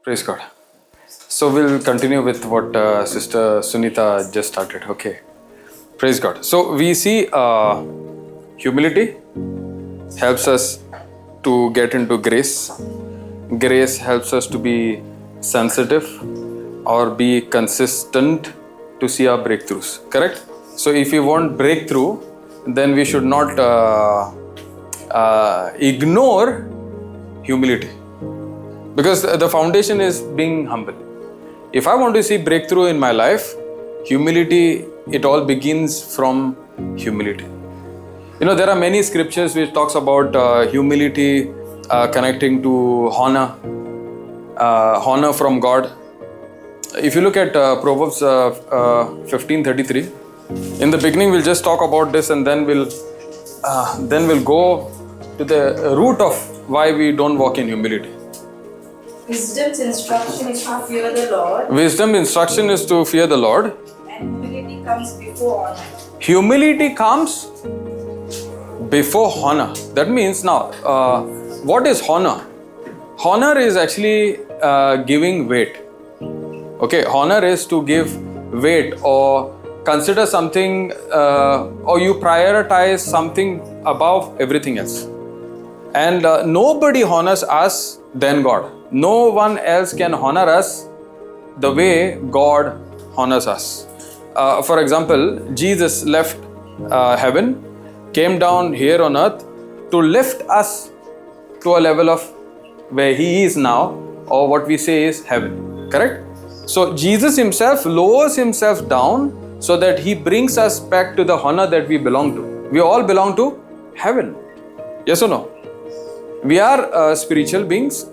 Praise God. So we'll continue with what Sister Sunita just started. Okay. Praise God. So we see humility helps us to get into grace. Grace helps us to be sensitive or be consistent to see our breakthroughs. Correct? So if we want breakthrough, then we should not ignore humility. Because the foundation is being humble. If I want to see breakthrough in my life, humility, it all begins from humility. You know, there are many scriptures which talks about humility connecting to honor, honor from God. If you look at Proverbs 15:33, in the beginning we'll just talk about this and then we'll go to the root of why we don't walk in humility. Wisdom's instruction is to fear the Lord. Wisdom instruction is to fear the Lord. And humility comes before honor. Humility comes before honor. That means now, what is honor? Honor is actually giving weight. Okay, honor is to give weight or consider something or you prioritize something above everything else. And nobody honors us than God. No one else can honor us the way God honors us. For example, Jesus left heaven, came down here on earth to lift us to a level of where He is now, or what we say is heaven. Correct? So Jesus Himself lowers Himself down so that He brings us back to the honor that we belong to. We all belong to heaven. Yes or no? We are spiritual beings.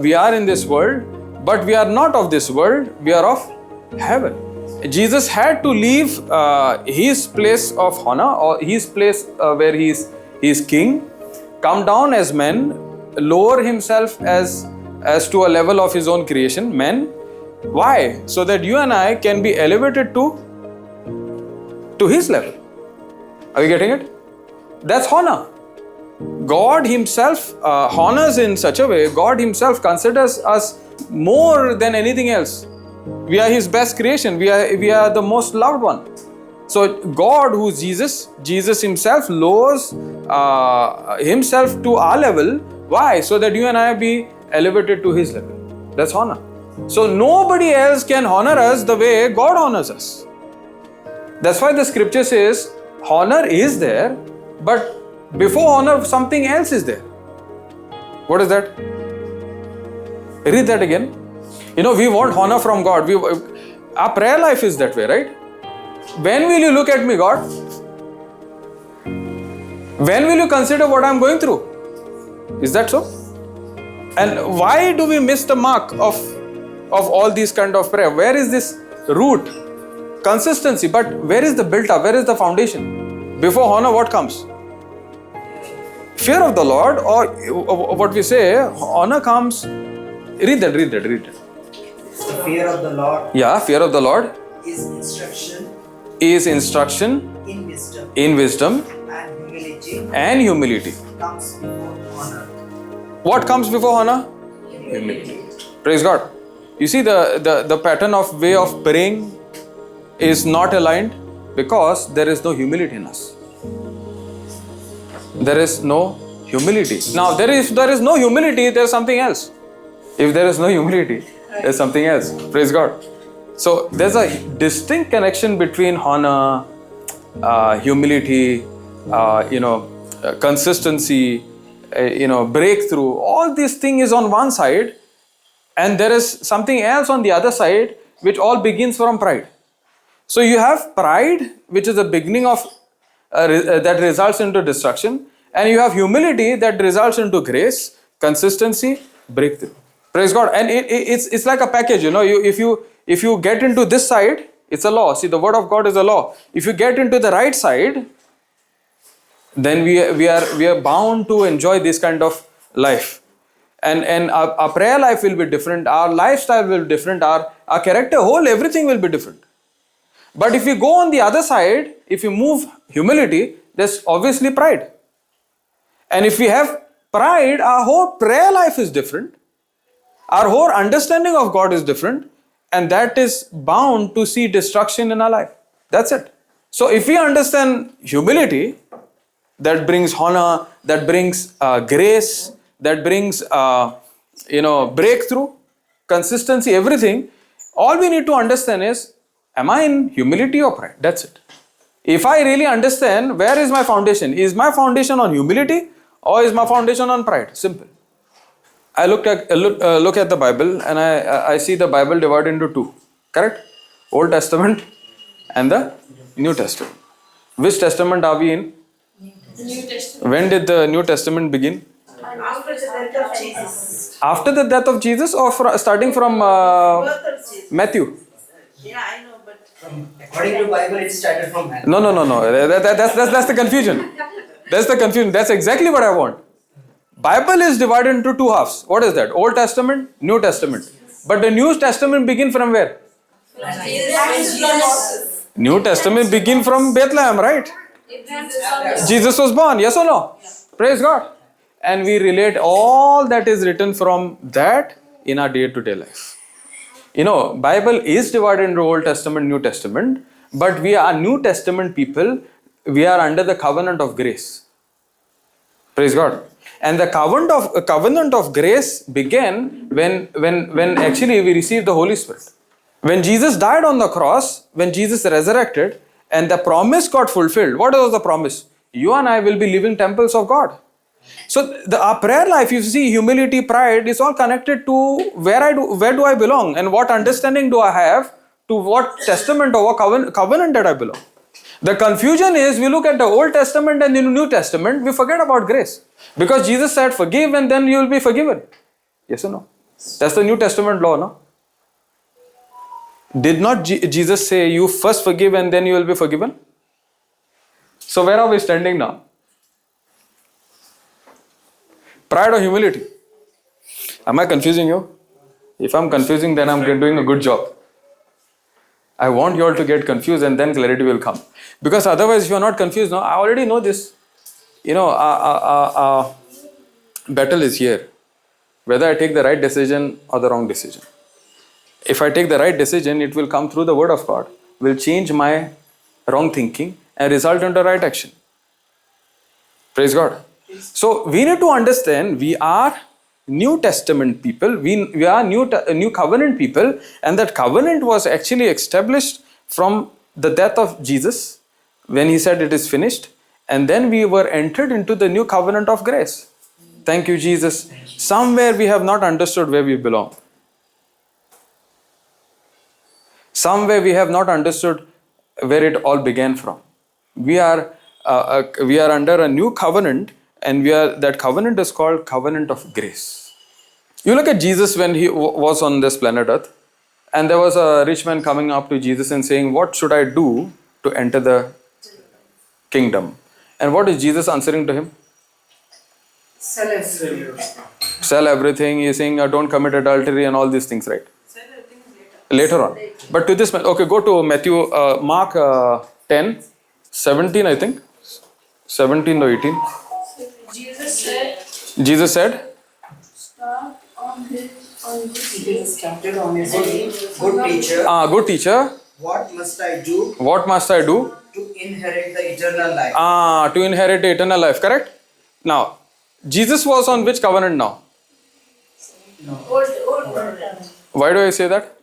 We are in this world, but we are not of this world. We are of heaven. Jesus had to leave His place of honor or His place where He is king, come down as man, lower Himself as to a level of His own creation, men. Why? So that you and I can be elevated to His level. Are you getting it? That's honor. God Himself honors in such a way. God Himself considers us more than anything else. We are His best creation. We are the most loved one. So God, who is Jesus Himself lowers Himself to our level. Why? So that you and I be elevated to His level. That's honor. So nobody else can honor us the way God honors us. That's why the scripture says honor is there, but before honor, something else is there. What is that? Read that again. You know, we want honor from God. Our prayer life is that way, right? When will you look at me, God? When will you consider what I'm going through? Is that so? And why do we miss the mark of all these kind of prayer? Where is this root? Consistency. But where is the built up? Where is the foundation? Before honor, what comes? Fear of the Lord, or what we say, honor comes. Read that. The fear of the Lord. Yeah, fear of the Lord Is instruction. In wisdom. And humility. Comes before honor. What comes before honor? Humility. Praise God. You see, the pattern of way of praying is not aligned because there is no humility in us. There is no humility. Now, there is no humility, there is something else. If there is no humility, there is something else. Praise God. So, there's a distinct connection between honor, humility, consistency, breakthrough. All these things is on one side, and there is something else on the other side, which all begins from pride. So, you have pride, which is the beginning of that results into destruction, and you have humility that results into grace, consistency, breakthrough. Praise God. And it's like a package, you know. If you get into this side, it's a law. See, the word of God is a law. If you get into the right side, then we are bound to enjoy this kind of life, and our prayer life will be different. Our lifestyle will be different. Our character, everything will be different. But if you go on the other side, if you move humility, there's obviously pride. And if we have pride, our whole prayer life is different. Our whole understanding of God is different, and that is bound to see destruction in our life. That's it. So if we understand humility, that brings honor, that brings grace, that brings breakthrough, consistency, everything. All we need to understand is, am I in humility or pride? That's it. If I really understand, where is my foundation? Is my foundation on humility or is my foundation on pride? Simple. I look at the Bible, and I see the Bible divided into two. Correct? Old Testament and the New Testament. Which testament are we in? New Testament. When did the New Testament begin? After the death of Jesus. After the death of Jesus, or starting from Matthew? Yeah, I know, but According to Bible, it started from Matthew. No. That's the confusion. That's the confusion. That's exactly what I want. Bible is divided into two halves. What is that? Old Testament, New Testament. But the New Testament begin from where? Jesus. New Testament begin from Bethlehem, right? Jesus was born, yes or no? Praise God. And we relate all that is written from that in our day-to-day life. Bible is divided into Old Testament, New Testament, but we are New Testament people. We are under the covenant of grace. Praise God. And the covenant of grace began when actually we received the Holy Spirit. When Jesus died on the cross, when Jesus resurrected, and the promise got fulfilled. What was the promise? You and I will be living temples of God. So our prayer life, you see, humility, pride is all connected to where do I belong, and what understanding do I have to what testament or what covenant that I belong. The confusion is we look at the Old Testament and the New Testament, we forget about grace. Because Jesus said, forgive and then you will be forgiven. Yes or no? That's the New Testament law, no? Did not Jesus say, you first forgive and then you will be forgiven? So where are we standing now? Pride or humility? Am I confusing you? If I'm confusing, then I'm doing a good job. I want you all to get confused and then clarity will come. Because otherwise, if you're not confused, no, I already know this. Battle is here. Whether I take the right decision or the wrong decision. If I take the right decision, it will come through the word of God, will change my wrong thinking and result in the right action. Praise God. So we need to understand we are New Testament people, we are new covenant people, and that covenant was actually established from the death of Jesus when he said it is finished, and then we were entered into the new covenant of grace. Thank you, Jesus. Somewhere we have not understood where we belong. Somewhere we have not understood where it all began from. We are under a new covenant, and that covenant is called covenant of grace. You look at Jesus when he was on this planet Earth, and there was a rich man coming up to Jesus and saying, what should I do to enter the kingdom? And what is Jesus answering to him? Sell everything. Sell everything. He's saying, don't commit adultery and all these things, right? Sell everything Later on. But to this man, okay, go to Mark 10, 17, I think. 17 or 18. Jesus said, start on this He started on his good teacher. Good teacher. What must I do What must I do? to inherit the eternal life? To inherit the eternal life, correct? Now, Jesus was on which covenant now? old covenant. Why do I say that?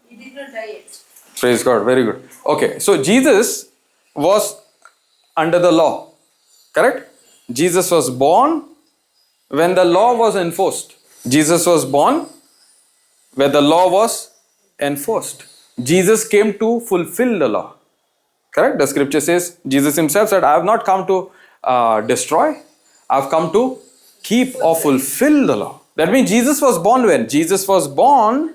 He did not die yet. Praise God, very good. Okay, so Jesus was under the law, correct? Jesus was born when the law was enforced. Jesus was born where the law was enforced. Jesus came to fulfill the law, correct? The scripture says, Jesus himself said, I have not come to destroy, I have come to keep or fulfill the law. That means Jesus was born when? Jesus was born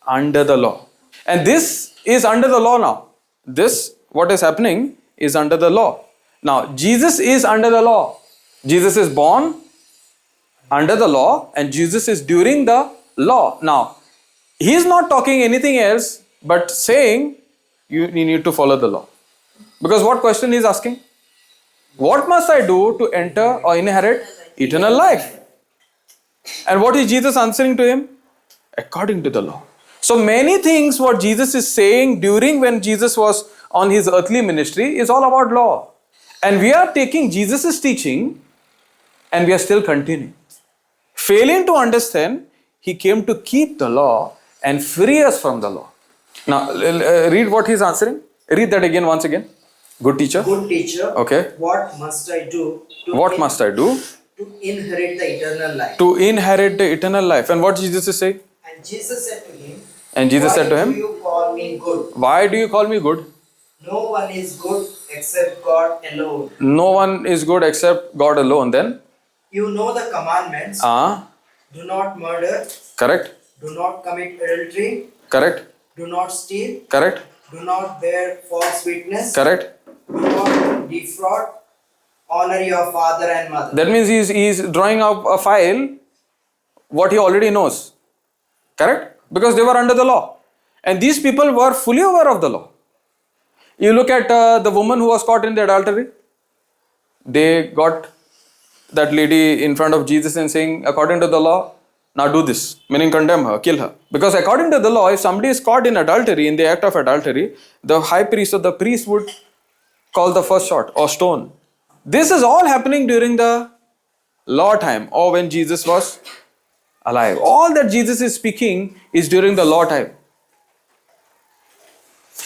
under the law. And this is under the law now. This, what is happening, is under the law. Now, Jesus is under the law. Jesus is born under the law, and Jesus is during the law. Now, he is not talking anything else but saying you need to follow the law. Because what question he is asking? What must I do to enter or inherit eternal life? And what is Jesus answering to him? according to the law. So many things what Jesus is saying during when Jesus was on his earthly ministry is all about law. And we are taking Jesus' teaching and we are still continuing. Failing to understand, he came to keep the law and free us from the law. Now, read what he's answering. Read that again, once again. Good teacher. Good teacher. Okay. What must I do? What must I do? To inherit the eternal life. To inherit the eternal life. And what Jesus is saying? And Jesus said to him. And Jesus said to him. Why do you call me good? Why do you call me good? No one is good except God alone. No one is good except God alone. Then? You know the commandments. Do not murder. Correct. Do not commit adultery. Correct. Do not steal. Correct. Do not bear false witness. Correct. Do not defraud. Honor your father and mother. That means he's drawing up a file what he already knows. Correct? Because they were under the law. And these people were fully aware of the law. You look at the woman who was caught in the adultery. They got that lady in front of Jesus and saying, according to the law, now do this, meaning condemn her, kill her. Because according to the law, if somebody is caught in adultery, in the act of adultery, the high priest or the priest would call the first shot or stone. This is all happening during the law time or when Jesus was alive. All that Jesus is speaking is during the law time.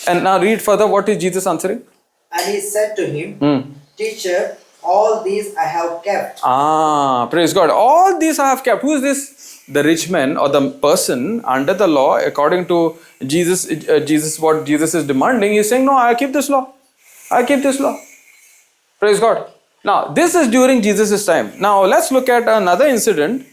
And now read further, what is Jesus answering? And he said to him, Teacher, all these I have kept. Praise God. All these I have kept. Who is this? The rich man or the person under the law, according to Jesus, what Jesus is demanding, he is saying, no, I keep this law. I keep this law. Praise God. Now, this is during Jesus' time. Now, let's look at another incident.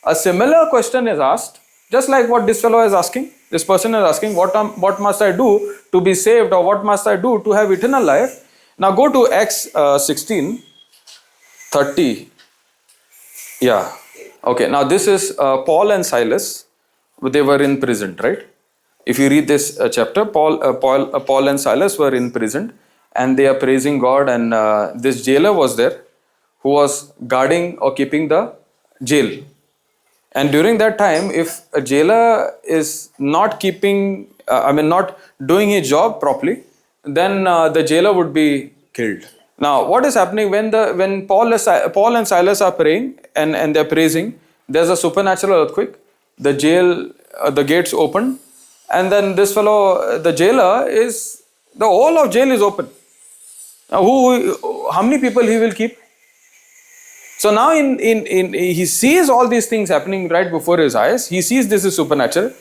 A similar question is asked, just like what this fellow is asking. This person is asking, what must I do to be saved, or what must I do to have eternal life? Now, go to Acts 16:30. Yeah. Okay, now this is Paul and Silas. They were in prison, right? If you read this chapter, Paul and Silas were in prison and they are praising God, and this jailer was there who was guarding or keeping the jail. And during that time, if a jailer is not not doing his job properly, then the jailer would be killed. Now, what is happening when Paul and Silas are praying and they're praising? There's a supernatural earthquake. The jail, the gates open, and then this fellow, the jailer, the whole of jail is open. Now, how many people he will keep? So now he sees all these things happening right before his eyes. He sees this is supernatural,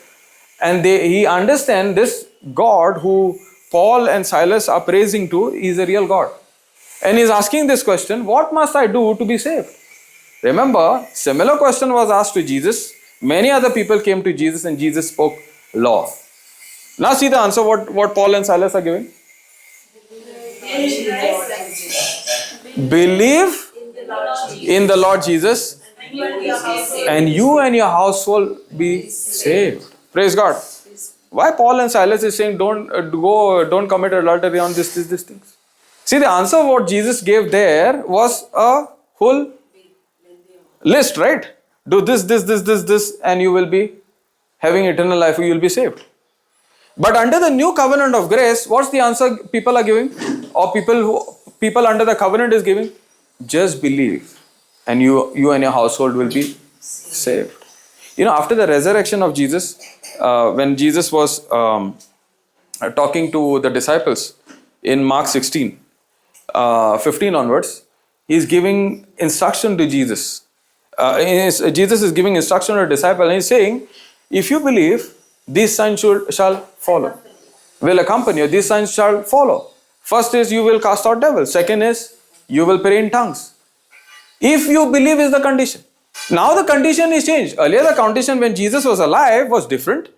and he understands this God who Paul and Silas are praising to is a real God. And he's asking this question, what must I do to be saved? Remember, similar question was asked to Jesus. Many other people came to Jesus and Jesus spoke law. Now see the answer what Paul and Silas are giving. Believe in the Lord Jesus and you and your household be saved. Praise God. Why Paul and Silas is saying don't commit adultery on these things? See, the answer what Jesus gave there was a whole list, right? Do this, and you will be having eternal life, you will be saved. But under the new covenant of grace, what's the answer people are giving? Or people under the covenant is giving? Just believe and you and your household will be saved. You know, after the resurrection of Jesus, when Jesus was talking to the disciples in Mark 16, 15 onwards, he's giving instruction to Jesus. Jesus is giving instruction to a disciple and he's saying, if you believe, these signs shall follow. Will accompany you, these signs shall follow. First is you will cast out devils. Second is you will pray in tongues. If you believe is the condition. Now the condition is changed. Earlier the condition when Jesus was alive was different.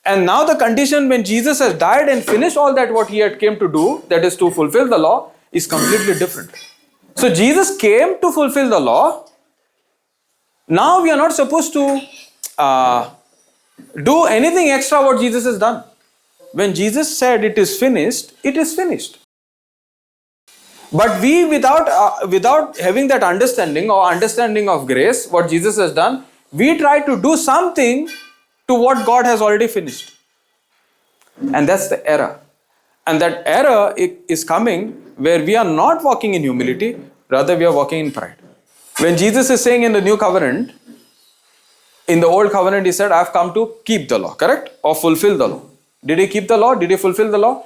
And now the condition when Jesus has died and finished all that what he had came to do, that is to fulfill the law, is completely different. So Jesus came to fulfill the law. Now we are not supposed to do anything extra what Jesus has done. When Jesus said it is finished, it is finished. But we without having that understanding or understanding of grace, what Jesus has done, we try to do something to what God has already finished. And that's the error. And that error is coming where we are not walking in humility, rather we are walking in pride. When Jesus is saying in the new covenant, in the old covenant he said, I have come to keep the law, correct? Or fulfill the law. Did he keep the law? Did he fulfill the law?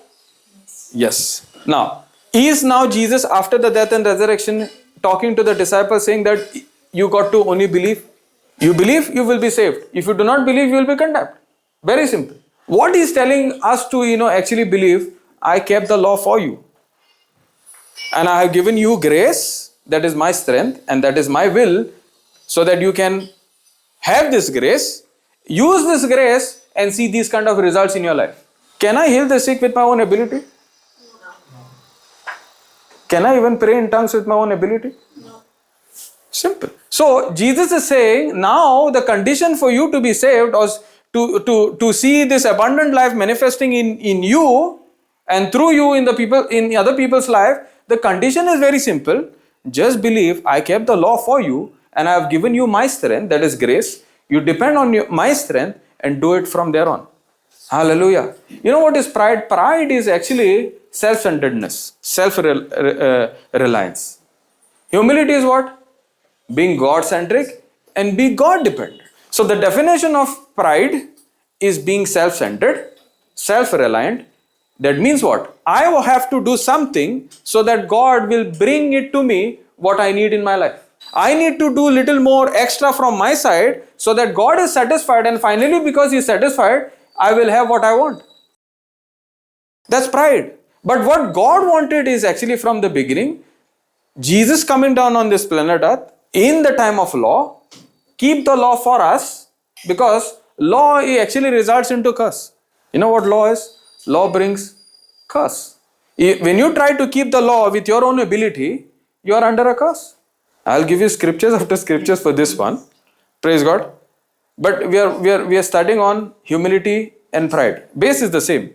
Yes. Now, is now Jesus after the death and resurrection talking to the disciples saying that you got to only believe? You believe, you will be saved. If you do not believe, you will be condemned. Very simple. What he is telling us to, actually believe, I kept the law for you. And I have given you grace, that is my strength, and that is my will, so that you can have this grace, use this grace, and see these kind of results in your life. Can I heal the sick with my own ability? Can I even pray in tongues with my own ability? No. Simple. So Jesus is saying now the condition for you to be saved was to see this abundant life manifesting in you and through you in other people's life. The condition is very simple. Just believe I kept the law for you and I have given you my strength, that is grace. You depend on my strength and do it from there on. Hallelujah. You know what is pride? Pride is actually self-centeredness, self-reliance. Humility is what? Being God-centric and be God-dependent. So the definition of pride is being self-centered, self-reliant. That means what? I will have to do something so that God will bring it to me what I need in my life. I need to do little more extra from my side so that God is satisfied, and finally because He is satisfied, I will have what I want. That's pride. But what God wanted is actually from the beginning, Jesus coming down on this planet earth in the time of law, keep the law for us, because law actually results into curse. You know what law is? Law brings curse. When you try to keep the law with your own ability, you are under a curse. I'll give you scriptures after scriptures for this one. Praise God. But we are studying on humility and pride. Base is the same.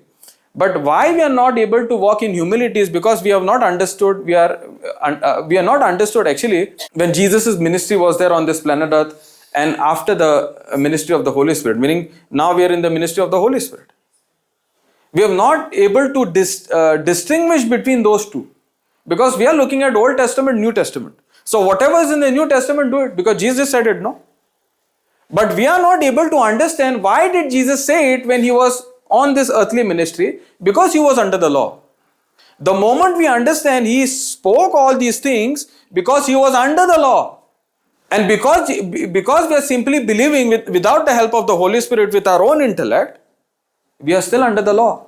But why we are not able to walk in humility is because we have not understood. We are not understood actually when Jesus' ministry was there on this planet earth, and after the ministry of the Holy Spirit. Meaning now we are in the ministry of the Holy Spirit. We are not able to distinguish between those two, because we are looking at Old Testament, New Testament. So whatever is in the New Testament, do it because Jesus said it, no? But we are not able to understand why did Jesus say it when He was on this earthly ministry, because He was under the law. The moment we understand He spoke all these things because He was under the law, and because we are simply believing without the help of the Holy Spirit with our own intellect, we are still under the law.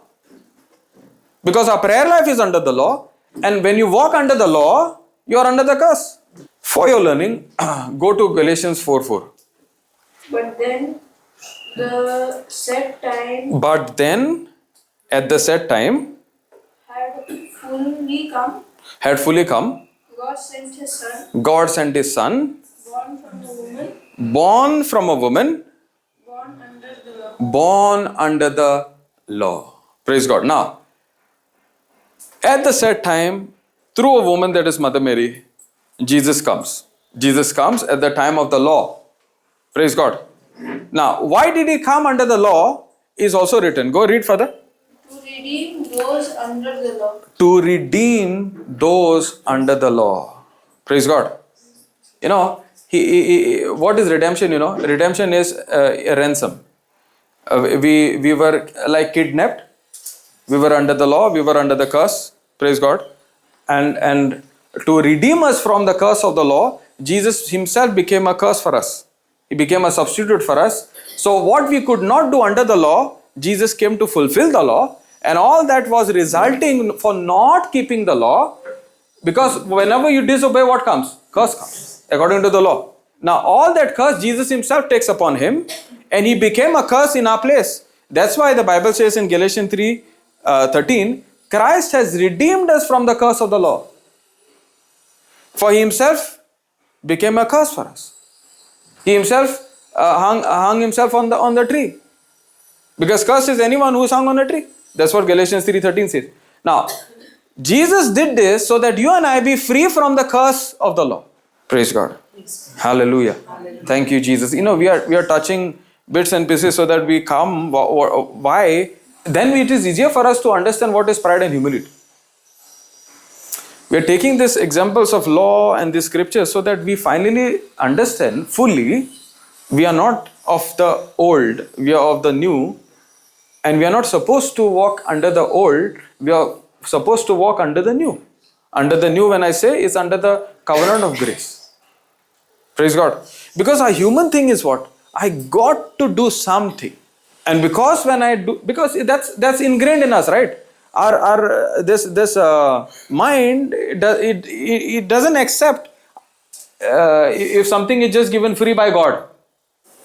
Because our prayer life is under the law, and when you walk under the law, you are under the curse. For your learning, go to Galatians 4:4. But then the set time But then, at the set time, had fully come. God sent His Son, born from a woman, born from a woman, born under the law. born under the law. Praise God. Now, at the set time, through a woman, that is Mother Mary, Jesus comes. Jesus comes at the time of the law. Praise God. Now, why did He come under the law is also written. Go read further. To redeem those under the law. To redeem those under the law. Praise God. You know, what is redemption? You know, redemption is a ransom. We were like kidnapped. We were under the law. We were under the curse. Praise God. And to redeem us from the curse of the law, Jesus Himself became a curse for us. He became a substitute for us. So what we could not do under the law, Jesus came to fulfill the law, and all that was resulting for not keeping the law, because whenever you disobey, what comes? Curse comes, according to the law. Now all that curse Jesus Himself takes upon Him, and He became a curse in our place. That's why the Bible says in Galatians 3:13, Christ has redeemed us from the curse of the law. For He Himself became a curse for us. He Himself hung Himself on the tree. Because cursed is anyone who is hung on a tree. That's what Galatians 3:13 says. Now, Jesus did this so that you and I be free from the curse of the law. Praise God. Hallelujah. Thank you, Jesus. You know, we are touching bits and pieces so that we come. Why? Then it is easier for us to understand what is pride and humility. We are taking these examples of law and the scriptures so that we finally understand fully we are not of the old, we are of the new, and we are not supposed to walk under the old, we are supposed to walk under the new. Under the new, when I say, is under the covenant of grace. Praise God. Because our human thing is what? I got to do something. And because when I do, because that's ingrained in us, right? This mind, it doesn't accept if something is just given free by God.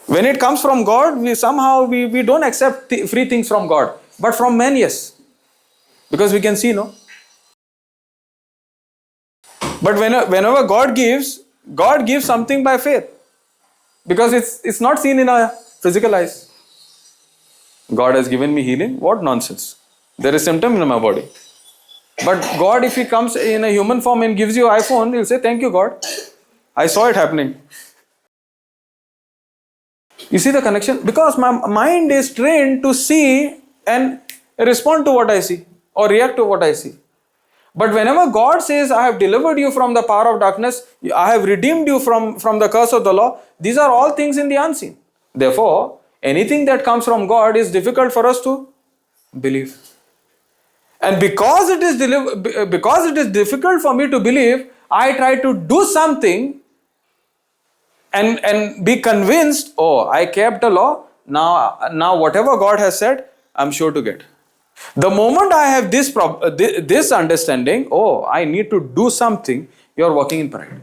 When it comes from God, we don't accept free things from God. But from men, yes. Because we can see, no? But whenever God gives something by faith. Because it's not seen in our physical eyes. God has given me healing. What nonsense. There is symptom in my body. But God, if He comes in a human form and gives you an iPhone, He'll say, thank you, God. I saw it happening. You see the connection? Because my mind is trained to see and respond to what I see or react to what I see. But whenever God says, I have delivered you from the power of darkness, I have redeemed you from the curse of the law, these are all things in the unseen. Therefore, anything that comes from God is difficult for us to believe. And because it is difficult for me to believe, I try to do something and be convinced, oh, I kept the law, now whatever God has said, I'm sure to get. The moment I have this understanding, oh, I need to do something, you're walking in pride.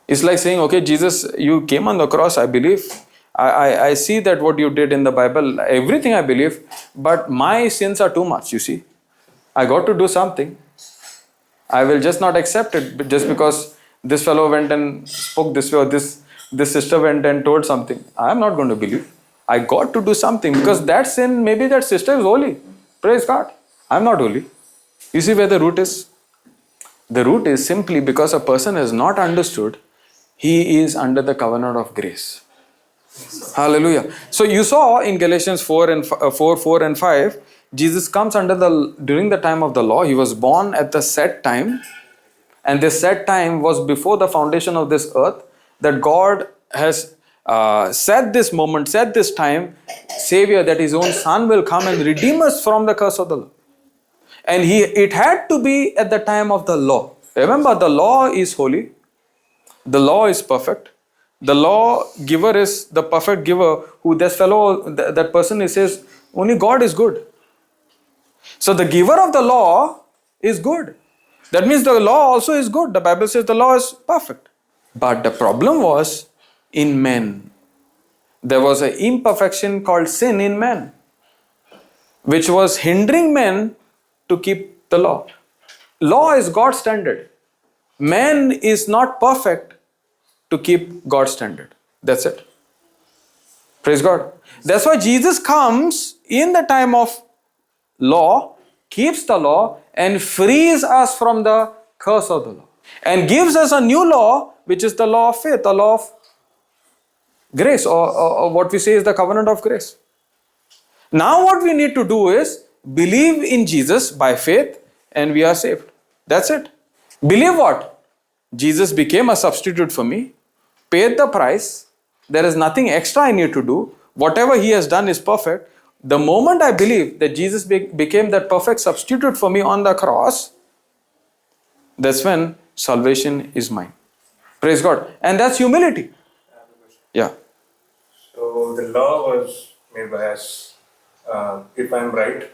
It's like saying, okay, Jesus, you came on the cross, I believe. I see that what you did in the Bible, everything I believe, but my sins are too much, you see. I got to do something. I will just not accept it just because this fellow went and spoke this way or this sister went and told something. I am not going to believe. I got to do something because that sin, maybe that sister is holy. Praise God. I am not holy. You see where the root is? The root is simply because a person has not understood he is under the covenant of grace. Hallelujah. So you saw in Galatians 4 and 5, Jesus comes during the time of the law. He was born at the set time. And this set time was before the foundation of this earth, that God has set this moment, set this time, Savior, that His own Son will come and redeem us from the curse of the law. And it had to be at the time of the law. Remember, the law is holy. The law is perfect. The law giver is the perfect giver who that person says, only God is good. So the giver of the law is good. That means the law also is good. The Bible says the law is perfect. But the problem was in men. There was an imperfection called sin in men, which was hindering men to keep the law. Law is God's standard. Man is not perfect to keep God's standard. That's it. Praise God. That's why Jesus comes in the time of law, keeps the law, and frees us from the curse of the law. And gives us a new law, which is the law of faith, the law of grace, or what we say is the covenant of grace. Now what we need to do is believe in Jesus by faith and we are saved. That's it. Believe what? Jesus became a substitute for me, paid the price. There is nothing extra I need to do. Whatever He has done is perfect. The moment I believe that Jesus became that perfect substitute for me on the cross, that's when salvation is mine. Praise God. And that's humility. Yeah. So the law was made by us. If I'm right,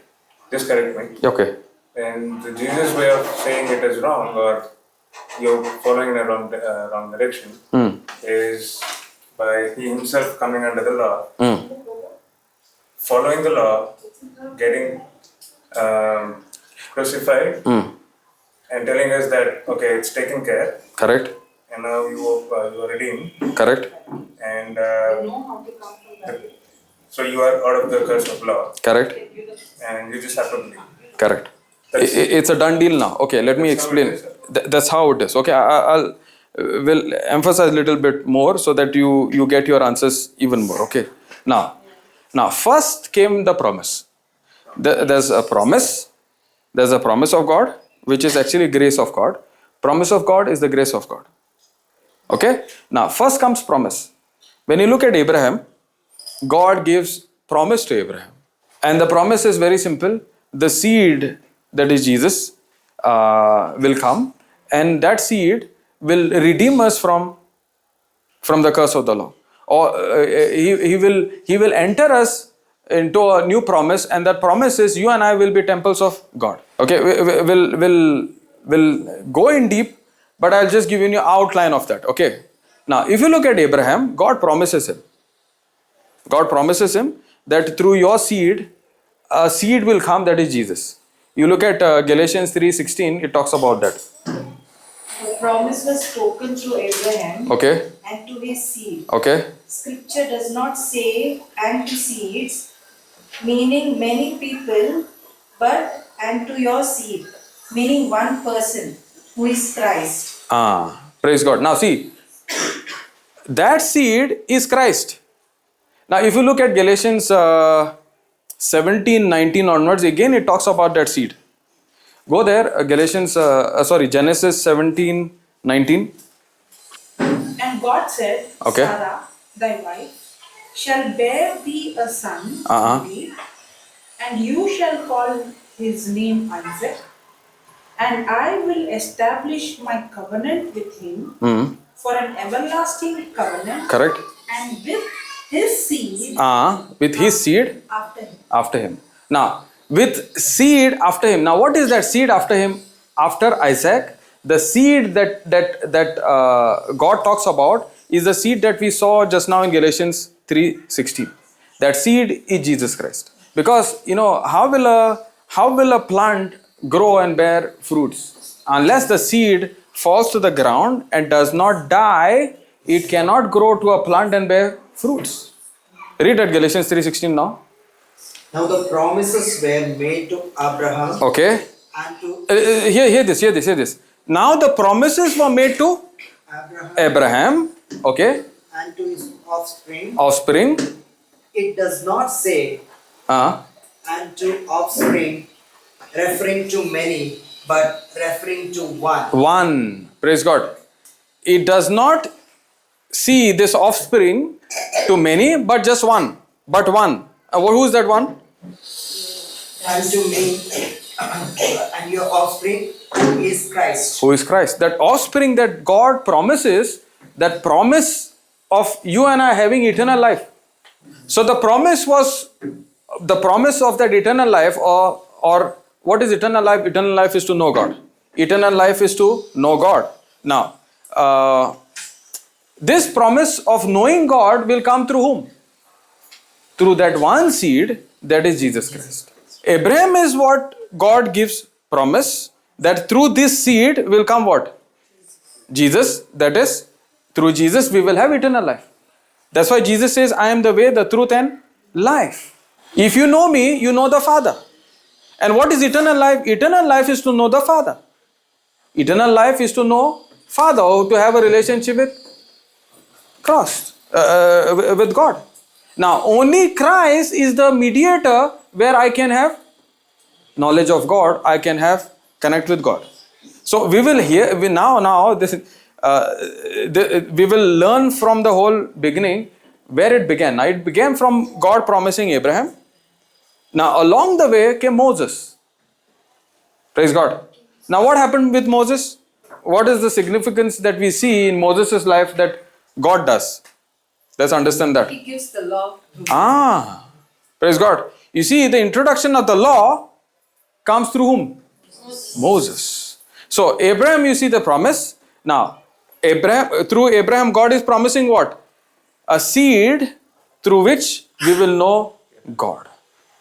just correct me. Okay. And the Jesus way of saying it is wrong, or you're following in a wrong direction, is by He Himself coming under the law, following the law, getting crucified, and telling us that, okay, it's taken care. Correct. And now you are redeemed. Correct. And so you are out of the curse of law. Correct. And you just have to believe. Correct. It's a done deal now. Okay, let me explain. That's how it is. Okay, I'll will emphasize a little bit more so that you get your answers even more. Okay. Now first came the promise. There's a promise. There's a promise of God, which is actually grace of God. Promise of God is the grace of God. Okay. Now first comes promise. When you look at Abraham, God gives promise to Abraham. And the promise is very simple. The seed, that is Jesus, will come, and that seed will redeem us from the curse of the law. Or he will enter us into a new promise, and that promise is you and I will be temples of God. Okay, we'll go in deep, but I'll just give you an outline of that. Okay. Now, if you look at Abraham, God promises him. God promises him that through your seed, a seed will come, that is Jesus. You look at Galatians 3:16, it talks about that. The promise was spoken through Abraham Okay. and to his seed. Okay. Scripture does not say and to seeds, meaning many people, but and to your seed, meaning one person, who is Christ. Praise God. Now see, that seed is Christ. Now if you look at Galatians 17:19 onwards, again it talks about that seed. Go there, Genesis 17:19. And God said, Okay. Sarah, thy wife, shall bear thee a son, indeed, and you shall call his name Isaac, and I will establish my covenant with him for an everlasting covenant, Correct. and with his seed With his seed after him. after him. Now, with seed after him. Now, what is that seed after him? After Isaac, the seed that God talks about is the seed that we saw just now in Galatians 3:16. That seed is Jesus Christ. Because how will a plant grow and bear fruits? Unless the seed falls to the ground and does not die, it cannot grow to a plant and bear fruits. Read at Galatians 3:16 now. Now the promises were made to Abraham Okay. and to Hear this. Now the promises were made to Abraham. Okay. and to his offspring. Offspring. It does not say and to offspring, referring to many, but referring to one. One. Praise God. It does not see this offspring to many, but just one. But one. Who is that one? And to me, and your offspring, who is Christ. Who is Christ? That offspring that God promises, that promise of you and I having eternal life. So the promise was the promise of that eternal life, or what is eternal life? Eternal life is to know God. Eternal life is to know God. Now, this promise of knowing God will come through whom? Through that one seed, that is Jesus Christ. Abraham is what God gives promise, that through this seed will come what? Jesus. That is, through Jesus we will have eternal life. That's why Jesus says, I am the way, the truth and life. If you know me, you know the Father. And what is eternal life? Eternal life is to know the Father. Eternal life is to know Father, or to have a relationship with Christ, with God. Now, only Christ is the mediator where I can have knowledge of God, I can have connect with God. So we will hear, we will learn from the whole beginning where it began. Now, it began from God promising Abraham. Now, along the way came Moses. Praise God. Now, what happened with Moses? What is the significance that we see in Moses' life that God does? Let's understand that. He gives the law. Praise God. You see, the introduction of the law comes through whom? Moses. So, Abraham, you see the promise. Now, through Abraham, God is promising what? A seed through which we will know God.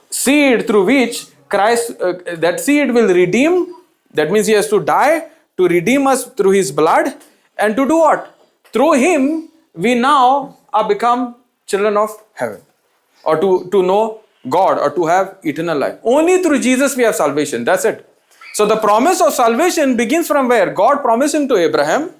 Seed through which Christ, that seed will redeem. That means he has to die to redeem us through his blood. And to do what? Through him, we now are become children of heaven. Or to know God, or to have eternal life. Only through Jesus we have salvation. That's it. So the promise of salvation begins from where? God promising to Abraham.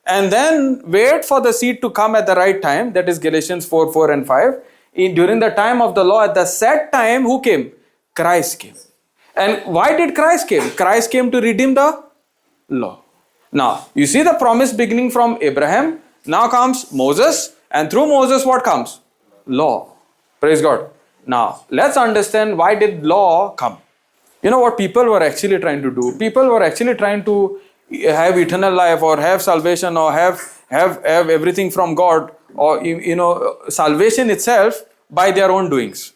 and then wait for the seed to come at the right time. That is Galatians 4 and 5. During the time of the law, at the set time, who came? Christ came. And why did Christ came? Christ came to redeem the law. Now, you see the promise beginning from Abraham. Now comes Moses, and through Moses what comes? Law. Praise God. Now, let's understand why did law come. You know what people were actually trying to do? People were actually trying to have eternal life, or have salvation, or have everything from God, or salvation itself by their own doings.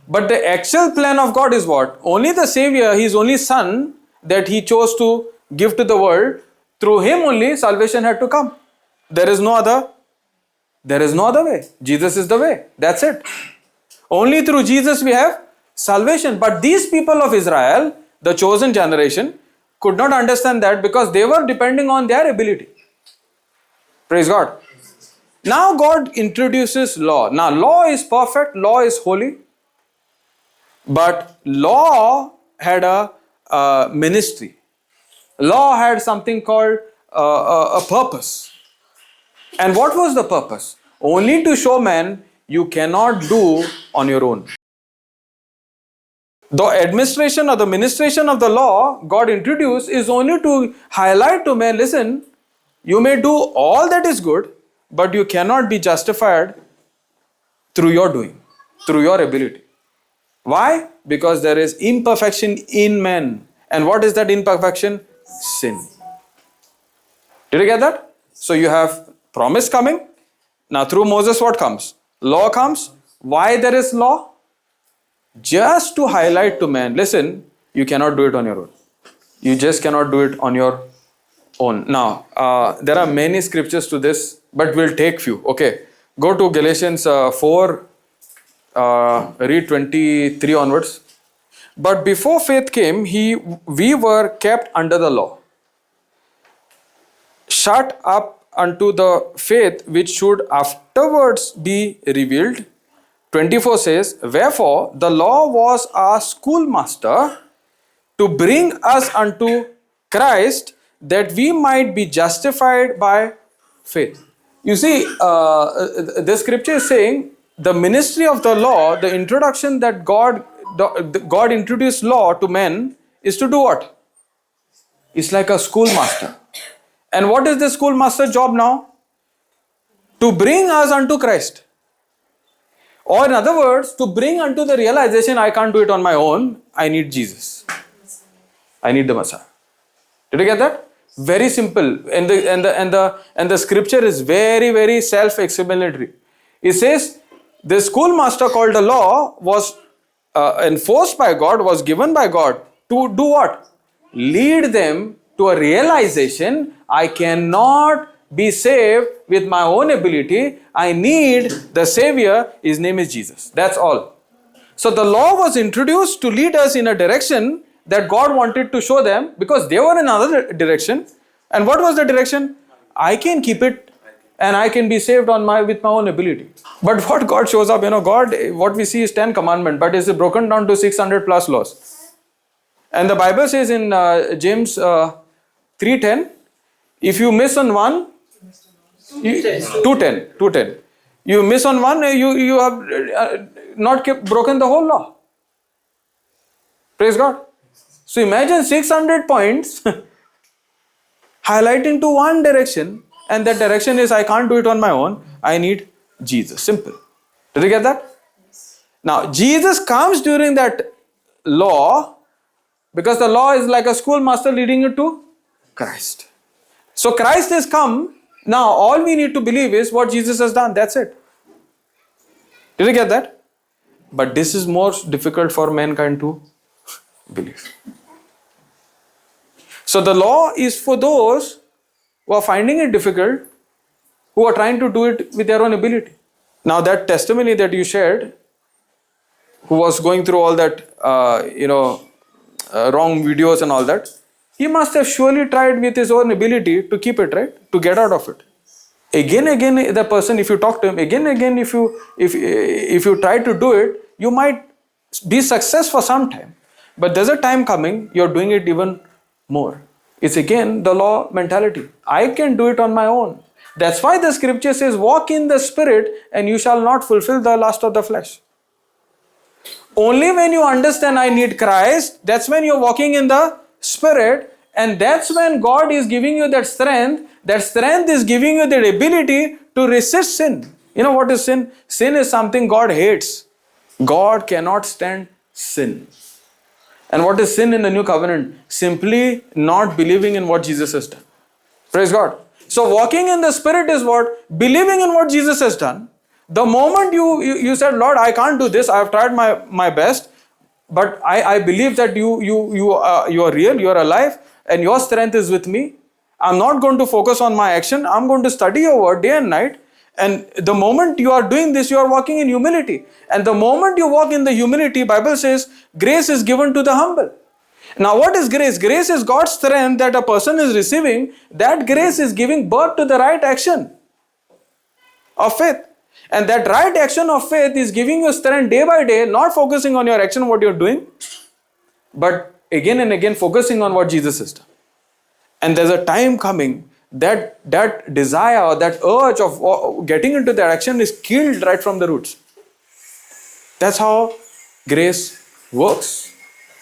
But the actual plan of God is what? Only the Savior, His only Son that He chose to give to the world, through Him only salvation had to come. There is no other way. Jesus is the way. That's it. Only through Jesus we have salvation. But these people of Israel, the chosen generation, could not understand that, because they were depending on their ability. Praise God. Now God introduces law. Now law is perfect, law is holy. But law had a ministry. Law had something called a purpose. And what was the purpose? Only to show man you cannot do on your own. The administration or the ministration of the law God introduced is only to highlight to man, listen, you may do all that is good, but you cannot be justified through your doing, through your ability. Why? Because there is imperfection in man. And what is that imperfection? Sin. Did you get that? So you have promise coming. Now through Moses what comes? Law comes. Why there is law? Just to highlight to man, listen, you cannot do it on your own. You just cannot do it on your own. Now, there are many scriptures to this, but we'll take few. Okay, go to Galatians 4, read 23 onwards. But before faith came, we were kept under the law, shut up unto the faith which should afterwards be revealed. 24 says, wherefore the law was our schoolmaster to bring us unto Christ, that we might be justified by faith. You see, the scripture is saying the ministry of the law, the introduction that God introduced law to men, is to do what? It's like a schoolmaster. And what is the schoolmaster's job now? To bring us unto Christ. Or in other words, to bring unto the realization, I can't do it on my own, I need Jesus. I need the Messiah. Did you get that? Very simple. And the scripture is very, very self-explanatory. It says, the schoolmaster called the law was enforced by God, was given by God to do what? Lead them to a realization, I cannot be saved with my own ability. I need the Savior. His name is Jesus. That's all. So the law was introduced to lead us in a direction that God wanted to show them, because they were in another direction. And what was the direction? I can keep it and I can be saved with my own ability. But what God shows up, God, what we see is 10 commandments, but it's broken down to 600 plus laws. And the Bible says in James 3:10, if you miss on one, 2:10. You miss on one, you have not broken the whole law. Praise God. So imagine 600 points highlighting to one direction, and that direction is I can't do it on my own. I need Jesus. Simple. Did you get that? Now Jesus comes during that law, because the law is like a schoolmaster leading you to Christ. So Christ has come. Now all we need to believe is what Jesus has done. That's it. Did you get that? But this is more difficult for mankind to believe. So the law is for those who are finding it difficult, who are trying to do it with their own ability. Now that testimony that you shared, who was going through all that, wrong videos and all that, he must have surely tried with his own ability to keep it, right? To get out of it. Again, the person, if you talk to him, again, if you try to do it, you might be successful for some time. But there's a time coming, you're doing it even more. It's again the law mentality. I can do it on my own. That's why the scripture says, walk in the spirit and you shall not fulfill the lust of the flesh. Only when you understand I need Christ, that's when you're walking in the spirit, and that's when God is giving you that strength. That strength is giving you the ability to resist sin. You know what is sin? Sin is something God hates. God cannot stand sin. And what is sin in the new covenant? Simply not believing in what Jesus has done. Praise God. So walking in the spirit is what? Believing in what Jesus has done. The moment you said, Lord, I can't do this, I have tried my best, but I believe that you are real, you are alive, and your strength is with me. I'm not going to focus on my action. I'm going to study your word day and night. And the moment you are doing this, you are walking in humility. And the moment you walk in the humility, Bible says, grace is given to the humble. Now what is grace? Grace is God's strength that a person is receiving. That grace is giving birth to the right action of faith. And that right action of faith is giving you strength day by day, not focusing on your action, what you're doing, but again and again focusing on what Jesus has done. And there's a time coming that desire, that urge of getting into that action is killed right from the roots. That's how grace works.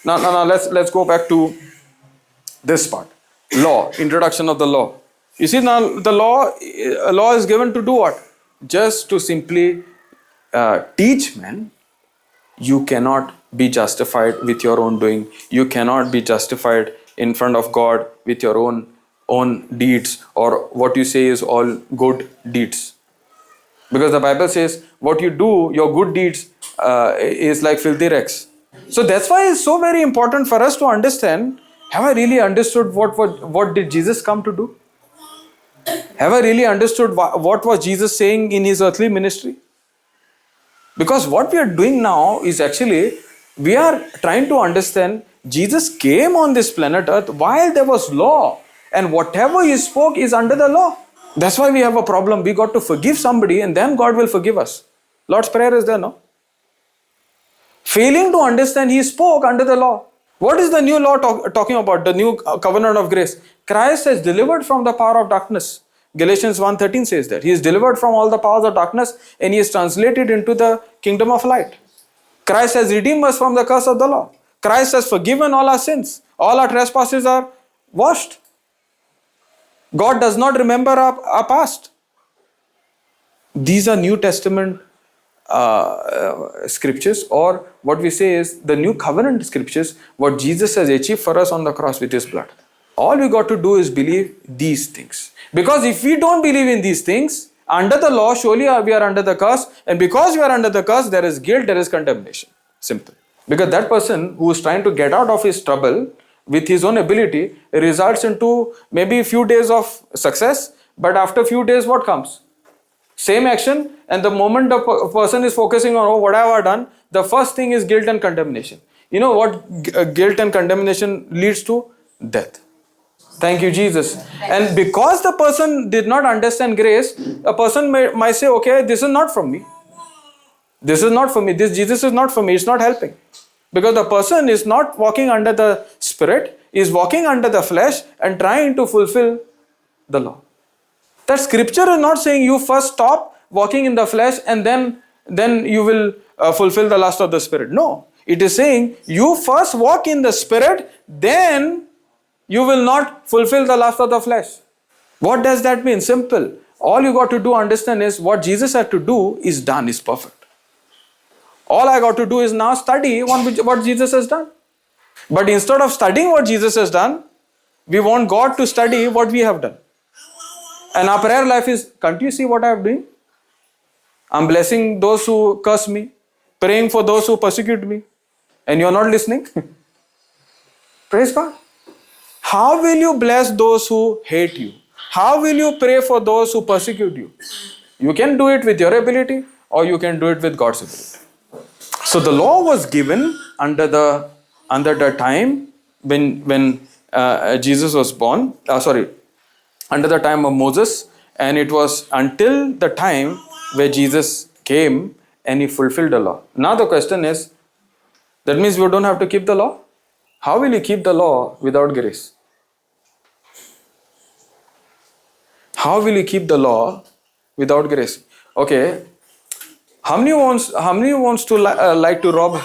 Now let's go back to this part. Law, introduction of the law. You see, now the law is given to do what? Just to simply teach men. You cannot be justified with your own doing. You cannot be justified in front of God with your own deeds, or what you say is all good deeds. Because the Bible says what you do, your good deeds is like filthy rags. So that's why it's so very important for us to understand, have I really understood what did Jesus come to do? Have I really understood what was Jesus saying in his earthly ministry? Because what we are doing now is actually, we are trying to understand, Jesus came on this planet earth while there was law, and whatever he spoke is under the law. That's why we have a problem. We got to forgive somebody and then God will forgive us. Lord's Prayer is there, no? Failing to understand, he spoke under the law. What is the new law talking about? The new covenant of grace. Christ has delivered from the power of darkness. Galatians 1:13 says that. He is delivered from all the powers of darkness and he is translated into the kingdom of light. Christ has redeemed us from the curse of the law. Christ has forgiven all our sins. All our trespasses are washed. God does not remember our past. These are New Testament scriptures, or what we say is the new covenant scriptures, what Jesus has achieved for us on the cross with his blood. All we got to do is believe these things. Because if we don't believe in these things, under the law, surely we are under the curse. And because we are under the curse, there is guilt, there is condemnation. Simple. Because that person who is trying to get out of his trouble with his own ability results into maybe a few days of success, but after a few days, what comes? Same action, and the moment the person is focusing on, oh, what have I done? The first thing is guilt and condemnation. You know what guilt and condemnation leads to? Death. Thank you, Jesus. And because the person did not understand grace, a person might say, okay, this is not from me. This is not for me. This Jesus is not for me. It's not helping. Because the person is not walking under the spirit, is walking under the flesh and trying to fulfill the law. That scripture is not saying you first stop walking in the flesh and then you will fulfill the lust of the spirit. No. It is saying you first walk in the spirit, then you will not fulfill the lust of the flesh. What does that mean? Simple. All you got to do understand is what Jesus had to do is done, is perfect. All I got to do is now study what Jesus has done. But instead of studying what Jesus has done, we want God to study what we have done. And our prayer life is, can't you see what I am doing? I'm blessing those who curse me, praying for those who persecute me, and you're not listening? Praise God. How will you bless those who hate you? How will you pray for those who persecute you? You can do it with your ability, or you can do it with God's ability. So the law was given under the time when Jesus was born. Under the time of Moses, and it was until the time where Jesus came and he fulfilled the law. Now the question is, that means we don't have to keep the law? How will you keep the law without grace? How will you keep the law without grace? Okay. How many wants to like to rob?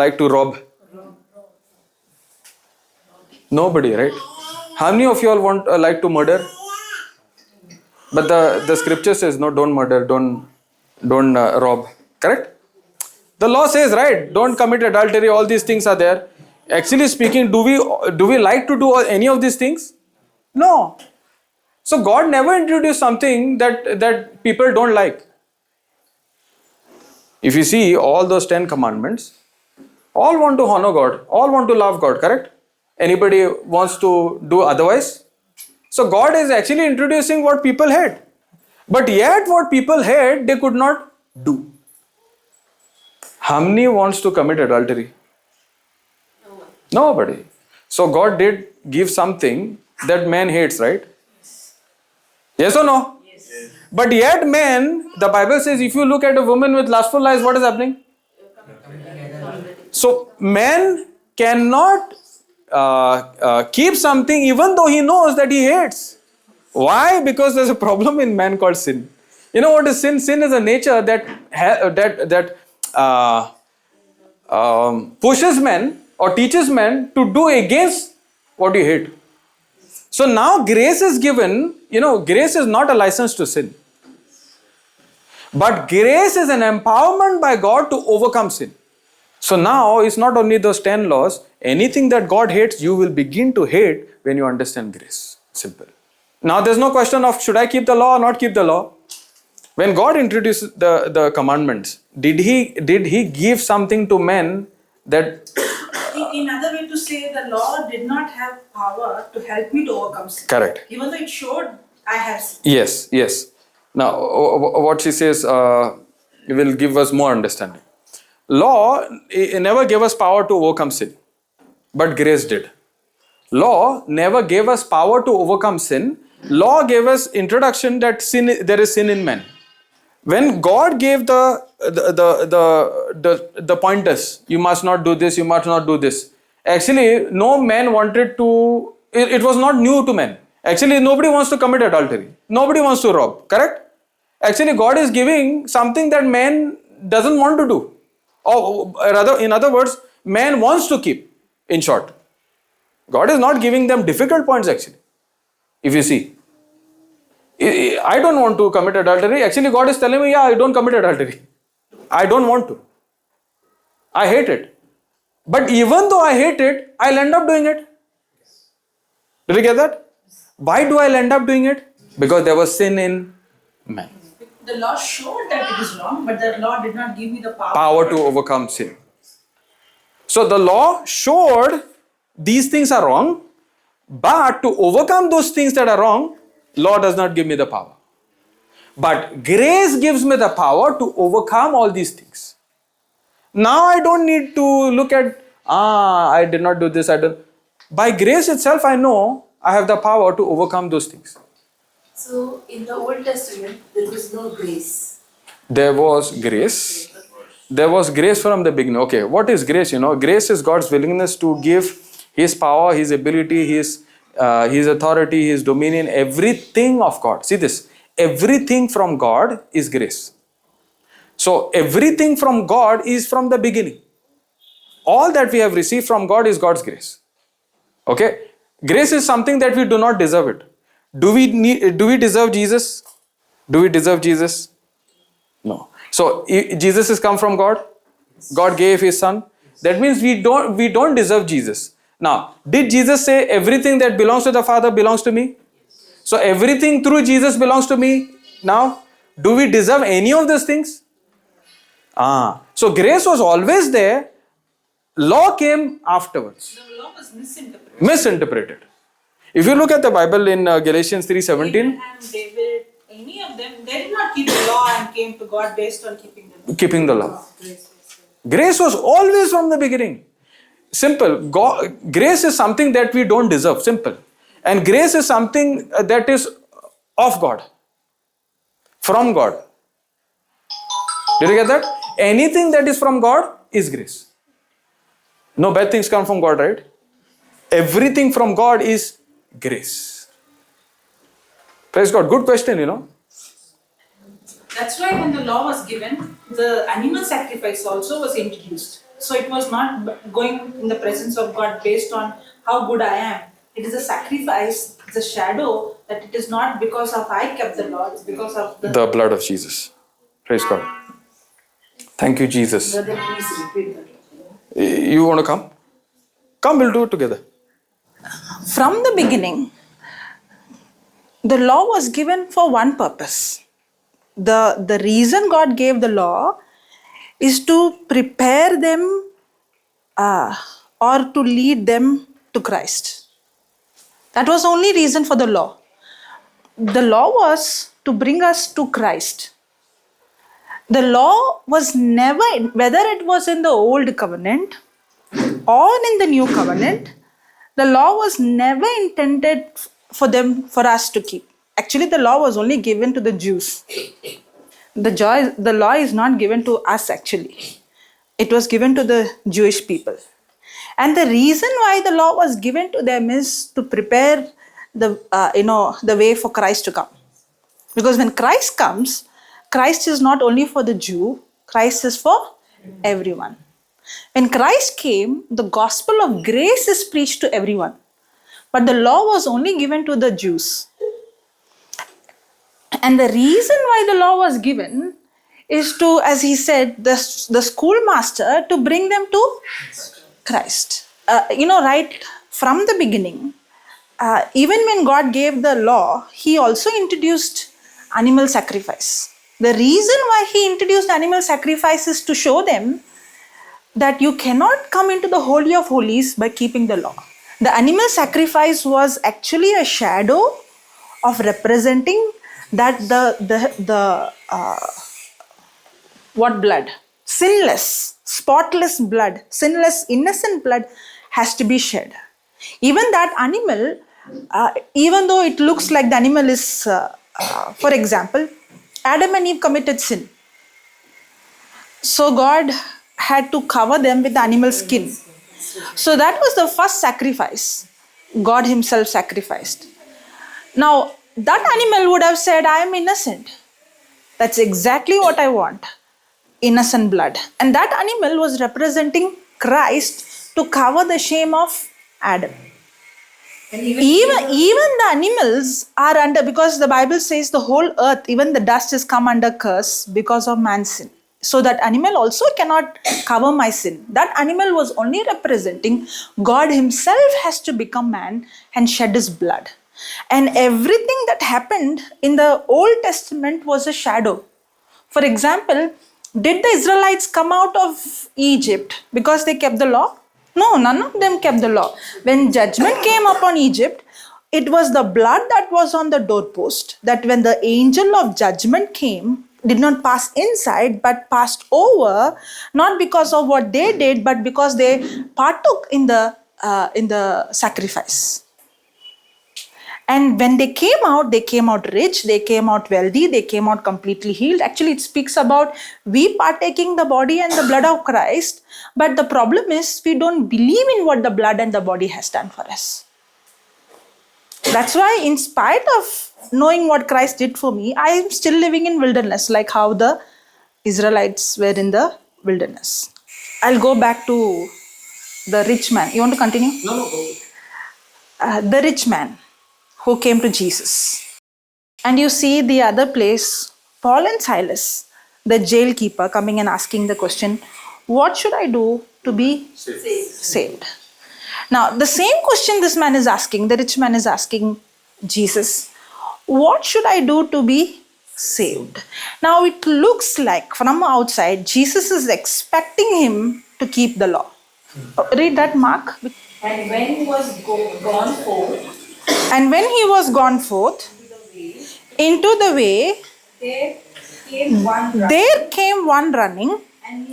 Like to rob? Nobody, right? How many of you all want like to murder? But the scripture says no, don't murder, don't rob. Correct? The law says, right, don't commit adultery, all these things are there. Actually speaking, do we like to do any of these things? No. So God never introduced something that people don't like. If you see all those 10 commandments, all want to honor God, all want to love God, correct? Anybody wants to do otherwise? So God is actually introducing what people hate. But yet what people hate, they could not do. How many wants to commit adultery? Nobody. So God did give something that man hates, right? Yes or no? Yes. But yet man, the Bible says if you look at a woman with lustful eyes, what is happening? So man cannot keep something even though he knows that he hates. Why? Because there's a problem in man called sin. You know what is sin? Sin is a nature that pushes men or teaches men to do against what you hate. So now grace is given. Grace is not a license to sin. But grace is an empowerment by God to overcome sin. So now it's not only those 10 laws. Anything that God hates, you will begin to hate when you understand grace. Simple. Now there's no question of should I keep the law or not keep the law. When God introduced the commandments, did he give something to men that... In other way to say, the law did not have power to help me to overcome sin. Correct. Even though it showed I have sin. Yes. Now what she says will give us more understanding. Law never gave us power to overcome sin, but grace did. Law never gave us power to overcome sin. Law gave us introduction that there is sin in man. When God gave the pointers, you must not do this, you must not do this. Actually, no man wanted to. It was not new to men. Actually, nobody wants to commit adultery. Nobody wants to rob. Correct? Actually, God is giving something that man doesn't want to do. Or rather, in other words, man wants to keep. In short, God is not giving them difficult points actually. If you see, I don't want to commit adultery. Actually, God is telling me, yeah, I don't commit adultery. I don't want to. I hate it. But even though I hate it, I'll end up doing it. Did you get that? Why do I end up doing it? Because there was sin in man. The law showed that it is wrong, but the law did not give me the power to overcome sin. So the law showed these things are wrong, but to overcome those things that are wrong, law does not give me the power. But grace gives me the power to overcome all these things. Now I don't need to look at, I did not do this, By grace itself, I know I have the power to overcome those things. So, in the Old Testament, there was no grace. There was grace. There was grace from the beginning. Okay, what is grace? Grace is God's willingness to give His power, His ability, His authority, His dominion, everything of God. See this, everything from God is grace. So everything from God is from the beginning. All that we have received from God is God's grace. Okay, grace is something that we do not deserve it. Do we deserve Jesus? Do we deserve Jesus? No. So Jesus has come from God. God gave His Son. That means we don't deserve Jesus. Now, did Jesus say everything that belongs to the Father belongs to me? So everything through Jesus belongs to me now. Do we deserve any of those things? So grace was always there. Law came afterwards. The law was misinterpreted. Misinterpreted. If you look at the Bible in Galatians 3:17. Abraham, David, any of them, they did not keep the law and came to God based on keeping the law. Keeping the law. Grace was always from the beginning. Simple. Grace is something that we don't deserve. Simple. And grace is something that is of God. From God. Did you get that? Anything that is from God is grace. No bad things come from God, right? Everything from God is grace. Praise God. Good question, That's why when the law was given, the animal sacrifice also was introduced. So it was not going in the presence of God based on how good I am. It is a sacrifice, it's a shadow that it is not because of I kept the law, it's because of The blood of Jesus. Praise God. Thank you, Jesus. Brother, please repeat that. You want to come? Come, we'll do it together. From the beginning, the law was given for one purpose. The reason God gave the law is to prepare them or to lead them to Christ. That was the only reason for the law. The law was to bring us to Christ. The law was never, whether it was in the old covenant or in the new covenant, the law was never intended for us to keep. Actually, the law was only given to the Jews. The law is not given to us actually. It was given to the Jewish people. And the reason why the law was given to them is to prepare the way for Christ to come. Because when Christ comes, Christ is not only for the Jew, Christ is for everyone. When Christ came, the gospel of grace is preached to everyone. But the law was only given to the Jews. And the reason why the law was given is to, as he said, the schoolmaster to bring them to Christ. Right from the beginning, even when God gave the law, he also introduced animal sacrifice. The reason why he introduced animal sacrifice is to show them that you cannot come into the Holy of Holies by keeping the law. The animal sacrifice was actually a shadow of representing that what blood? Sinless, spotless blood, sinless, innocent blood has to be shed. Even that animal, even though it looks like the animal is, for example, Adam and Eve committed sin. So God had to cover them with the animal skin. So that was the first sacrifice God himself sacrificed. Now, that animal would have said, I am innocent. That's exactly what I want. Innocent blood. And that animal was representing Christ to cover the shame of Adam. And even the animals are under, because the Bible says the whole earth, even the dust has come under curse because of man's sin. So that animal also cannot cover my sin. That animal was only representing God himself has to become man and shed his blood. And everything that happened in the Old Testament was a shadow. For example, did the Israelites come out of Egypt because they kept the law? No, none of them kept the law. When judgment came upon Egypt, it was the blood that was on the doorpost, that when the angel of judgment came, did not pass inside but passed over, not because of what they did, but because they partook in the sacrifice. And when they came out rich, they came out wealthy, they came out completely healed. Actually, it speaks about we partaking the body and the blood of Christ. But the problem is we don't believe in what the blood and the body has done for us. That's why in spite of knowing what Christ did for me, I am still living in wilderness, like how the Israelites were in the wilderness. I'll go back to the rich man. You want to continue? No, go. The rich man who came to Jesus. And you see the other place, Paul and Silas, the jailkeeper, coming and asking the question, what should I do to be saved? Now, the same question this man is asking, the rich man is asking Jesus, what should I do to be saved? Now, it looks like from outside, Jesus is expecting him to keep the law. Read that, Mark. And when he was gone forth, and when he was gone forth into the way, there came one running and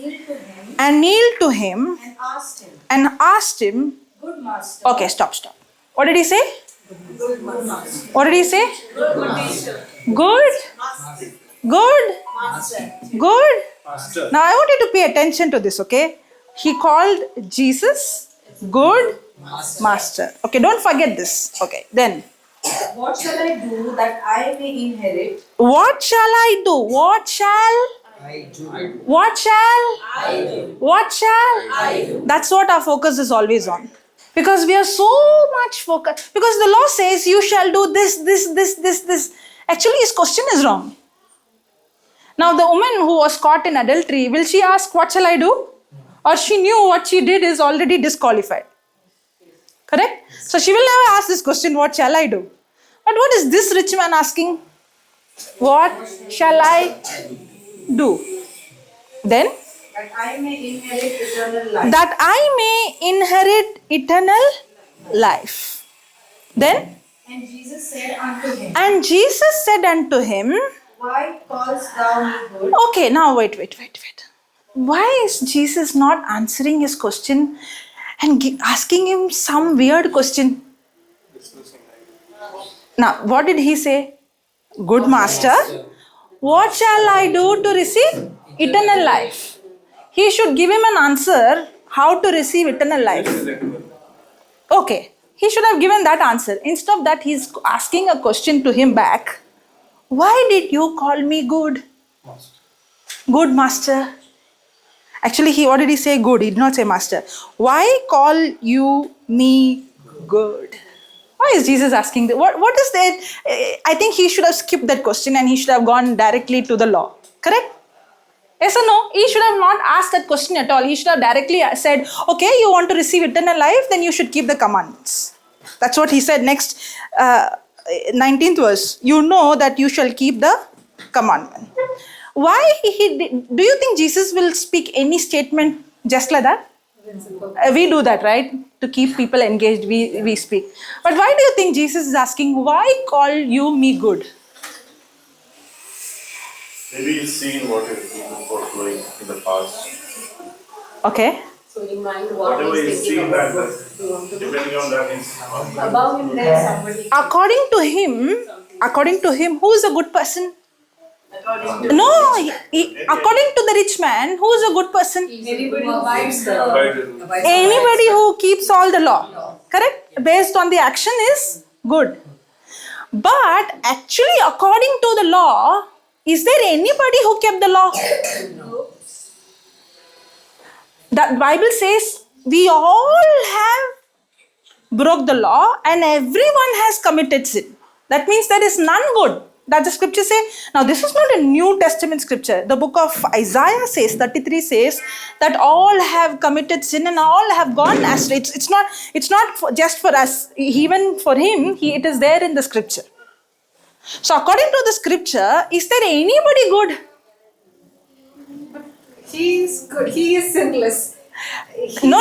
kneeled to him and asked him, Good master. okay, stop. What did he say? Good master. What did he say? Good master. Good? Good? Master. Good? Master. Now I want you to pay attention to this, okay? He called Jesus good master. Okay, don't forget this. Okay, then What shall I do that I may inherit? What shall I do? What shall? I do. What shall? I do. What shall? I do. That's what our focus is always on. Because we are so much focused. Because the law says you shall do this. Actually, his question is wrong. Now, the woman who was caught in adultery, will she ask, what shall I do? Or she knew what she did is already disqualified. Correct? So she will never ask this question, what shall I do? But what is this rich man asking? What shall I do? Then? That I may inherit eternal life. That I may inherit eternal life. Then? And Jesus said unto him, And Jesus said unto him, Why callest thou me good? okay, now wait. Why is Jesus not answering his question and asking him some weird question? Now, what did he say? Good master, what shall I do to receive eternal life? He should give him an answer how to receive eternal life. Okay, he should have given that answer. Instead of that, he's asking a question to him back. Why did you call me good? Good master. Actually, what did he say? Good. He did not say master. Why call you me good? Why is Jesus asking that? What is that? I think he should have skipped that question and he should have gone directly to the law. Correct? Yes or no? He should have not asked that question at all. He should have directly said, okay, you want to receive eternal life, then you should keep the commandments. That's what he said next, 19th verse. You know that you shall keep the commandment. Why do you think Jesus will speak any statement just like that? We do that, right? To keep people engaged, we speak. But why do you think Jesus is asking, why call you me good? Maybe he's seen what he's been following in the past. Okay. So in mind, what Whatever he's he's thinking seen about that, what you want to do. depending on that, he's Above him there is somebody. According to him, who is a good person? According to No, according to the rich man, who is a good person? anybody who abides the Anybody who keeps all the law. Correct? Based on the action is good. But actually, according to the law, is there anybody who kept the law? The Bible says we all have broke the law and everyone has committed sin. That means there is none good. That the scripture say. Now this is not a New Testament scripture. The book of Isaiah says, 33 says that all have committed sin and all have gone astray. It's not just for us. Even for him, it is there in the scripture. So according to the scripture, is there anybody good? He is good. He is sinless. No.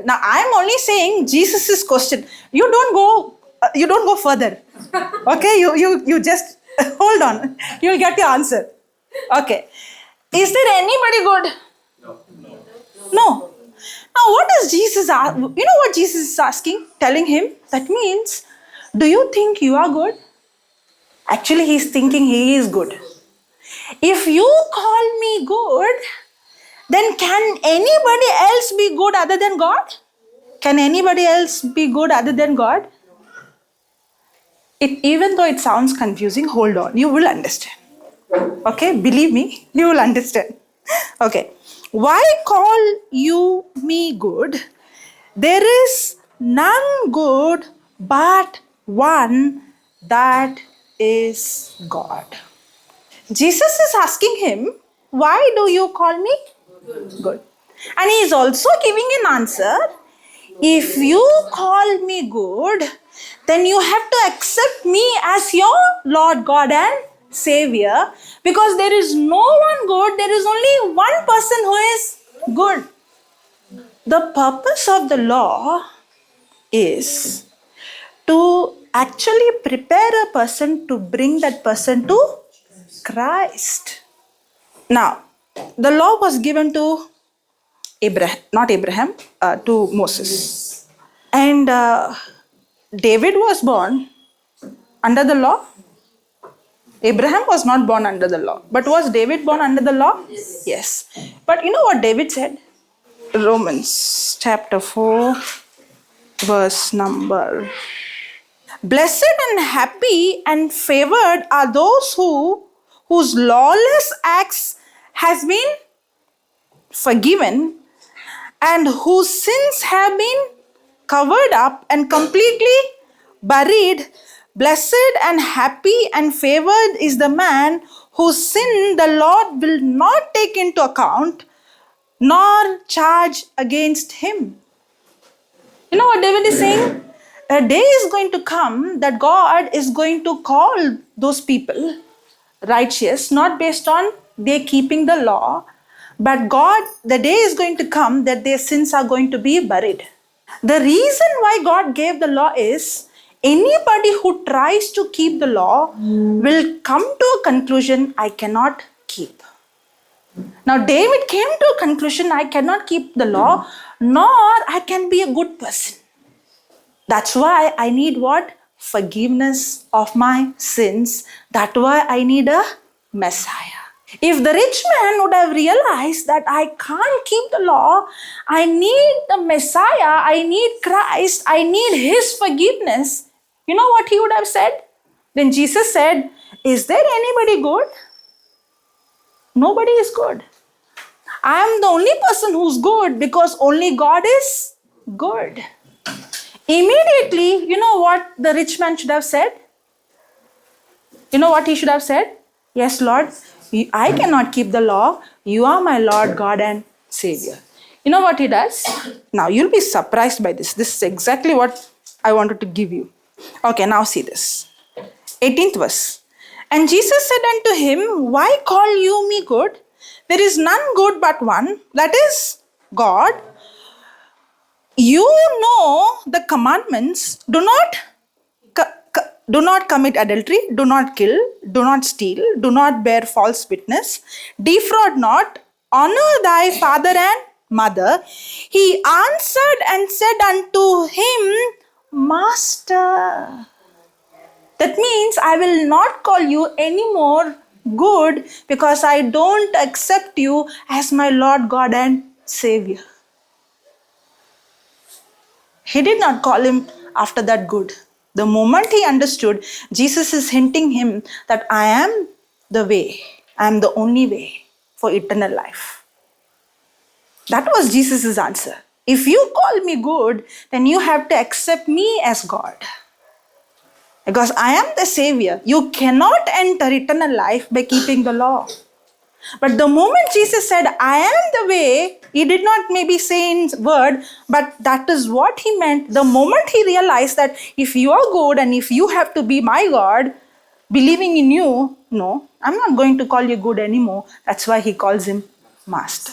Now I am only saying Jesus' question. You don't go further. Okay, you just hold on. You will get your answer. Okay. Is there anybody good? No. Now what does Jesus ask? You know what Jesus is asking? Telling him, that means, do you think you are good? Actually, he's thinking he is good. If you call me good, then can anybody else be good other than God? Can anybody else be good other than God? Even though it sounds confusing, hold on, you will understand. Okay, believe me, you will understand. Okay, why call you me good? There is none good but one, that is God. Jesus is asking him, why do you call me good? And he is also giving an answer. If you call me good, then you have to accept me as your Lord God and Savior, because there is no one good, there is only one person who is good. The purpose of the law is to actually prepare a person to bring that person to Christ. Now, the law was given to to Moses. And David was born under the law. Abraham was not born under the law. But was David born under the law? Yes. But you know what David said? Romans chapter 4, verse number... Blessed and happy and favored are those whose lawless acts has been forgiven and whose sins have been covered up and completely buried. Blessed and happy and favored is the man whose sin the Lord will not take into account nor charge against him. You know what David is saying? A day is going to come that God is going to call those people righteous, not based on their keeping the law, but the day is going to come that their sins are going to be buried. The reason why God gave the law is anybody who tries to keep the law will come to a conclusion, I cannot keep. Now David came to a conclusion, I cannot keep the law, nor I can be a good person. That's why I need what? Forgiveness of my sins. That's why I need a Messiah. If the rich man would have realized that I can't keep the law, I need the Messiah, I need Christ, I need His forgiveness, you know what he would have said? Then Jesus said, is there anybody good? Nobody is good. I am the only person who's good because only God is good. Immediately, you know what the rich man should have said? You know what he should have said? Yes, Lord, I cannot keep the law. You are my Lord, God and Savior. You know what he does? Now, you'll be surprised by this. This is exactly what I wanted to give you. Okay, now see this. 18th verse. And Jesus said unto him, why call you me good? There is none good but one, that is God. You know the commandments. Do not commit adultery, do not kill, do not steal, do not bear false witness, defraud not, honor thy father and mother. He answered and said unto him, Master. That means I will not call you any more good because I don't accept you as my Lord God and Savior. He did not call him after that good. The moment he understood, Jesus is hinting him that I am the way, I am the only way for eternal life. That was Jesus' answer. If you call me good, then you have to accept me as God. Because I am the Savior. You cannot enter eternal life by keeping the law. But the moment Jesus said, I am the way, he did not maybe say in word, but that is what he meant. The moment he realized that if you are good and if you have to be my God, believing in you, no, I'm not going to call you good anymore. That's why he calls him Master.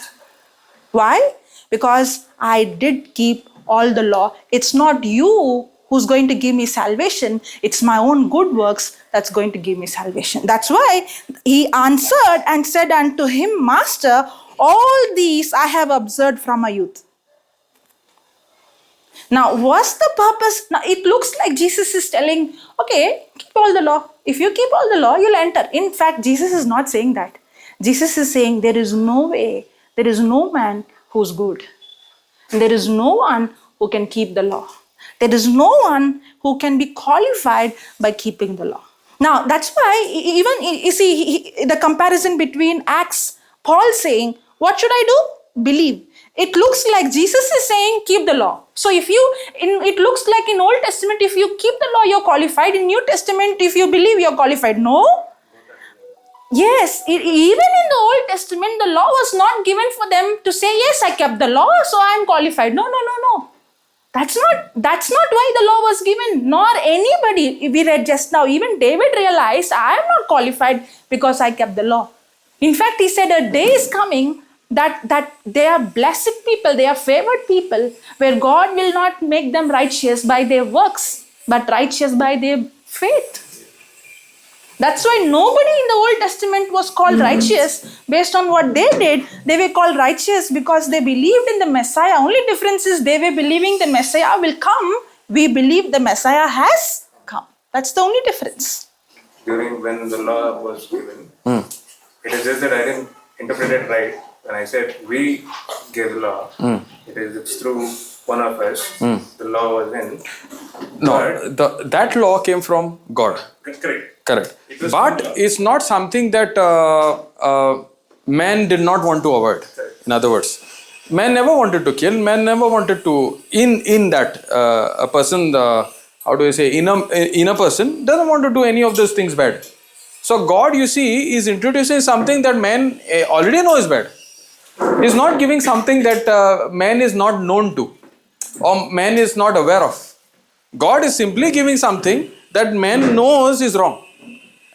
Why? Because I did keep all the law. It's not you who's going to give me salvation. It's my own good works that's going to give me salvation. That's why he answered and said unto him, Master, all these I have observed from my youth. Now, what's the purpose? Now, it looks like Jesus is telling, okay, keep all the law. If you keep all the law, you'll enter. In fact, Jesus is not saying that. Jesus is saying there is no way, there is no man who's good. And there is no one who can keep the law. There is no one who can be qualified by keeping the law. Now, that's why even, you see, the comparison between Acts, Paul saying, what should I do? Believe. It looks like Jesus is saying, keep the law. So it looks like in Old Testament, if you keep the law, you're qualified. In New Testament, if you believe, you're qualified. No. Yes, even in the Old Testament, the law was not given for them to say, yes, I kept the law, so I am qualified. No. That's not why the law was given, nor anybody. We read just now, even David realized, I am not qualified because I kept the law. In fact, he said a day is coming that they are blessed people, they are favored people, where God will not make them righteous by their works, but righteous by their faith. That's why nobody in the Old Testament was called righteous based on what they did. They were called righteous because they believed in the Messiah. Only difference is they were believing the Messiah will come. We believe the Messiah has come. That's the only difference. During when the law was given, it is just that I didn't interpret it right. When I said we gave the law, it's through one of us, the law was in. No, that law came from God. Correct. But it's not something that man did not want to avoid. In other words, man never wanted to kill. Man never wanted to. In that a person, how do I say, in a person doesn't want to do any of those things bad. So God, you see, is introducing something that man already knows bad. He's not giving something that man is not known to, or man is not aware of. God is simply giving something that man knows is wrong,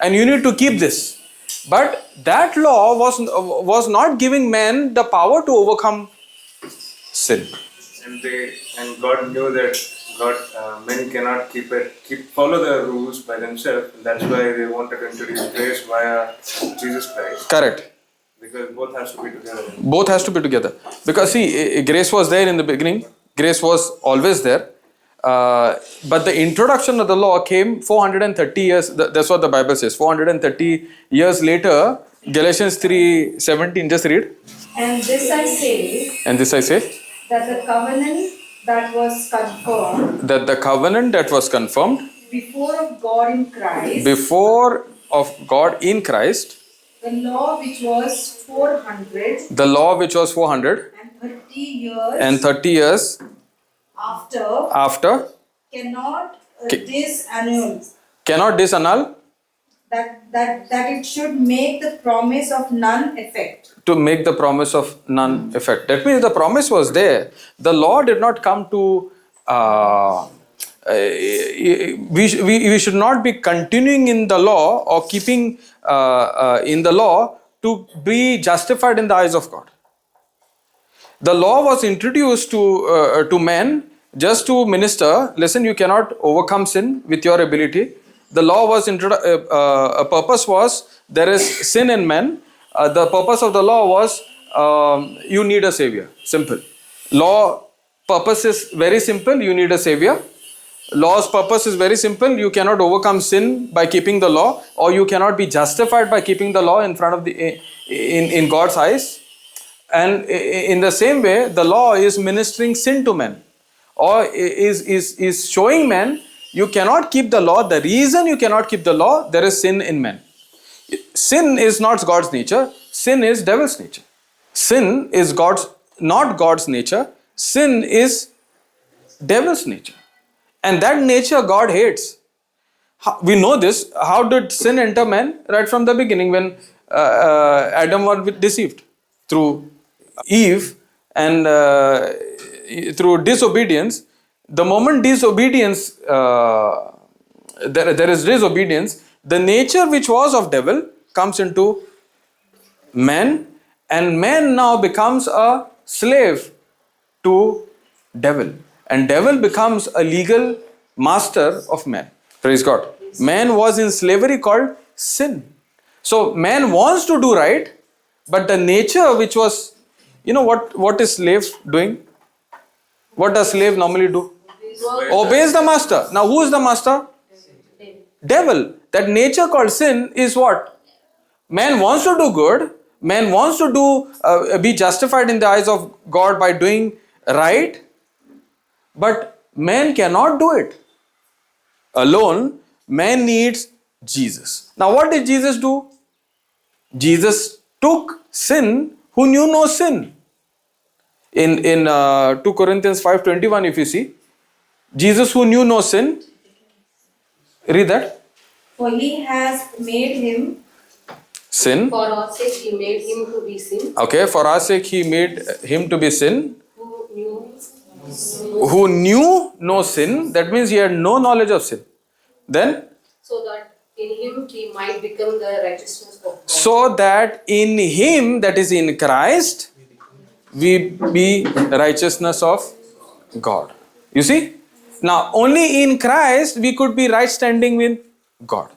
and you need to keep this. But that law was not giving man the power to overcome sin. And God knew that men cannot follow the rules by themselves. And that's why they wanted to introduce grace via Jesus Christ. Correct. Because both has to be together. Both has to be together. Because see, grace was there in the beginning. Grace was always there. But the introduction of the law came 430 years. That's what the Bible says. 430 years later, Galatians 3:17. Just read. And this I say. And this I say. That the covenant that was confirmed. That the covenant that was confirmed. Before of God in Christ. Before of God in Christ. The law which was 400. The law which was 400. And 30 years. And 30 years. After. Cannot disannul. Cannot disannul. That it should make the promise of none effect. To make the promise of none effect. That means the promise was there. The law did not come to. We should not be continuing in the law or keeping in the law to be justified in the eyes of God. The law was introduced to men just to minister. Listen, you cannot overcome sin with your ability. The law was a purpose was there is sin in men. The purpose of the law was you need a savior. Simple. Law purpose is very simple. You need a savior. Law's purpose is very simple. You cannot overcome sin by keeping the law, or you cannot be justified by keeping the law in front of in God's eyes. And in the same way, the law is ministering sin to men, or is showing men you cannot keep the law. The reason you cannot keep the law, there is sin in men. Sin is not God's nature. Sin is devil's nature. Sin is not God's nature. Sin is devil's nature. And that nature God hates. We know this. How did sin enter man? Right from the beginning, when Adam was deceived through Eve and through disobedience. The moment disobedience, there is disobedience, the nature which was of devil comes into man, and man now becomes a slave to devil, and devil becomes a legal master of man. Praise God. Man was in slavery called sin. So man wants to do right, but the nature which was, what is slave doing? What does slave normally do? Obeys the master. Now who is the master? Devil. That nature called sin is what? Man wants to do good. Man wants to be justified in the eyes of God by doing right. But man cannot do it alone. Man needs Jesus. Now what did Jesus do? Jesus took sin who knew no sin. In 2 Corinthians 5:21, if you see, Jesus who knew no sin, read that. For he has made him sin. For our sake he made him to be sin. Okay, for our sake he made him to be sin. Who knew no sin. That means he had no knowledge of sin. Then? So that in him we might become the righteousness of God. So that in him, that is in Christ, we be righteousness of God. You see? Now, only in Christ we could be right standing with God.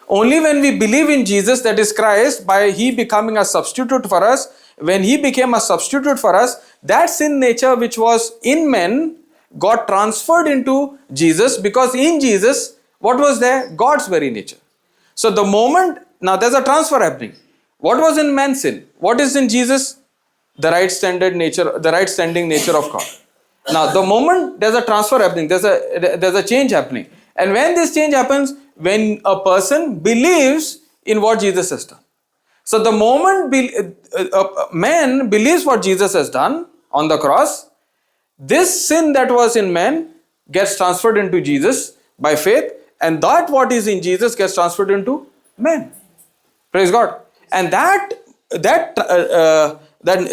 Only when we believe in Jesus, that is Christ, by he becoming a substitute for us, when he became a substitute for us, that sin nature which was in men got transferred into Jesus, because in Jesus, what was there? God's very nature. So the moment, now there's a transfer happening. What was in man? Sin. What is in Jesus? The right standing nature of God. Now, the moment there's a transfer happening, there's a change happening. And when this change happens, when a person believes in what Jesus has done. So the moment man believes what Jesus has done on the cross, this sin that was in man gets transferred into Jesus by faith, and that what is in Jesus gets transferred into man. Praise God. And that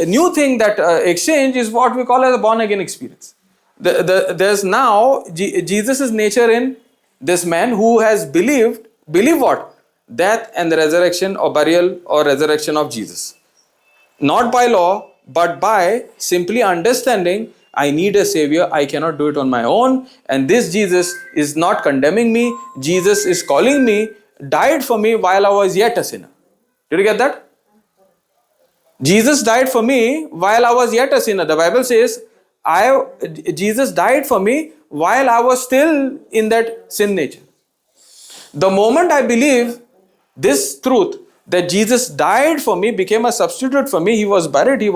new thing, that exchange, is what we call as a born again experience. There's now Jesus' nature in this man who has believe what? Death and the resurrection or burial or resurrection of Jesus. Not by law, but by simply understanding I need a savior, I cannot do it on my own, and this Jesus is not condemning me, Jesus is calling me, died for me while I was yet a sinner. Did you get that? Jesus died for me while I was yet a sinner. The Bible says, Jesus died for me while I was still in that sin nature. The moment I believe this truth, that Jesus died for me, became a substitute for me, he was buried, he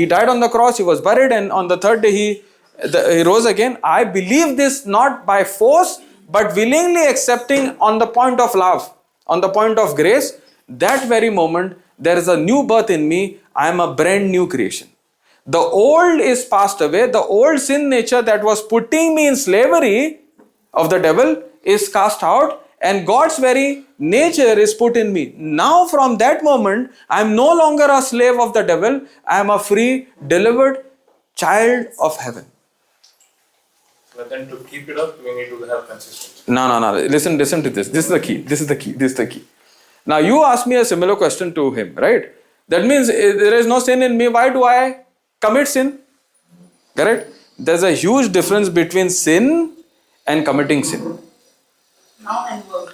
died on the cross, he was buried, and on the third day he rose again. I believe this not by force, but willingly accepting on the point of love, on the point of grace. That very moment, there is a new birth in me. I am a brand new creation. The old is passed away. The old sin nature that was putting me in slavery of the devil is cast out, and God's very nature is put in me. Now from that moment, I am no longer a slave of the devil. I am a free, delivered child of heaven. But then to keep it up, we need to have consistency. No. Listen to this. This is the key. Now you ask me a similar question to him, right? That means there is no sin in me. Why do I commit sin? Correct? There's a huge difference between sin and committing sin. Noun and verb.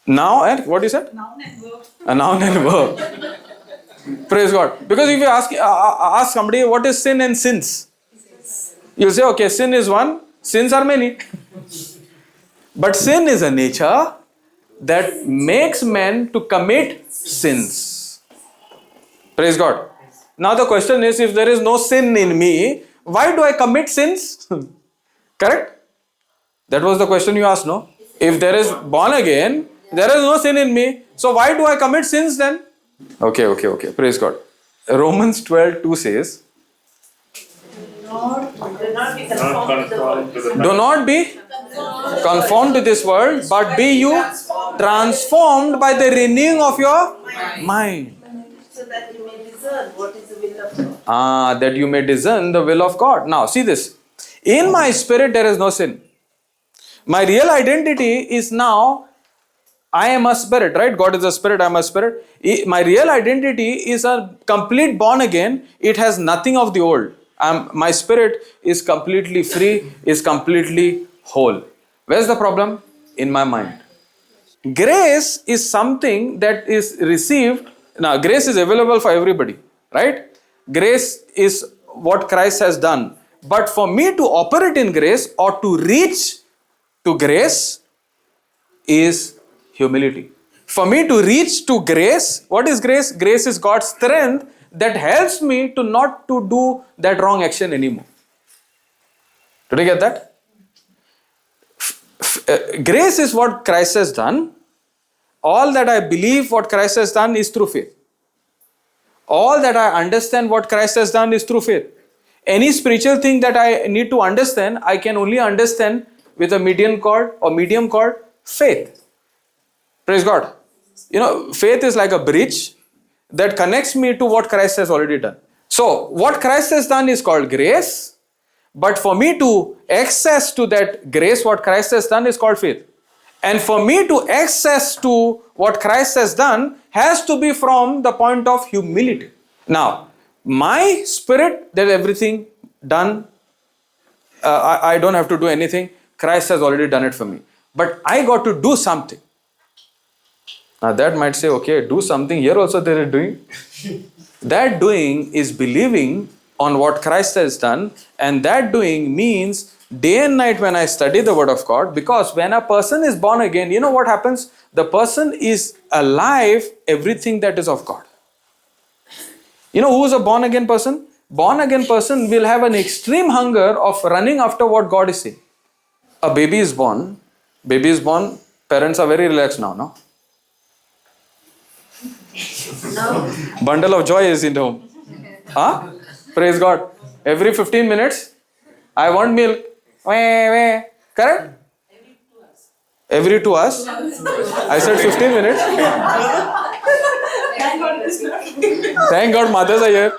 Now and what you said? Noun and verb. A noun and verb. Praise God. Because if you ask somebody what is sin and sins, you'll say, okay, sin is one, sins are many. But sin is a nature that makes men to commit sins. Praise God. Now the question is, if there is no sin in me, why do I commit sins? Correct? That was the question you asked, no? If there is born again, there is no sin in me, so why do I commit sins then? Okay. Praise God. Romans 12:2 says, Do not be conformed to the world. do not be conformed to this world, but be you transformed by the renewing of your mind. So that you may discern what is the will of God. That you may discern the will of God. Now see this. In my spirit there is no sin. My real identity is now, I am a spirit, right? God is a spirit, I am a spirit. My real identity is a complete born again. It has nothing of the old. My spirit is completely free, is completely whole. Where's the problem? In my mind. Grace is something that is received. Now, grace is available for everybody, right? Grace is what Christ has done. But for me to operate in grace or to reach to grace is humility. For me to reach to grace, what is grace? Grace is God's strength that helps me to not to do that wrong action anymore. Did you get that? Grace is what Christ has done. All that I believe what Christ has done is through faith. All that I understand what Christ has done is through faith. Any spiritual thing that I need to understand, I can only understand with a medium called faith. Praise God. You know, faith is like a bridge that connects me to what Christ has already done. So, what Christ has done is called grace. But for me to access to that grace, what Christ has done is called faith. And for me to access to what Christ has done has to be from the point of humility. Now, my spirit, there's everything done. I don't have to do anything. Christ has already done it for me. But I got to do something. Now that might say, okay, do something. Here also they are doing. That doing is believing on what Christ has done. And that doing means day and night when I study the word of God. Because when a person is born again, you know what happens? The person is alive everything that is of God. You know who is a born again person? born again person will have an extreme hunger of running after what God is saying. A baby is born, parents are very relaxed now, no? No. Bundle of joy is in the home. Huh? Praise God. Every 15 minutes, I want milk. Correct? Every 2 hours. I said 15 minutes. Thank God mothers are here.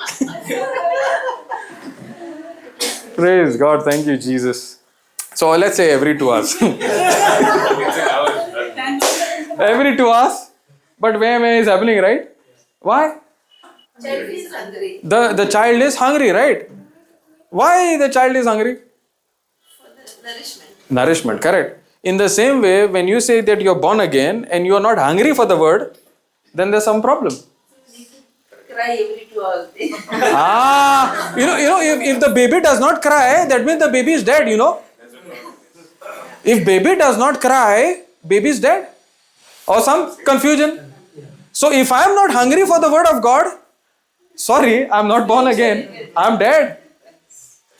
Praise God. Thank you, Jesus. So let's say every 2 hours. Every 2 hours. But where is happening, right? Why? Child is hungry. The child is hungry, right? Why the child is hungry? For the nourishment. Nourishment, correct. In the same way, when you say that you're born again and you are not hungry for the word, then there's some problem. Cry every 2 hours. If the baby does not cry, that means the baby is dead, If baby does not cry, baby is dead. Or some confusion. So if I am not hungry for the word of God, sorry, I'm not born again. I'm dead.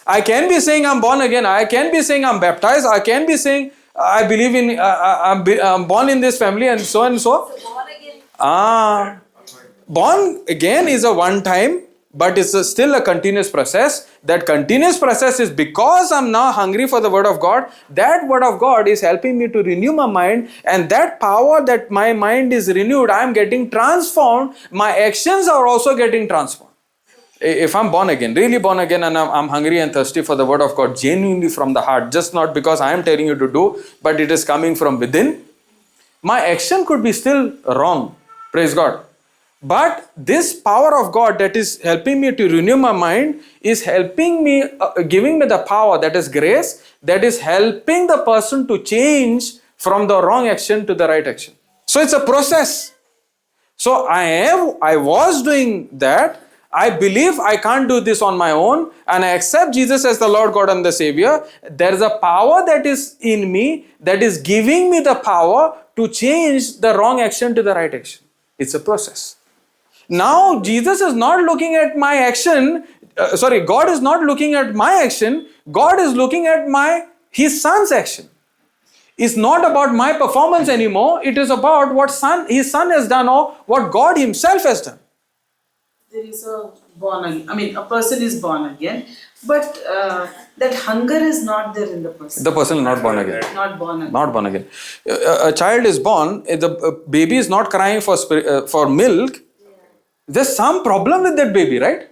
I can be saying I'm born again. I can be saying I'm baptized. I can be saying I believe in, I'm born in this family and so and so. So born again. Born again is a one time, but it's still a continuous process. That continuous process is because I'm now hungry for the word of God. That word of God is helping me to renew my mind, and that power that my mind is renewed, I'm getting transformed. My actions are also getting transformed. If I'm born again, really born again, and I'm hungry and thirsty for the word of God, genuinely from the heart, just not because I am telling you to do, but it is coming from within, my action could be still wrong. Praise God. But this power of God that is helping me to renew my mind is helping me, giving me the power, that is grace, that is helping the person to change from the wrong action to the right action. So it's a process. So I was doing that. I believe I can't do this on my own, and I accept Jesus as the Lord God and the Savior. There is a power that is in me that is giving me the power to change the wrong action to the right action. It's a process. Now, Jesus is not looking at my action. God is not looking at my action. God is looking at His Son's action. It's not about my performance anymore. It is about what His Son has done, or what God Himself has done. There is a a person is born again, but that hunger is not there in the person. The person is not born again. Not born again. Not born again. A child is born, the baby is not crying for milk. There's some problem with that baby, right?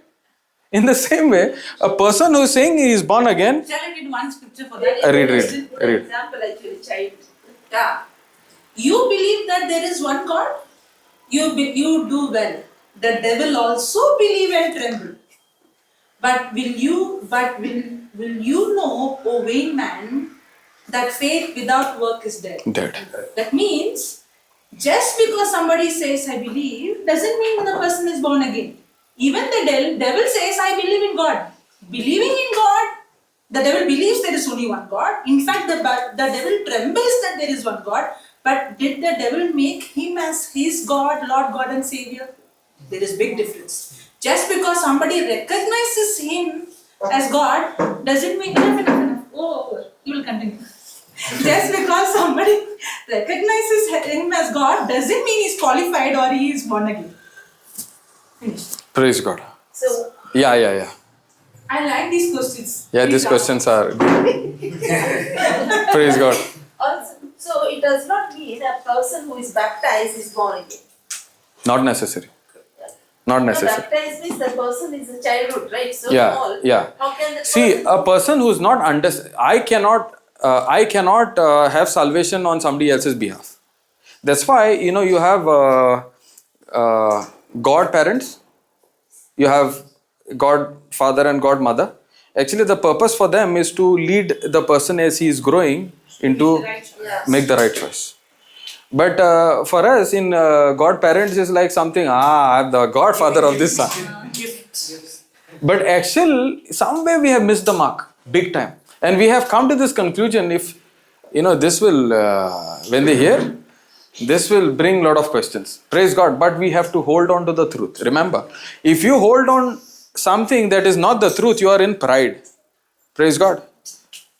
In the same way, a person who is saying he is born again. Shall I read one scripture for that? Read. Example, actually, child. Yeah. You believe that there is one God? You do well. The devil also believe and tremble. But will you know, O vain man, that faith without work is dead? Dead. That means, just because somebody says I believe, doesn't mean the person is born again. Even the devil says I believe in God. Believing in God, the devil believes there is only one God. In fact, the devil trembles that there is one God. But did the devil make him as his God, Lord God and Savior? There is big difference. Just because somebody recognizes him as God, doesn't mean enough. Oh, you will continue. Just because somebody recognizes him as God, doesn't mean he's qualified or he is born again. Finish. Praise God. So, Yeah. I like these questions. Yeah, these questions are good. Praise God. also, so it does not mean a person who is baptized is born again. Not necessary. Not necessary. Baptized means the person is a childhood, right? So Yeah, small. yeah. How can the See, a person who is not I cannot have salvation on somebody else's behalf. That's why, you have God parents, you have God father and God mother. Actually, the purpose for them is to lead the person as he is growing into make the right choice. But for us, in God parents is like something, I'm the godfather of this son. But actually, somewhere we have missed the mark, big time. And we have come to this conclusion, if, this will, when they hear, this will bring a lot of questions. Praise God. But we have to hold on to the truth. Remember, if you hold on something that is not the truth, you are in pride. Praise God.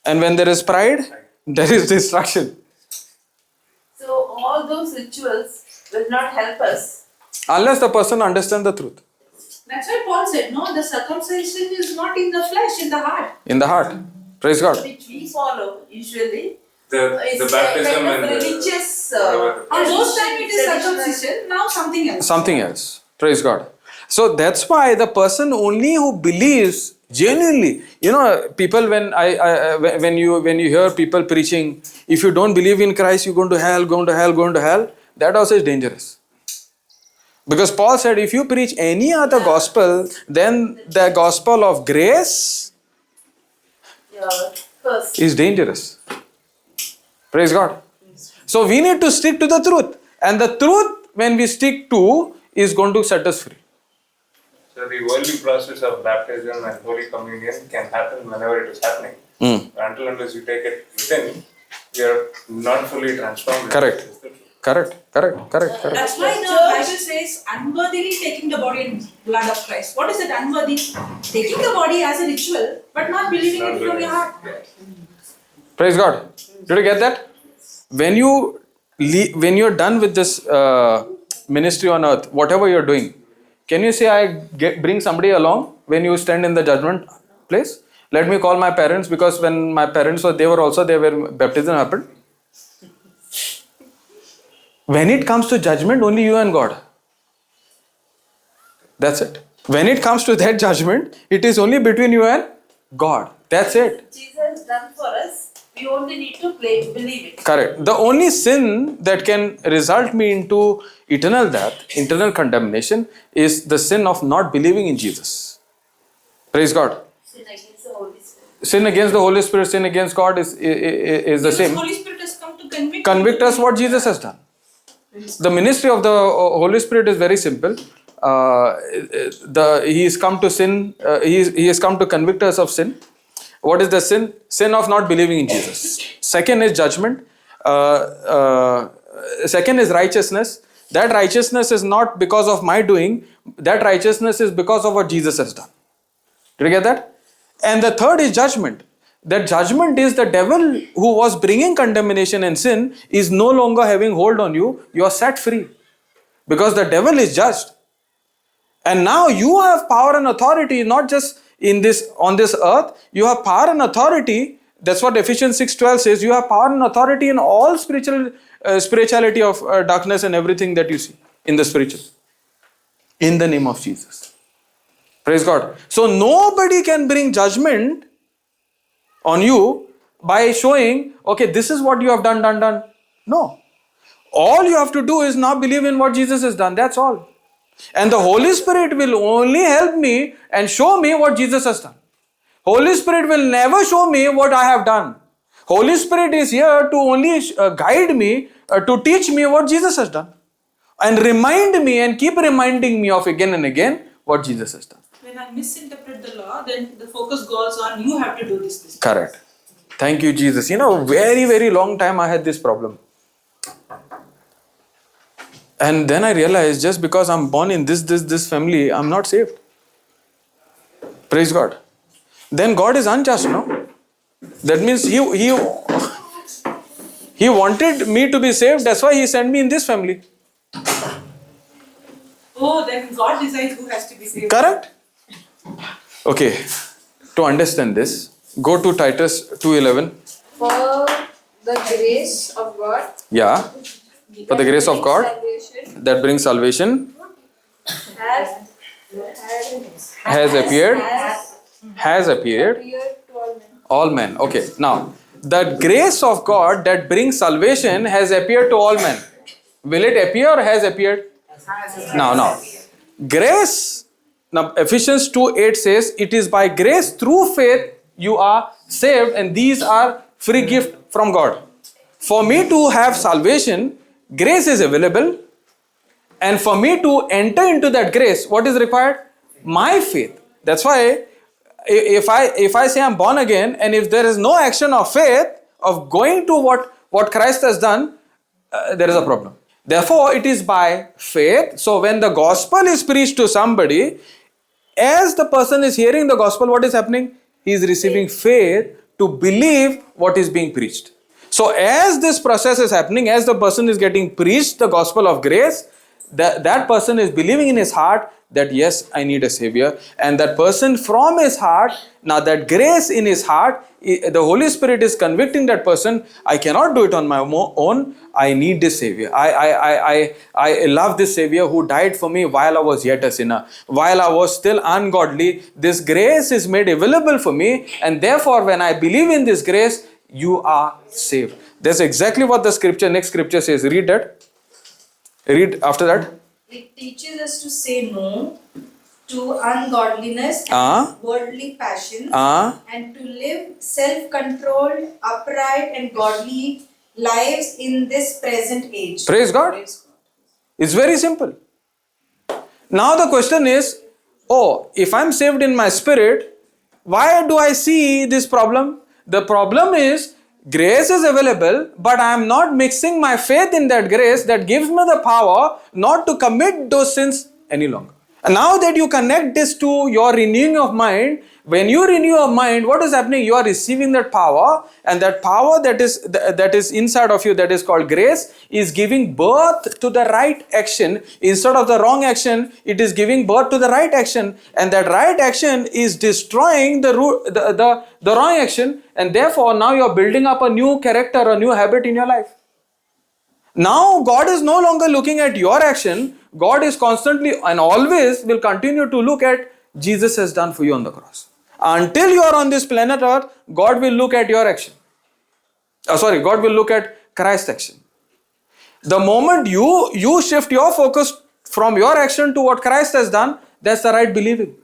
And when there is pride, there is destruction. So all those rituals will not help us. Unless the person understands the truth. That's why Paul said, no, the circumcision is not in the flesh, in the heart. In the heart. Praise God. Which we follow usually. The baptism kind of and religious. On those times it is circumcision, now something else. Something else. Praise God. So that's why the person only who believes genuinely, people when you hear people preaching, if you don't believe in Christ, you're going to hell, going to hell, going to hell. That also is dangerous. Because Paul said, if you preach any other gospel than the gospel of grace, is dangerous. Praise God. So we need to stick to the truth. And the truth, when we stick to, is going to set us free. So the worldly process of baptism and Holy Communion can happen whenever it is happening. Until unless you take it within, you are not fully transformed. Correct. Correct. That's why the Bible says, unworthily taking the body and blood of Christ. What is it, unworthy? Taking the body as a ritual, but not believing it from your heart. Praise God. Did you get that? When you're done with this ministry on earth, whatever you're doing, can you say, bring somebody along when you stand in the judgment place? Let me call my parents, because when my parents were, they were also there when baptism happened. When it comes to judgment, only you and God. That's it. When it comes to that judgment, it is only between you and God. That's it. Jesus has done for us. We only need to believe it. Correct. The only sin that can result me into eternal death, eternal condemnation, is the sin of not believing in Jesus. Praise God. Sin against the Holy Spirit. Sin against the Holy Spirit, sin against God is the same. The Holy Spirit has come to Convict us what Jesus has done. The ministry of the Holy Spirit is very simple. He has come to sin. He has come to convict us of sin. What is the sin? Sin of not believing in Jesus. Second is judgment. Second is righteousness. That righteousness is not because of my doing. That righteousness is because of what Jesus has done. Did you get that? And the third is judgment. That judgment is the devil who was bringing condemnation and sin is no longer having hold on you. You are set free. Because the devil is judged. And now you have power and authority, not just on this earth. You have power and authority. That's what Ephesians 6:12 says. You have power and authority in all spirituality of darkness and everything that you see in the spiritual. In the name of Jesus. Praise God. So nobody can bring judgment on you by showing, okay, this is what you have done. No. All you have to do is now believe in what Jesus has done. That's all. And the Holy Spirit will only help me and show me what Jesus has done. Holy Spirit will never show me what I have done. Holy Spirit is here to only guide me, to teach me what Jesus has done. And remind me and keep reminding me of again and again what Jesus has done. When I misinterpret the law, then the focus goes on, you have to do this. Correct. Thank you, Jesus. Very, very long time I had this problem. And then I realized, just because I'm born in this family, I'm not saved. Praise God. Then God is unjust, no? That means He wanted me to be saved. That's why He sent me in this family. Oh, then God decides who has to be saved. Correct? Okay. To understand this, go to Titus 2:11. For the grace of God. Yeah. For the grace of God that brings salvation has appeared To all men. Okay. Now, the grace of God that brings salvation has appeared to all men. Will it appear or has appeared? Now. Grace. Now, Ephesians 2:8 says, it is by grace through faith you are saved, and these are free gift from God. For me to have salvation, grace is available, and for me to enter into that grace, what is required? My faith. That's why if I say I'm born again, and if there is no action of faith, of going to what Christ has done, there is a problem. Therefore, it is by faith. So when the gospel is preached to somebody, as the person is hearing the gospel, what is happening? He is receiving faith to believe what is being preached. So as this process is happening, as the person is getting preached the gospel of grace, that person is believing in his heart that yes, I need a savior. And that person from his heart, now that grace in his heart, the Holy Spirit is convicting that person, I cannot do it on my own, I need this savior. I love this savior who died for me while I was yet a sinner, while I was still ungodly. This grace is made available for me, and therefore when I believe in this grace, you are saved. That's exactly what the next scripture says. Read that. Read after that. It teaches us to say no to ungodliness and worldly passions and to live self-controlled, upright and godly lives in this present age. Praise God. It's very simple. Now the question is, if I'm saved in my spirit, why do I see this problem? The problem is, grace is available, but I am not mixing my faith in that grace that gives me the power not to commit those sins any longer. And now that you connect this to your renewing of mind, when you renew your mind, what is happening? You are receiving that power, and that power that is inside of you, that is called grace, is giving birth to the right action. Instead of the wrong action, it is giving birth to the right action, and that right action is destroying the wrong action, and therefore now you are building up a new character, a new habit in your life. Now God is no longer looking at your action. God is constantly and always will continue to look at Jesus has done for you on the cross. Until you are on this planet earth, God will look at your action. God will look at Christ's action. The moment you shift your focus from your action to what Christ has done, that's the right believing.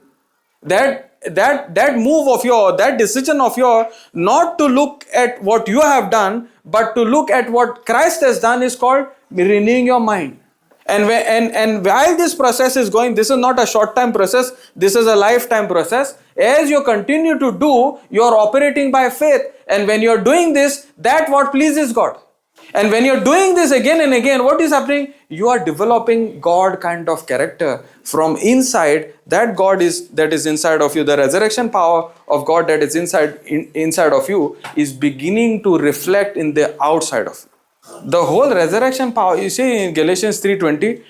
That move of your, that decision of your, not to look at what you have done, but to look at what Christ has done, is called renewing your mind. And while this process is going, this is not a short-time process, this is a lifetime process. As you continue to do, you are operating by faith. And when you are doing this, that what pleases God. And when you are doing this again and again, what is happening? You are developing God kind of character from inside. That God that is inside of you, the resurrection power of God that is inside of you, is beginning to reflect in the outside of you. The whole resurrection power, you see in Galatians 3:20,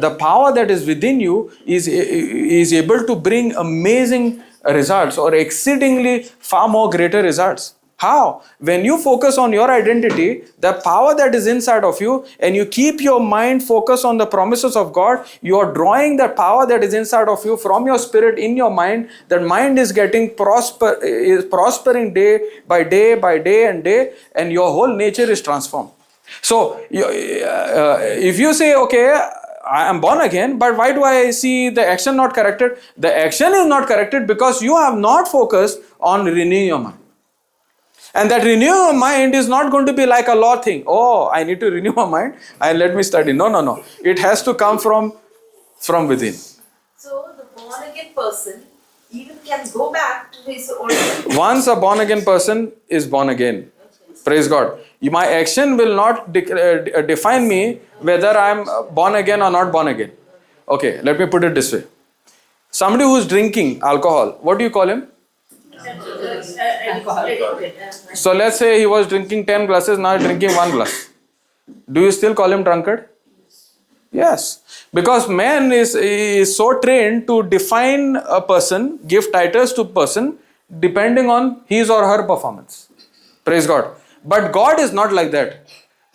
the power that is within you is able to bring amazing results, or exceedingly far more greater results. How? When you focus on your identity, the power that is inside of you, and you keep your mind focused on the promises of God, you are drawing the power that is inside of you from your spirit in your mind. That mind is getting prospering day by day and day, and your whole nature is transformed. So, if you say, okay, I am born again, but why do I see the action not corrected? The action is not corrected because you have not focused on renewing your mind. And that renewing of mind is not going to be like a law thing. I need to renew my mind and let me study. No. It has to come from within. So the born again person even can go back to his old. Once a born again person is born again, praise God, my action will not define me whether I am born again or not born again. Okay, let me put it this way. Somebody who is drinking alcohol, what do you call him? So let's say he was drinking 10 glasses, now drinking 1 glass. Do you still call him drunkard? Yes. Because man is so trained to define a person, give titles to person depending on his or her performance. Praise God. But God is not like that.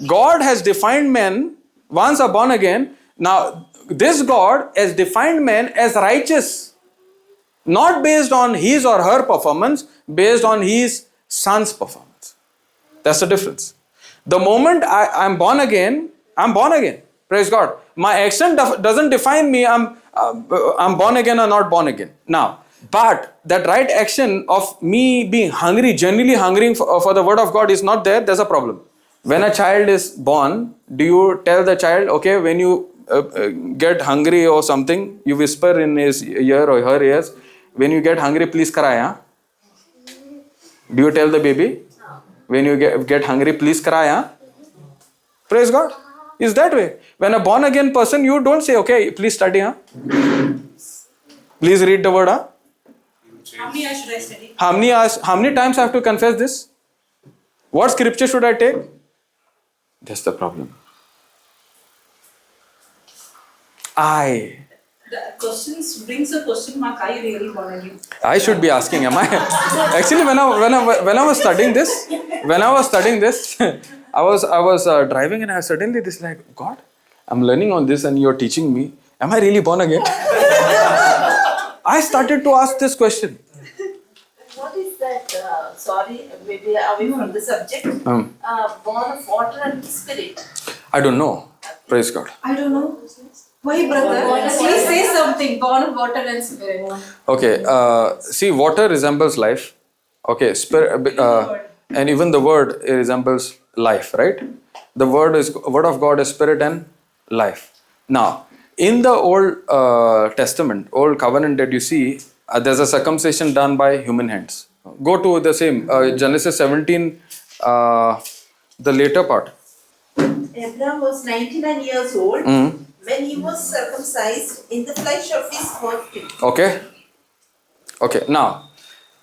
God has defined men, once are born again. Now this God has defined men as righteous. Not based on his or her performance, based on his son's performance. That's the difference. The moment I'm born again, I'm born again. Praise God. My action doesn't define me, I'm born again or not born again. Now, but that right action of me being hungry, genuinely hungering for the word of God is not there, there's a problem. When a child is born, do you tell the child, okay, when you get hungry or something, you whisper in his ear or her ears, when you get hungry, please cry. Huh? Do you tell the baby? When you get hungry, please cry. Huh? Praise God. It's that way. When a born again person, you don't say, okay, please study. Huh? Please read the word. Huh? How many hours should I study? How many times I have to confess this? What scripture should I take? That's the problem. The questions brings a question mark. Are you really born again? I should be asking, am I? Actually, when I was studying this, I was driving and I suddenly this like, God, I'm learning on this and you're teaching me. Am I really born again? I started to ask this question. What is that? Sorry, maybe away from the subject. Born of water and spirit. I don't know. Praise God. I don't know. Why, brother? Please say something. Born of water and spirit. Okay. See, water resembles life. Okay. Spirit, and even the word resembles life, right? The word of God is spirit and life. Now, in the Old Testament, Old Covenant that you see, there's a circumcision done by human hands. Go to the same Genesis 17, the later part. Abraham was 99 years old when he was circumcised in the flesh of his foreskin. Okay. Okay. Now,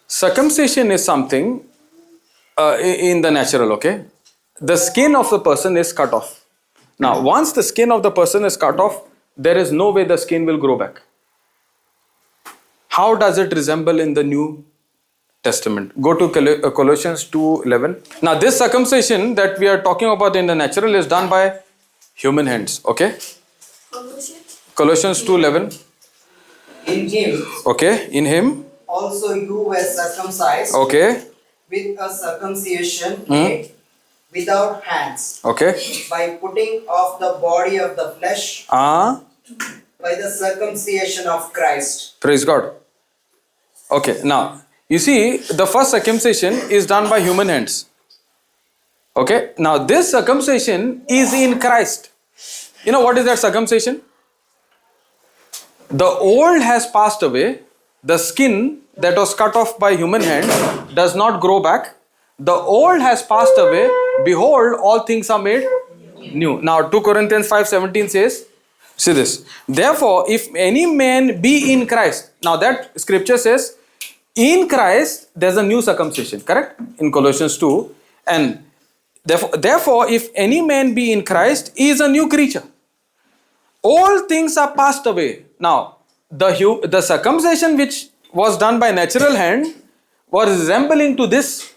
circumcision is something in the natural, okay? The skin of the person is cut off. Now, once the skin of the person is cut off, there is no way the skin will grow back. How does it resemble in the New Testament? Go to Colossians 2:11. Now, this circumcision that we are talking about in the natural is done by human hands, okay? Colossians 2:11. In him Okay, in him. also you were circumcised Okay. with a circumcision made without hands, Okay. by putting off the body of the flesh by the circumcision of Christ. Praise God. Okay, now you see the first circumcision is done by human hands. Okay, now this circumcision is in Christ. You know what is that circumcision? The old has passed away. The skin that was cut off by human hand does not grow back. The old has passed away. Behold, all things are made new. Now 2 Corinthians 5:17 says, see this. Therefore, if any man be in Christ. Now that scripture says, in Christ, there's a new circumcision, correct? In Colossians 2. And therefore, if any man be in Christ, he is a new creature. All things are passed away. Now, the circumcision which was done by natural hand was resembling to this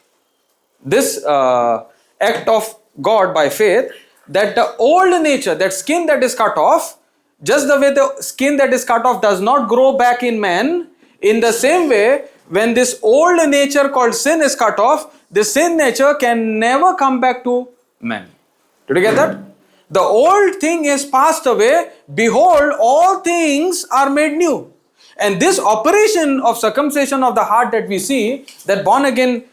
act of God by faith, that the old nature, that skin that is cut off, just the way the skin that is cut off does not grow back in man, in the same way, when this old nature called sin is cut off, this sin nature can never come back to man. Did you get that? The old thing is passed away. Behold, all things are made new. And this operation of circumcision of the heart that we see, that born again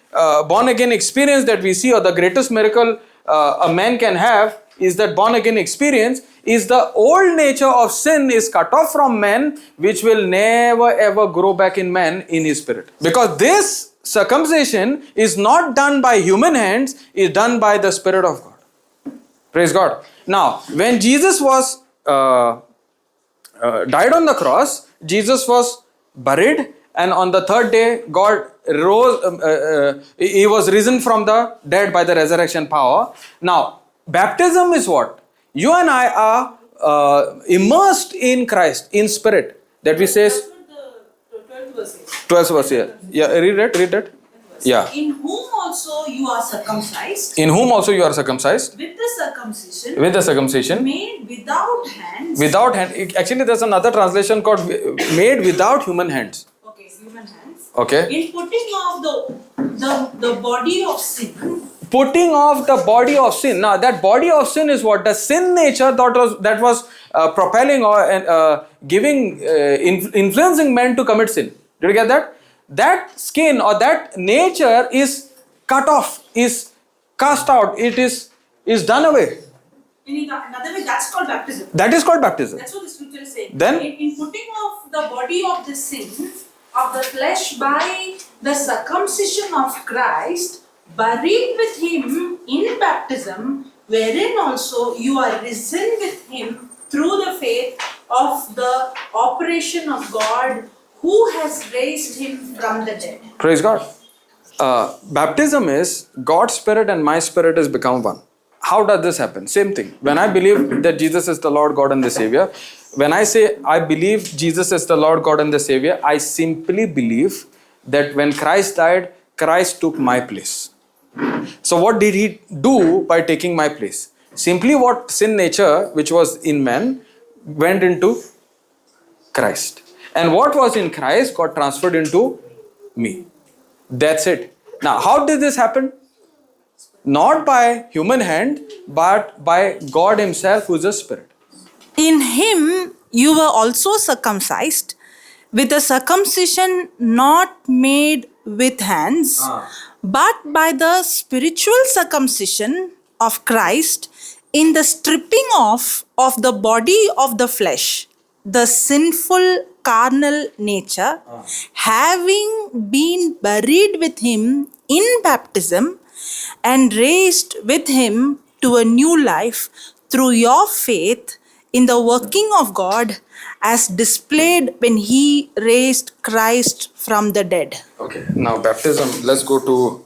experience that we see, or the greatest miracle a man can have, is that born again experience, is the old nature of sin is cut off from man, which will never ever grow back in man in his spirit. Because this circumcision is not done by human hands, is done by the Spirit of God. Praise God. Now, when Jesus was died on the cross, Jesus was buried, and on the third day, God rose. He was risen from the dead by the resurrection power. Now, baptism is what? You and I are immersed in Christ, in spirit. That we say. 12th verse here. Yeah, read it. Yeah. In whom also you are circumcised. In whom also you are circumcised. With the circumcision. With the circumcision. Made without hands. Without hand. Actually, there's another translation called made without human hands. Okay, human hands. Okay. In putting off the body of sin. Putting off the body of sin. Now, that body of sin is what? The sin nature that was propelling or influencing men to commit sin. Did you get that? That skin or that nature is cut off, is cast out, it is done away. In another way, that's called baptism. That is called baptism. That's what the scripture is saying. Then, in putting off the body of the sin of the flesh by the circumcision of Christ, buried with him in baptism, wherein also you are risen with him through the faith of the operation of God, who has raised him from the dead. Praise God. Baptism is God's spirit and my spirit has become one. How does this happen? Same thing. When I believe that Jesus is the Lord God and the Savior, when I say I believe Jesus is the Lord God and the Savior, I simply believe that when Christ died, Christ took my place. So what did he do by taking my place? Simply what sin nature, which was in man, went into Christ. And what was in Christ got transferred into me. That's it. Now, how did this happen? Not by human hand, but by God himself, who is a spirit. In him you were also circumcised with a circumcision not made with hands, but by the spiritual circumcision of Christ, in the stripping off of the body of the flesh, the sinful carnal nature, having been buried with him in baptism and raised with him to a new life through your faith in the working of God as displayed when he raised Christ from the dead. Okay, now baptism, let's go to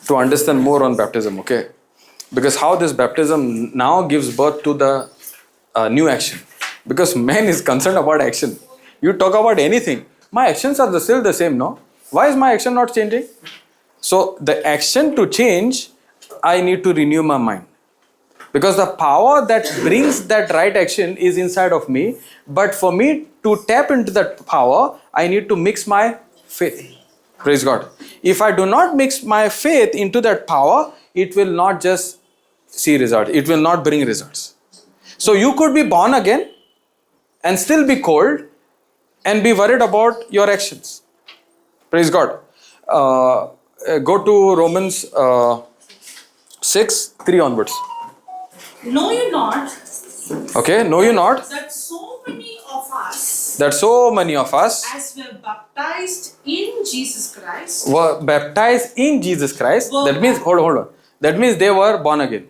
to understand more on baptism, okay? Because how this baptism now gives birth to the new action. Because man is concerned about action. You talk about anything, my actions are still the same, no? Why is my action not changing? So the action to change, I need to renew my mind. Because the power that brings that right action is inside of me. But for me to tap into that power, I need to mix my faith. Praise God. If I do not mix my faith into that power, it will not just see results. It will not bring results. So you could be born again and still be cold and be worried about your actions. Praise God. Go to Romans 6, 3 onwards. Know you not Okay, know you not that so many of us, that so many of us as were baptized in Jesus Christ, were baptized in Jesus Christ. That means, hold on. That means they were born again.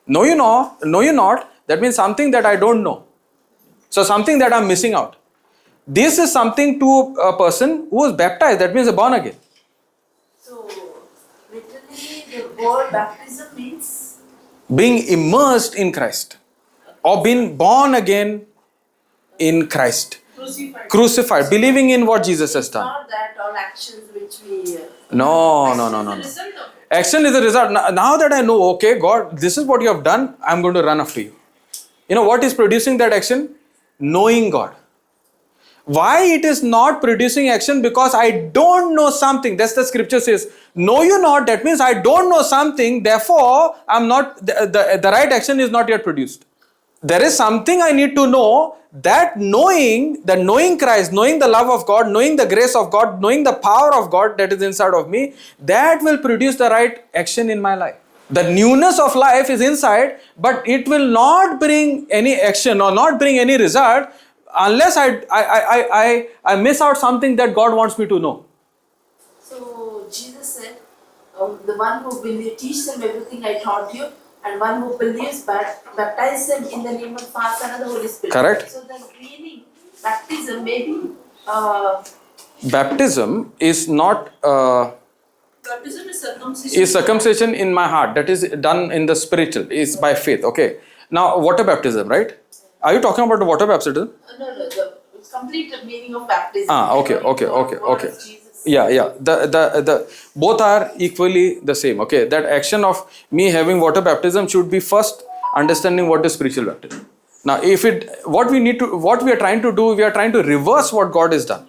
Know you not, that means something that I don't know. So something that I'm missing out. This is something to a person who was baptized, that means they're born again. So, literally, the word baptism means Being immersed in Christ or being born again in Christ. Crucified, believing in what Jesus has done. not that all actions which we. No. Result of it. Action is the result. Now that I know, okay, God, this is what you have done, I'm going to run after you. You know what is producing that action? Knowing God. Why it is not producing action? Because I don't know something. That's the scripture says. Know you not, that means I don't know something, therefore I'm not, the right action is not yet produced. There is something I need to know, that knowing Christ, knowing the love of God, knowing the grace of God, knowing the power of God that is inside of me, that will produce the right action in my life. The newness of life is inside, but it will not bring any action or not bring any result unless I miss out something that God wants me to know. So, Jesus said, the one who believes, teach them everything I taught you, and one who believes, baptize them in the name of the Father and the Holy Spirit. Correct. So, the meaning, baptism maybe. Baptism is not... baptism is circumcision. is circumcision in my heart, that is done in the spiritual, is by faith. Okay. Now, water baptism, right? Are you talking about the water baptism? No, the complete meaning of baptism. Okay. Yeah. The both are equally the same. Okay. That action of me having water baptism should be first understanding what is spiritual baptism. Now, what we are trying to do, we are trying to reverse what God has done.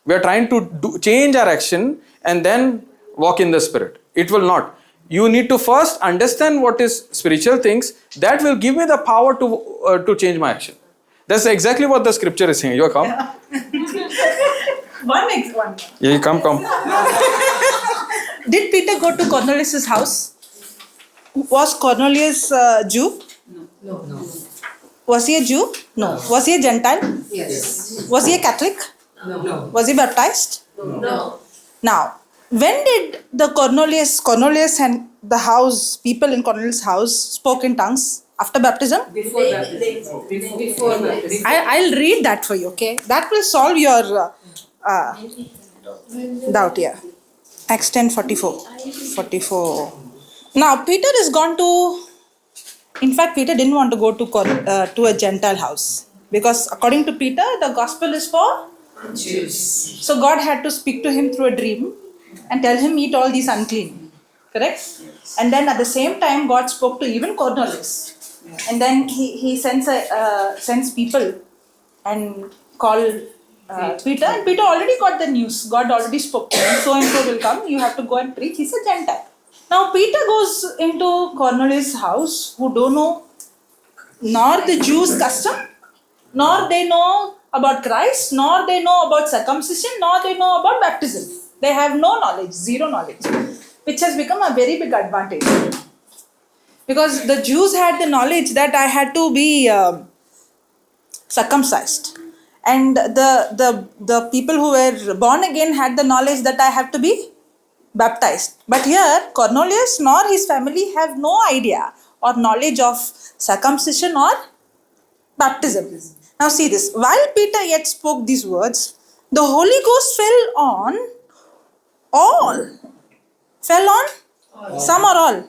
We are trying to change our action and then walk in the Spirit. It will not. You need to first understand what is spiritual things. That will give me the power to change my action. That's exactly what the scripture is saying. You come. One. Yeah, you come. Did Peter go to Cornelius' house? Was Cornelius a Jew? No. Was he a Jew? No. Was he a Gentile? Yes. Was he a Catholic? No. Was he baptized? No. Now, when did Cornelius and the house, people in Cornelius' house spoke in tongues? After baptism? Before baptism. Before baptism. I'll read that for you, okay? That will solve your doubt here. Acts 10:44. 44. Now, Peter is gone to... In fact, Peter didn't want to go to a Gentile house. Because according to Peter, the gospel is for Jews. So God had to speak to him through a dream and tell him, eat all these unclean. Correct? And then at the same time, God spoke to even Cornelius. And then he sends people and call Peter. And Peter already got the news. God already spoke to him. So and so will come. You have to go and preach. He's a Gentile. Now Peter goes into Cornelius' house, who don't know nor the Jews' custom, nor they know about Christ, nor they know about circumcision, nor they know about baptism. They have no knowledge, zero knowledge, which has become a very big advantage. Because the Jews had the knowledge that I had to be circumcised. And the people who were born again had the knowledge that I have to be baptized. But here, Cornelius nor his family have no idea or knowledge of circumcision or baptism. Now see this. While Peter yet spoke these words, the Holy Ghost fell on all. Fell on? Some or all?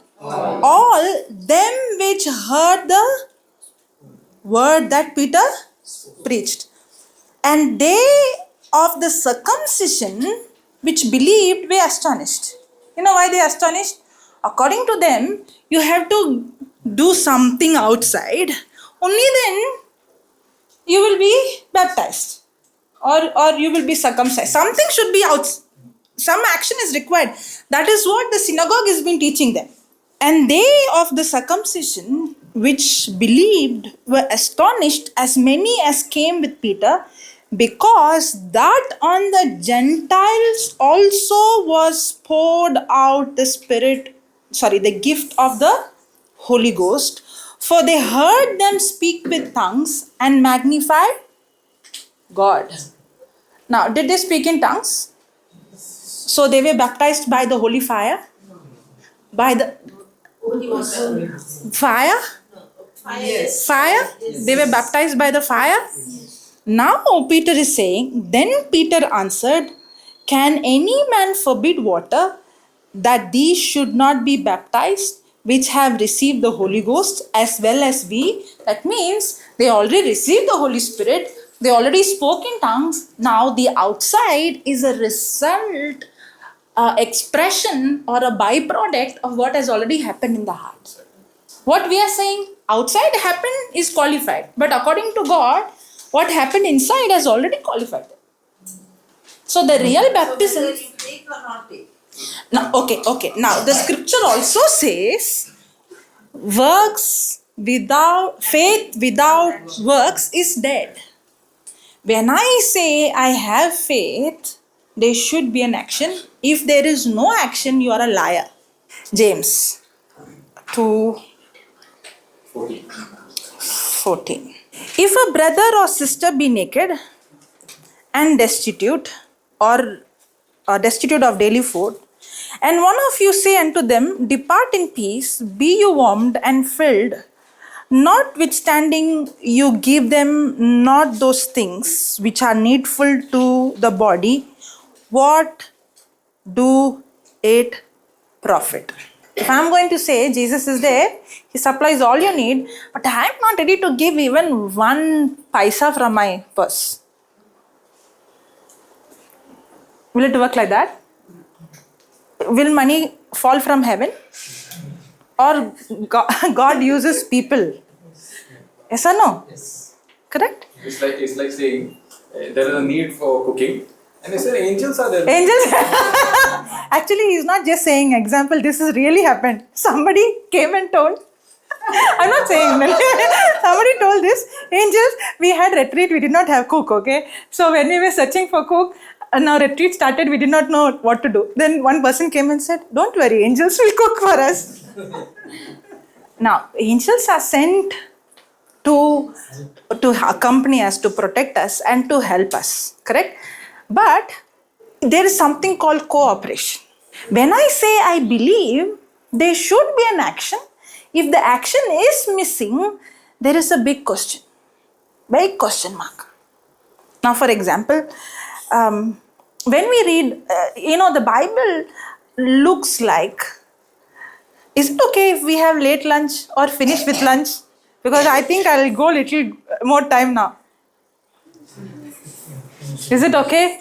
All them which heard the word that Peter preached. And they of the circumcision which believed were astonished. You know why they are astonished? According to them, you have to do something outside. Only then you will be baptized. Or you will be circumcised. Something should be out. Some action is required. That is what the synagogue has been teaching them. And they of the circumcision which believed were astonished, as many as came with Peter, because that on the Gentiles also was poured out the gift of the Holy Ghost. For they heard them speak with tongues and magnify God. Now, did they speak in tongues? So they were baptized by the holy fire? By the fire? Yes. Fire? They were baptized by the fire? Now Peter is saying, then Peter answered, can any man forbid water that these should not be baptized, which have received the Holy Ghost as well as we? That means they already received the Holy Spirit. They already spoke in tongues. Now the outside is a result, expression or a byproduct of what has already happened in the heart. What we are saying outside happened is qualified. But according to God, what happened inside has already qualified. So the real baptism... So whether you take or not take. Now, okay. Now the scripture also says, faith without works is dead. When I say I have faith, there should be an action. If there is no action, you are a liar. James 2:14. If a brother or sister be naked and destitute or destitute of daily food, and one of you say unto them, depart in peace, be you warmed and filled, notwithstanding you give them not those things which are needful to the body, what do it profit? If I am going to say Jesus is there, He supplies all you need, but I am not ready to give even 1 paisa from my purse. Will it work like that? Will money fall from heaven? Or God uses people? Yes or no? Yes. Correct? It's like saying there is a need for cooking, and they say angels are there. Angels? Actually, he's not just saying example, this has really happened. Somebody came and told, I'm not saying, somebody told this, angels, we had retreat, we did not have cook, okay? So when we were searching for cook, now retreat started, we did not know what to do. Then one person came and said, don't worry, angels will cook for us. Now, angels are sent to accompany us, to protect us and to help us, correct? But there is something called cooperation. When I say I believe, there should be an action. If the action is missing, there is a big question mark. Now, for example, when we read, the Bible looks like, is it okay if we have late lunch or finish with lunch? Because I think I'll go little more time now. Is it okay?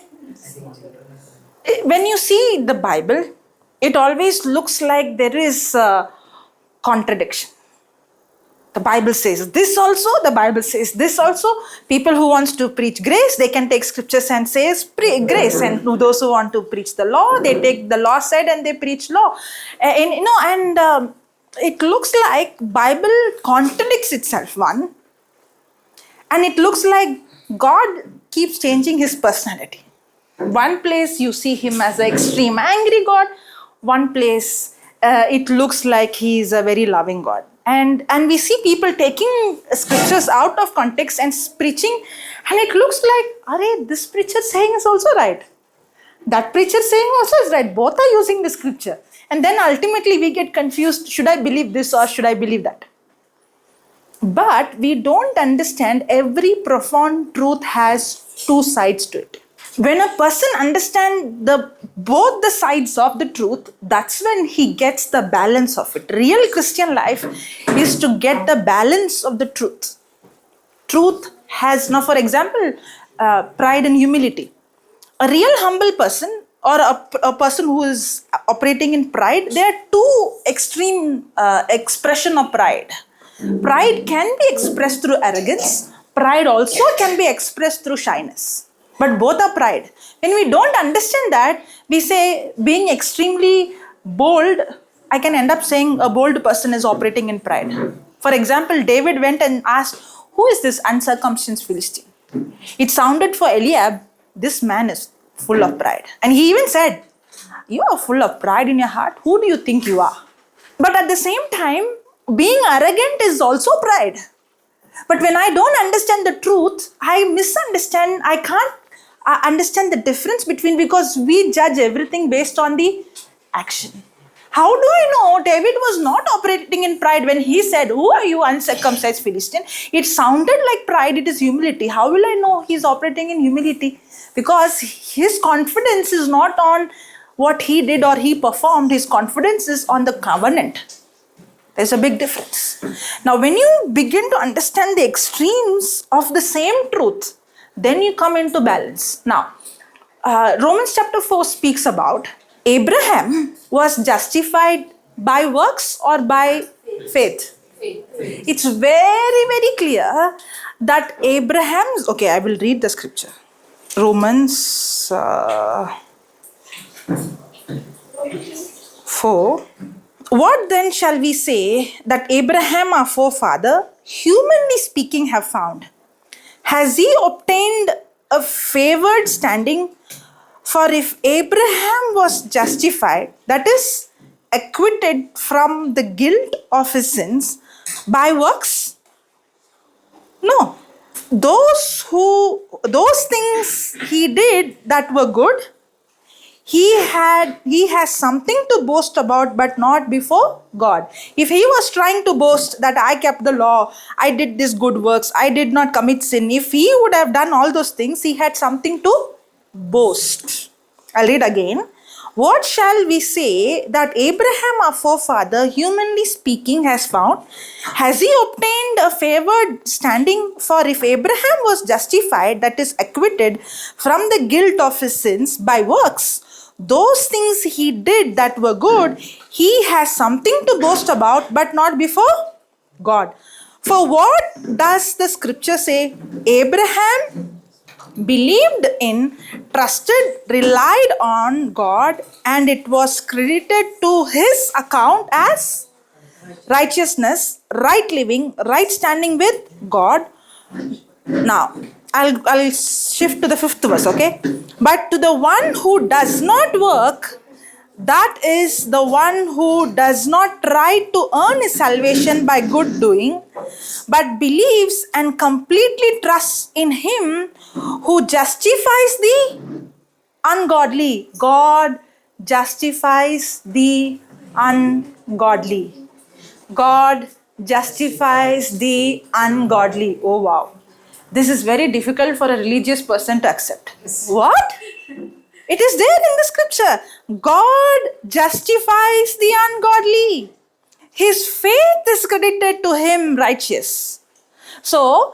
When you see the Bible, it always looks like there is a contradiction. The Bible says this also, the Bible says this also. People who wants to preach grace, they can take scriptures and say grace. And those who want to preach the law, they take the law side and they preach law. It looks like Bible contradicts itself, one. And it looks like God keeps changing his personality. One place you see him as an extreme angry God. One place it looks like he is a very loving God. And we see people taking scriptures out of context and preaching, and it looks like, this preacher saying is also right. That preacher saying also is right. Both are using the scripture. And then ultimately we get confused, should I believe this or should I believe that? But we don't understand every profound truth has two sides to it. When a person understands both the sides of the truth, that's when he gets the balance of it. Real Christian life is to get the balance of the truth. Truth has, now for example, pride and humility. A real humble person or a person who is operating in pride, there are two extreme expression of pride. Pride can be expressed through arrogance. Pride also can be expressed through shyness. But both are pride. When we don't understand that, we say being extremely bold, I can end up saying a bold person is operating in pride. For example, David went and asked, who is this uncircumcised Philistine? It sounded for Eliab, this man is full of pride. And he even said, you are full of pride in your heart. Who do you think you are? But at the same time, being arrogant is also pride. But when I don't understand the truth, I misunderstand. I can't understand the difference between, because we judge everything based on the action. How do I know David was not operating in pride when he said, who are you uncircumcised Philistine? It sounded like pride, it is humility. How will I know he's operating in humility? Because his confidence is not on what he did or he performed. His confidence is on the covenant. There's a big difference. Now, when you begin to understand the extremes of the same truth, then you come into balance. Now, Romans chapter 4 speaks about Abraham was justified by works or by faith. It's very, very clear that Abraham's... Okay, I will read the scripture. Romans 4. What then shall we say that Abraham our forefather, humanly speaking, have found? Has he obtained a favored standing? For if Abraham was justified, that is, acquitted from the guilt of his sins, by works? No. Those things he did that were good, he has something to boast about, but not before God. If he was trying to boast that I kept the law, I did these good works, I did not commit sin, if he would have done all those things, he had something to boast. I'll read again. What shall we say that Abraham our forefather, humanly speaking, has found? Has he obtained a favored standing? For if Abraham was justified, that is, acquitted from the guilt of his sins by works, those things he did that were good, he has something to boast about, but not before God. For what does the scripture say? Abraham believed in, trusted, relied on God, and it was credited to his account as righteousness, right living, right standing with God. Now, I'll shift to the 5th verse, okay? But to the one who does not work, that is the one who does not try to earn his salvation by good doing, but believes and completely trusts in him who justifies the ungodly. God justifies the ungodly. God justifies the ungodly. Oh wow. This is very difficult for a religious person to accept. What? It is there in the scripture. God justifies the ungodly. His faith is credited to him righteous. So,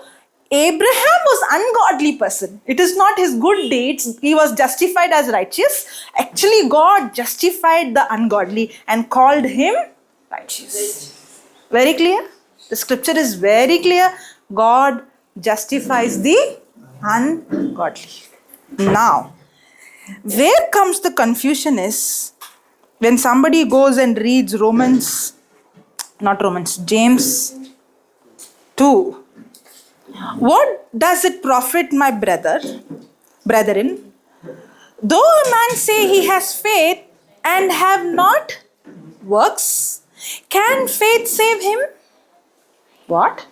Abraham was ungodly person. It is not his good deeds. He was justified as righteous. Actually, God justified the ungodly and called him righteous. Very clear? The scripture is very clear. God justifies the ungodly. Now, where comes the confusion is when somebody goes and reads James 2. What does it profit, my brethren, though a man say he has faith and have not works? Can faith save him? What?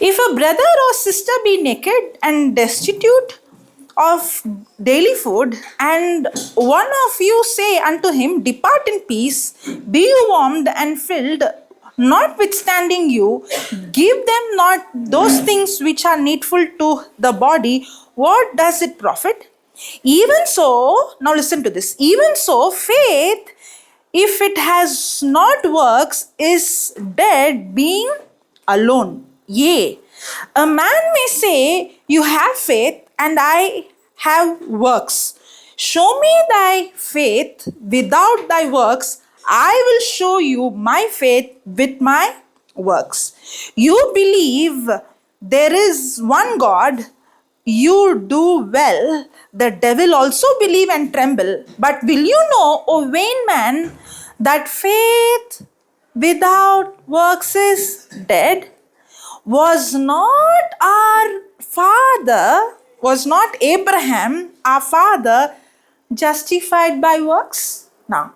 If a brother or sister be naked and destitute of daily food, and one of you say unto him, depart in peace, be you warmed and filled, notwithstanding you give them not those things which are needful to the body, what does it profit? Even so, now listen to this, even so faith, if it has not works, is dead, being alone. Yea, a man may say, you have faith and I have works. Show me thy faith without thy works, I will show you my faith with my works. You believe there is one God, you do well. The devil also believe and tremble. But will you know, O vain man, that faith without works is dead? Was not Abraham, our father, justified by works? Now,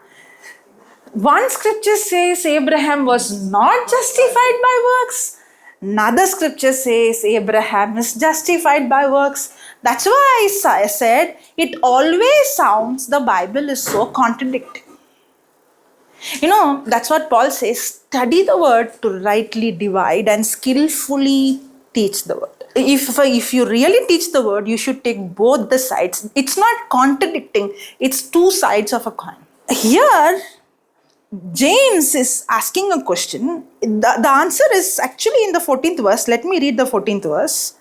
one scripture says Abraham was not justified by works. Another scripture says Abraham is justified by works. That's why I said it always sounds the Bible is so contradicting. You know, that's what Paul says, study the word to rightly divide and skillfully teach the word. If you really teach the word, you should take both the sides. It's not contradicting, it's two sides of a coin. Here, James is asking a question. The answer is actually in the 14th verse. Let me read the 14th verse.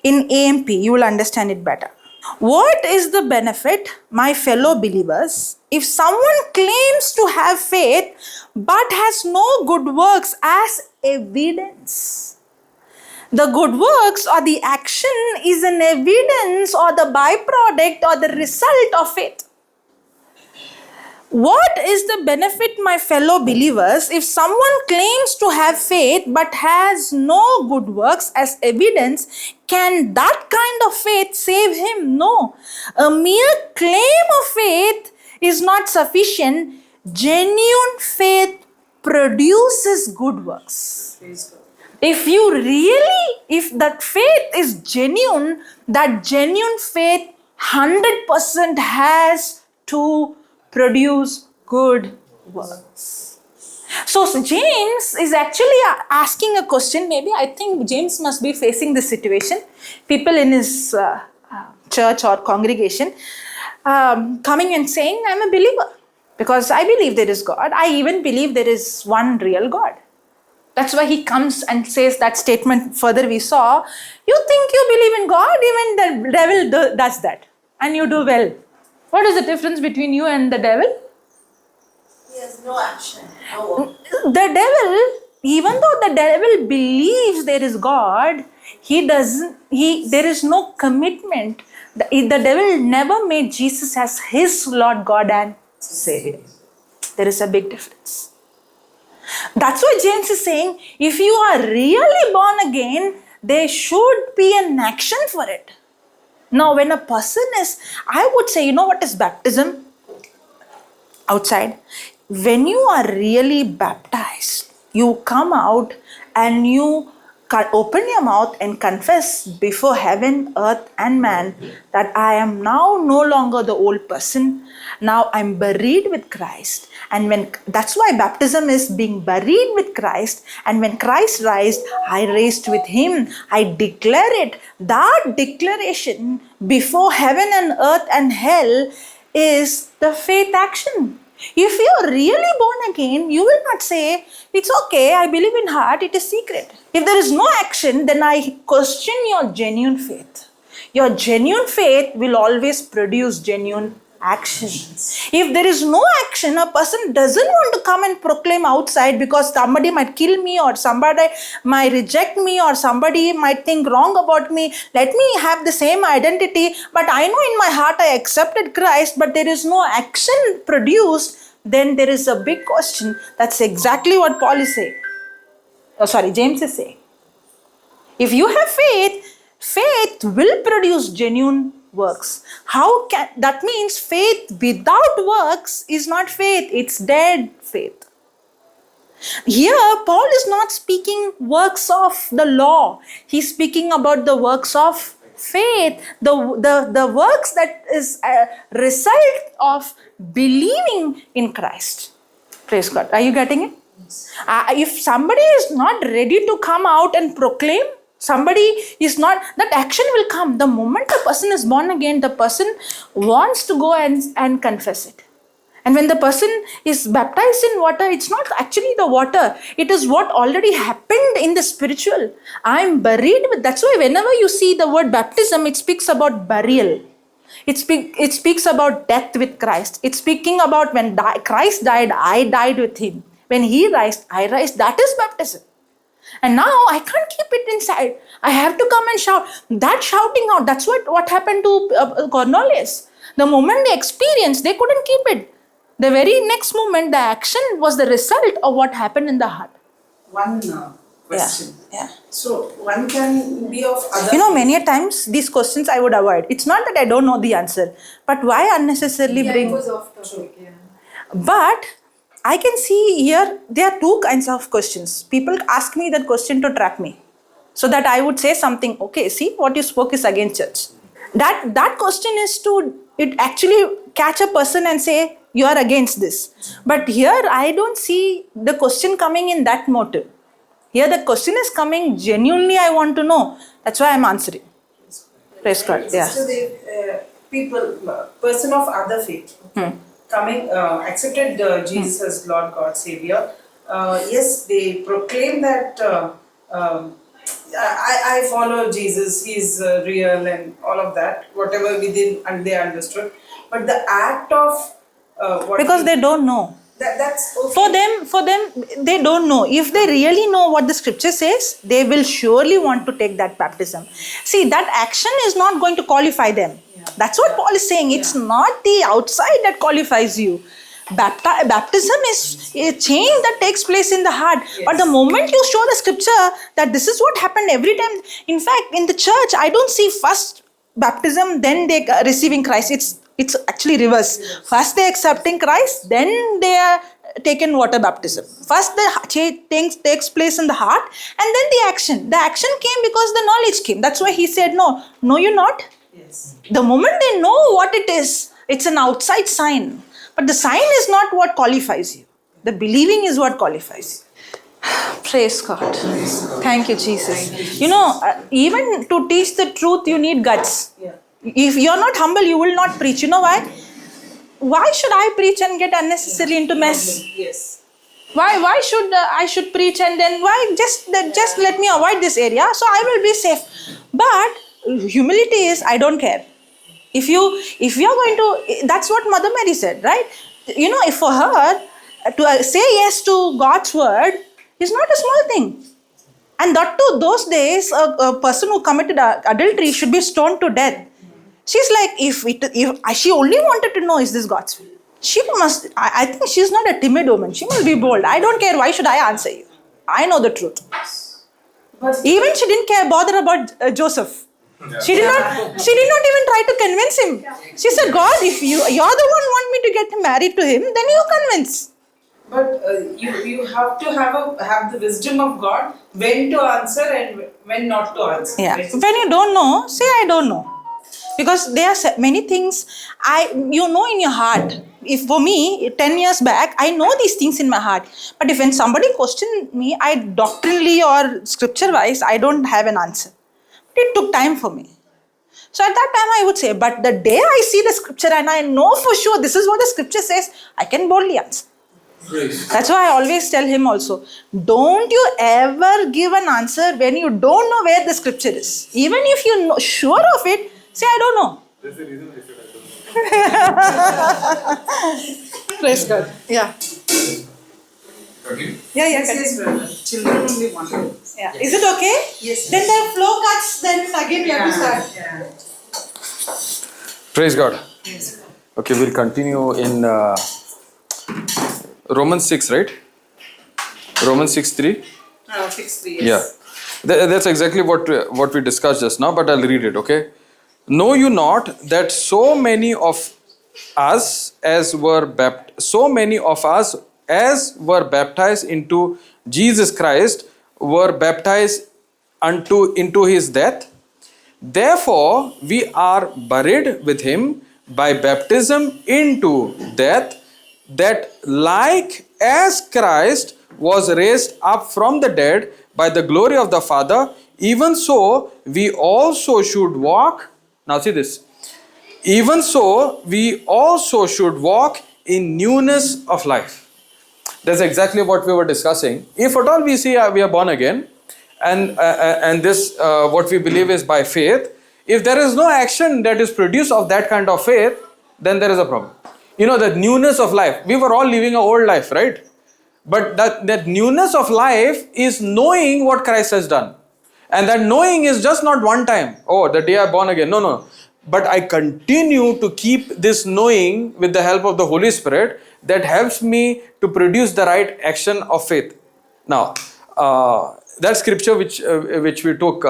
In AMP, you will understand it better. What is the benefit, my fellow believers, if someone claims to have faith but has no good works as evidence? The good works or the action is an evidence or the byproduct or the result of faith. What is the benefit, my fellow believers, if someone claims to have faith but has no good works as evidence? Can that kind of faith save him? No. A mere claim of faith is not sufficient. Genuine faith produces good works. If that faith is genuine, that genuine faith 100% has to produce good works. So James is actually asking a question. Maybe I think James must be facing this situation. People in his church or congregation coming and saying, I'm a believer because I believe there is God. I even believe there is one real God. That's why he comes and says that statement further we saw. You think you believe in God, even the devil does that. And you do well. What is the difference between you and the devil? He has no action. No. The devil, even though the devil believes there is God, there is no commitment. The devil never made Jesus as his Lord God and Savior. There is a big difference. That's why James is saying, if you are really born again, there should be an action for it. Now, when a person is, I would say, you know what is baptism? Outside. When you are really baptized, you come out and you open your mouth and confess before heaven, earth and man that I am now no longer the old person. Now I'm buried with Christ. And that's why baptism is being buried with Christ. And when Christ raised, I raised with him. I declare it. That declaration before heaven and earth and hell is the faith action. If you are really born again, you will not say, it's okay, I believe in heart, it is secret. If there is no action, then I question your genuine faith. Your genuine faith will always produce genuine action. If there is no action, a person doesn't want to come and proclaim outside because somebody might kill me or somebody might reject me or somebody might think wrong about me. Let me have the same identity, but I know in my heart I accepted Christ, but there is no action produced, then there is a big question. That's exactly what Paul is saying. James is saying. If you have faith, faith will produce genuine works. That means faith without works is not faith, it's dead faith. Here, Paul is not speaking works of the law. He's speaking about the works of faith, the works that is a result of believing in Christ. Praise God. Are you getting it? If somebody is not ready to come out and proclaim, somebody is not, that action will come. The moment a person is born again, the person wants to go and confess it. And when the person is baptized in water, it's not actually the water. It is what already happened in the spiritual. I'm buried with, that's why whenever you see the word baptism, it speaks about burial. It speaks about death with Christ. It's speaking about when Christ died, I died with him. When he raised, I raised. That is baptism. And now I can't keep it inside. I have to come and shout. That shouting out, that's what happened to Cornelius. The moment they experienced, they couldn't keep it. The very next moment, the action was the result of what happened in the heart. One question. Yeah. So one can be of other. Many a times these questions I would avoid. It's not that I don't know the answer, but why unnecessarily bring? It was off topic, yeah. But I can see here there are two kinds of questions. People ask me that question to trap me, so that I would say something. Okay, see what you spoke is against church. That question is to it actually catch a person and say you are against this. But here I don't see the question coming in that motive. Here the question is coming genuinely. I want to know. That's why I'm answering. Praise God. Yeah. So the person of other faith coming accepted Jesus as Lord God Savior. Yes, they proclaim that I follow Jesus. He's real and all of that. Whatever within and they understood. But the act of because they don't know. That's okay. For them, they don't know. If they really know what the scripture says, they will surely want to take that baptism. See, that action is not going to qualify them. Yeah. That's what Paul is saying. It's not the outside that qualifies you. Baptism is a change that takes place in the heart. Yes. But the moment you show the scripture that this is what happened every time. In fact, in the church, I don't see first baptism, then they receiving Christ. It's actually reverse. First they accepting Christ, then they are taken water baptism. First the things takes place in the heart, and then the action. The action came because the knowledge came. That's why he said, no, you're not. Yes. The moment they know what it is, it's an outside sign. But the sign is not what qualifies you. The believing is what qualifies you. Praise God. Thank you, Jesus. Even to teach the truth, you need guts. Yeah. If you're not humble, you will not preach. You know why? Why should I preach and get unnecessarily into mess? Yes. Why should I should preach and then why just let me avoid this area so I will be safe. But humility is I don't care. If you're going to, that's what Mother Mary said, right? If for her to say yes to God's word is not a small thing. And that too, those days, a person who committed adultery should be stoned to death. She's like, if she only wanted to know, is this God's will? She must, I think she's not a timid woman. She must be bold. I don't care. Why should I answer you? I know the truth. Even she didn't bother about Joseph. Yeah. She did not even try to convince him. She said, God, if you're the one want me to get married to him, then you convince. But you have to have the wisdom of God when to answer and when not to answer. Yeah. Right? When you don't know, say I don't know. Because there are many things you know in your heart. If for me, 10 years back, I know these things in my heart. But if when somebody questions me, I doctrinally or scripture-wise, I don't have an answer. But it took time for me. So at that time I would say, but the day I see the scripture and I know for sure this is what the scripture says, I can boldly answer. That's why I always tell him also, don't you ever give an answer when you don't know where the scripture is. Even if you know sure of it, say I don't know. That's the reason I said I don't know. Praise God. Yeah. Okay. Yeah, Yes, brother. Children only want. Yeah. Is it okay? Yes. Then the flow cuts, then again we have to start. Yeah. Praise God. Okay, we'll continue in Romans 6, right? Romans 6:3. 6:3. Yes. Yeah. That's exactly what we discussed just now, but I'll read it, okay? Know you not that so many of us as were baptized into Jesus Christ were baptized into his death? Therefore, we are buried with him by baptism into death, that like as Christ was raised up from the dead by the glory of the Father, even so we also should walk. Now see this. Even so we also should walk in newness of life. That's exactly what we were discussing. If at all we see we are born again, and this what we believe is by faith, if there is no action that is produced of that kind of faith, then there is a problem. You know, that newness of life. We were all living an old life, right? But that newness of life is knowing what Christ has done. And that knowing is just not one time. Oh, the day I born again. No. But I continue to keep this knowing with the help of the Holy Spirit that helps me to produce the right action of faith. Now, that scripture which we took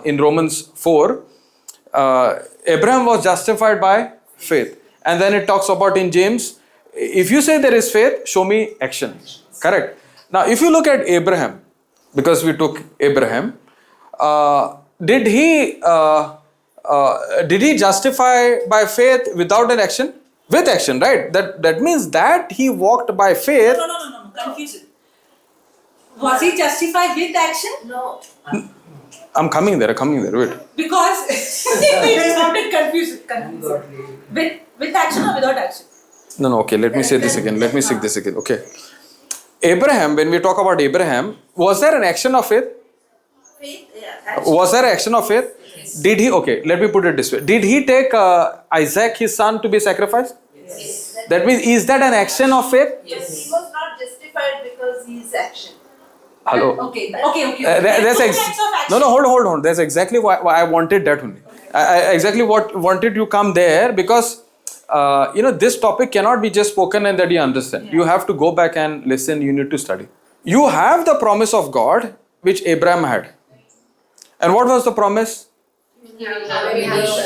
in Romans 4, Abraham was justified by faith. And then it talks about in James, if you say there is faith, show me action. Correct. Now, if you look at Abraham, because we took Abraham, did he justify by faith without an action? With action, right? That means that he walked by faith. No. Confusion. Was he justified with action? No. I'm coming there. Wait. Because it sounded confused. With action or without action? No. Okay, let me say this again. Okay. Abraham, when we talk about Abraham, was there an action of faith? Was there an action of faith? Yes. Did he? Okay, let me put it this way. Did he take Isaac, his son, to be sacrificed? Yes. That means, is that an action of faith? Yes. He was not justified because he is action. Hello. Okay. Hold on. That's exactly why I wanted that only. I exactly wanted you come there because this topic cannot be just spoken and that you understand. Yeah. You have to go back and listen. You need to study. You have the promise of God which Abraham had. And what was the promise?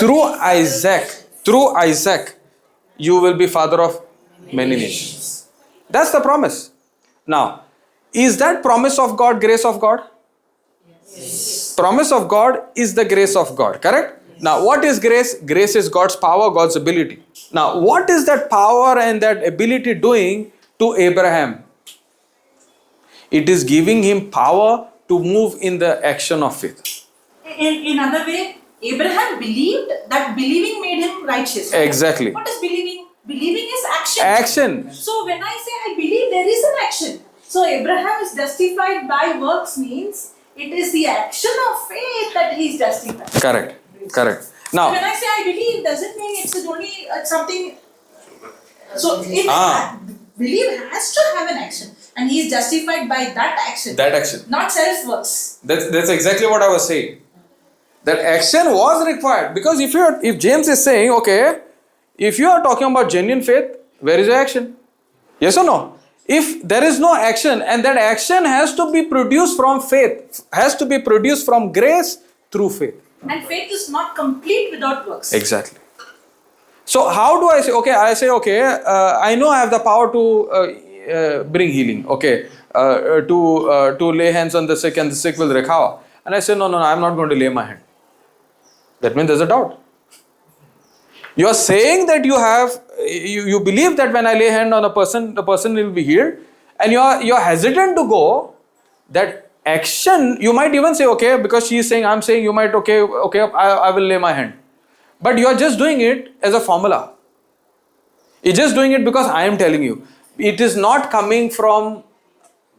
Through Isaac, you will be father of many nations. That's the promise. Now, is that promise of God grace of God? Yes. Promise of God is the grace of God, correct? Now, what is grace? Grace is God's power, God's ability. Now, what is that power and that ability doing to Abraham? It is giving him power to move in the action of faith. In other way, Abraham believed that believing made him righteous. Right? Exactly. What is believing? Believing is action. Action. So when I say I believe, there is an action. So Abraham is justified by works means it is the action of faith that he is justified. Correct. Now, when I say I believe, doesn't mean it's only something. So believe has to have an action, and he is justified by that action. Not self works. That's exactly what I was saying. That action was required, because if James is saying, okay, if you are talking about genuine faith, where is your action? Yes or no? If there is no action, and that action has to be produced from faith, has to be produced from grace through faith. And faith is not complete without works. Exactly. So how do I say, okay, I know I have the power to bring healing. Okay, to lay hands on the sick and the sick will recover. And I say, no, I'm not going to lay my hand. That means there's a doubt. You are saying that you believe that when I lay hand on a person, the person will be healed, and you are hesitant to go. That action, you might even say, okay, because she is saying, I'm saying, you might, okay, I will lay my hand. But you are just doing it as a formula. You're just doing it because I am telling you. It is not coming from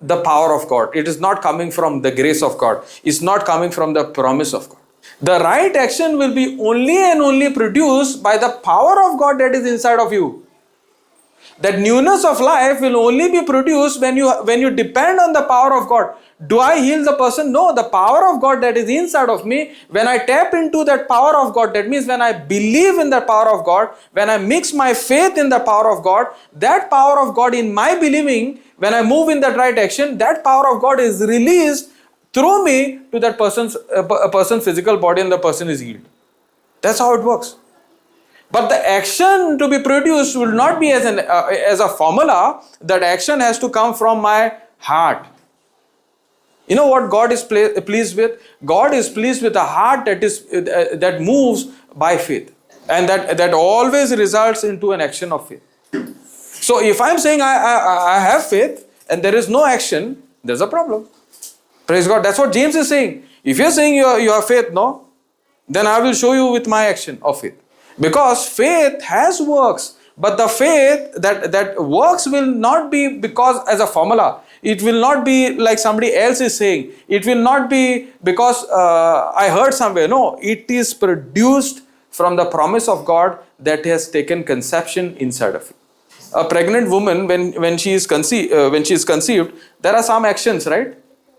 the power of God. It is not coming from the grace of God. It's not coming from the promise of God. The right action will be only and only produced by the power of God that is inside of you. That newness of life will only be produced when you depend on the power of God. Do I heal the person? No, the power of God that is inside of me, when I tap into that power of God, that means when I believe in the power of God, when I mix my faith in the power of God, that power of God in my believing, when I move in that right action, that power of God is released through me to that person's physical body, and the person is healed. That's how it works. But the action to be produced will not be as a formula. That action has to come from my heart. You know what God is pleased with? God is pleased with a heart that moves by faith, and that always results into an action of faith. So if I'm saying I have faith and there is no action, there's a problem. Praise God. That's what James is saying. If you're saying you have faith, no, then I will show you with my action of faith. Because faith has works, but the faith that works will not be because as a formula. It will not be like somebody else is saying. It will not be because I heard somewhere. No, it is produced from the promise of God that has taken conception inside of you. A pregnant woman, when she is conceived, there are some actions, right?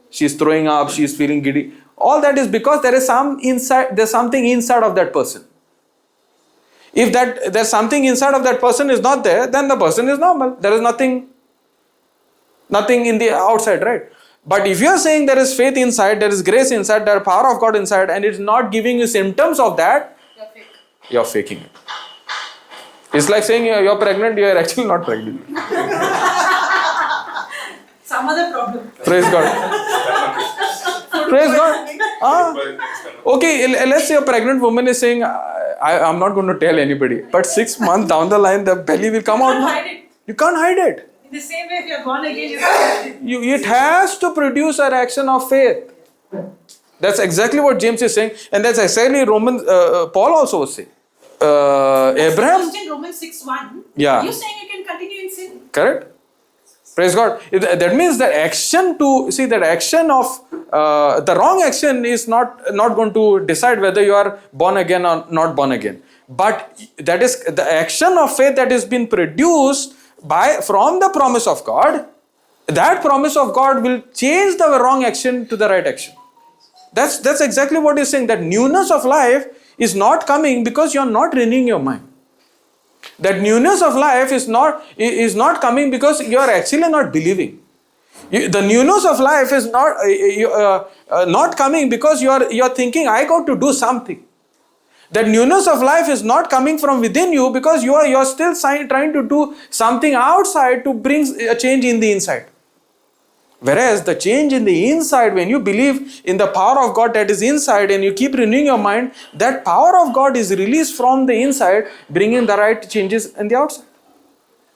She is throwing up, she is feeling giddy. All that is because there's something inside of that person. If there's something inside of that person is not there, then the person is normal. There is nothing in the outside, right? But if you are saying there is faith inside, there is grace inside, there is power of God inside, and it's not giving you symptoms of that, you're faking it. It's like saying you're pregnant, you're actually not pregnant. Some other problem. Praise God. Praise God. Okay, let's say a pregnant woman is saying, I'm not going to tell anybody, but 6 months down the line, the belly will come out. You can't hide it. In the same way, if you're born again, you can't. It has to produce an action of faith. That's exactly what James is saying, and that's exactly Paul also was saying. Abraham. In Romans 6:1. Yeah. You're saying you can continue in sin. Correct. Praise God. That means the action of the wrong action is not going to decide whether you are born again or not born again. But that is the action of faith that has been produced from the promise of God. That promise of God will change the wrong action to the right action. That's exactly what he's saying. That newness of life is not coming because you are not renewing your mind. That newness of life is not coming because you are actually not believing. The newness of life is not coming because you are thinking, I got to do something. That newness of life is not coming from within you because you are still trying to do something outside to bring a change in the inside. Whereas the change in the inside, when you believe in the power of God that is inside and you keep renewing your mind, that power of God is released from the inside, bringing the right changes in the outside.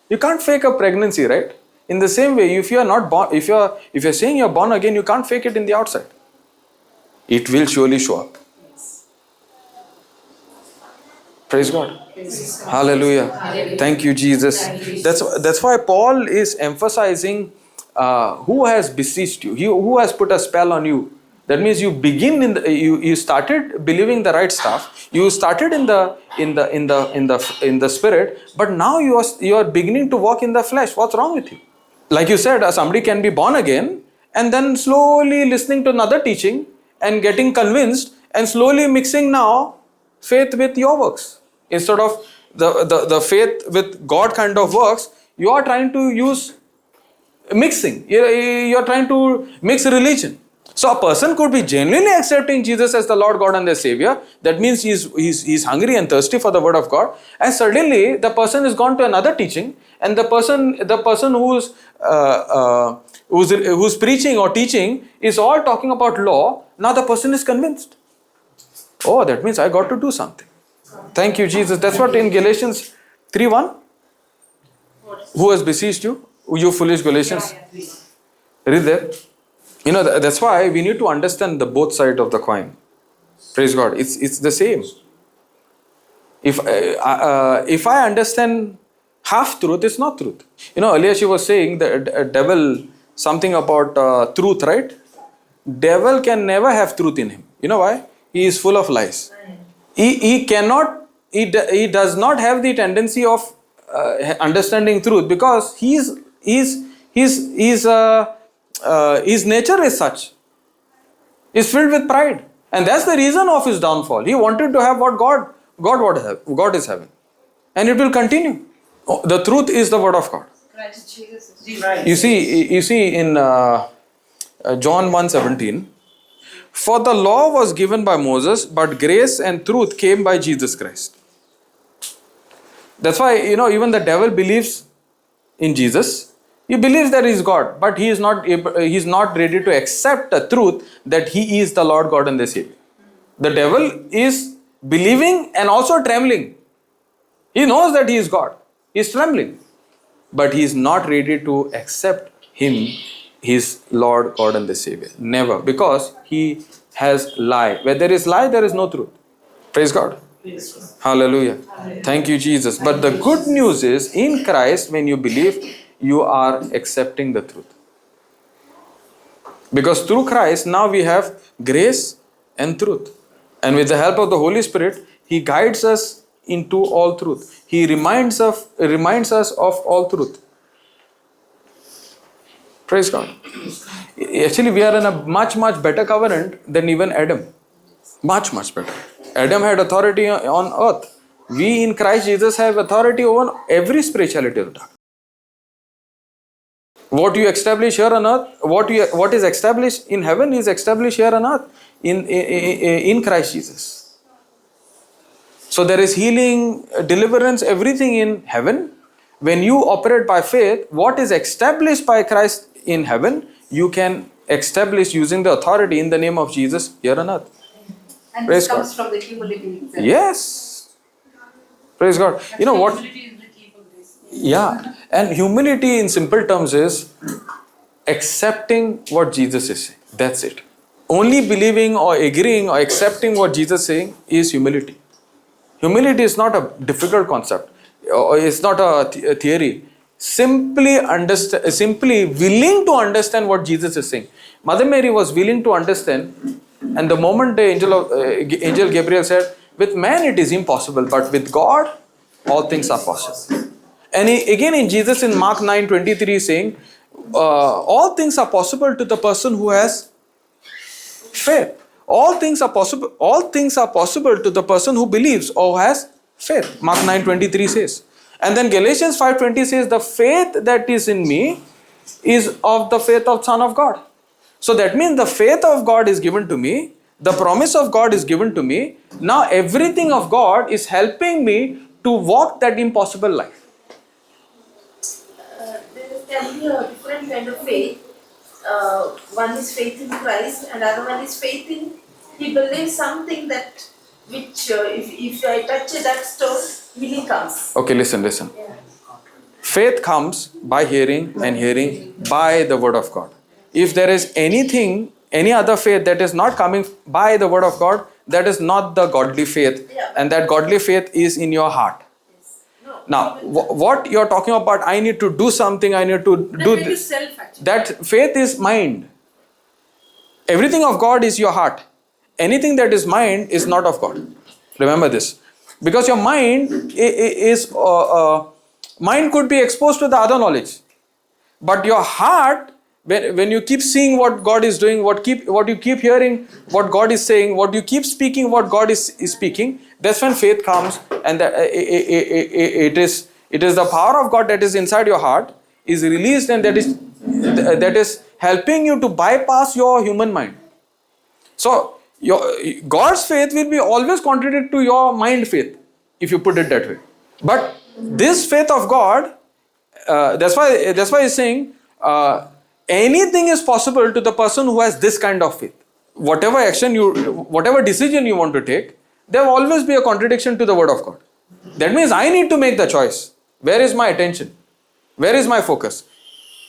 You can't fake a pregnancy, right? In the same way, if you are not born, if you're saying you're born again, you can't fake it in the outside. It will surely show up. Praise God. Hallelujah. Thank you, Jesus. That's why Paul is emphasizing who has beseeched you, who has put a spell on you. That means you begin you started believing the right stuff. You started in the spirit, but now you are beginning to walk in the flesh. What's wrong with you? Like you said, somebody can be born again and then slowly listening to another teaching and getting convinced and slowly mixing now faith with your works. Instead of the faith with God kind of works, you are trying to use mixing. You're trying to mix religion. So a person could be genuinely accepting Jesus as the Lord God and their Savior. That means he's hungry and thirsty for the Word of God. And suddenly the person has gone to another teaching, and the person who's preaching or teaching is all talking about law. Now the person is convinced. Oh, that means I got to do something. Thank you, Jesus. That's what in Galatians 3:1. Who has besieged you? You foolish Galatians. Read there. You know, that's why we need to understand the both sides of the coin. Praise God. It's the same. If I understand half truth, it's not truth. You know, earlier she was saying the devil, something about truth, right? Devil can never have truth in him. You know why? He is full of lies. He does not have the tendency of understanding truth, because his nature is such. He's filled with pride, and that's the reason of his downfall. He wanted to have what God is having, and it will continue. The truth is the word of God. Christ Jesus is You see in John 1:17, for the law was given by Moses, but grace and truth came by Jesus Christ. That's why, you know, even the devil believes in Jesus. He believes that he is God, but he is not ready to accept the truth that he is the Lord God and the Savior. The devil is believing and also trembling. He knows that he is God. He is trembling, but he is not ready to accept him, his Lord God and the Savior. Never, because he has lie. Where there is lie, there is no truth. Praise God. Hallelujah. Thank you, Jesus. But the good news is, in Christ, when you believe, you are accepting the truth. Because through Christ, now we have grace and truth. And with the help of the Holy Spirit, He guides us into all truth. He reminds us of all truth. Praise God. Actually, we are in a much, much better covenant than even Adam. Much, much better. Adam had authority on earth. We in Christ Jesus have authority over every spirituality of the dark. What you establish here on earth, what is established in heaven is established here on earth in Christ Jesus. So there is healing, deliverance, everything in heaven. When you operate by faith, what is established by Christ in heaven, you can establish using the authority in the name of Jesus here on earth. And Praise this comes God. from the humility itself. Yes. Praise God. You know what? Yeah. And humility in simple terms is accepting what Jesus is saying. That's it. Only believing or agreeing or accepting what Jesus is saying is humility. Humility is not a difficult concept. It's not a theory. Simply willing to understand what Jesus is saying. Mother Mary was willing to understand, and the moment the angel Gabriel said, with man it is impossible, but with God all things are possible. And again in Jesus in Mark 9:23 saying, all things are possible to the person who has faith. All things are possible. All things are possible to the person who believes or has faith. Mark 9:23 says. And then Galatians 5:20 says, the faith that is in me is of the faith of Son of God. So that means the faith of God is given to me. The promise of God is given to me. Now everything of God is helping me to walk that impossible life. There can be a different kind of faith. One is faith in Christ, and other one is faith in, he believes something that which if I touch that stone, healing comes. Okay, listen. Yeah. Faith comes by hearing, and hearing by the word of God. If there is any other faith that is not coming by the word of God, that is not the godly faith. Yeah. And that godly faith is in your heart. Yes. No, Now, what you're talking about, I need to do something, I need to do That this. is self actually. That faith is mind. Everything of God is your heart. Anything that is mind is not of God. Remember this. Because your mind mind could be exposed to the other knowledge. But your heart, when you keep seeing what God is doing, what you keep hearing, what God is saying, what you keep speaking, what God is speaking, that's when faith comes, and it is the power of God that is inside your heart is released, and that is helping you to bypass your human mind. So God's faith will be always contrary to your mind faith, if you put it that way. But this faith of God, that's why he's saying anything is possible to the person who has this kind of faith. Whatever decision you want to take, there will always be a contradiction to the word of God. That means I need to make the choice. Where is my attention? Where is my focus?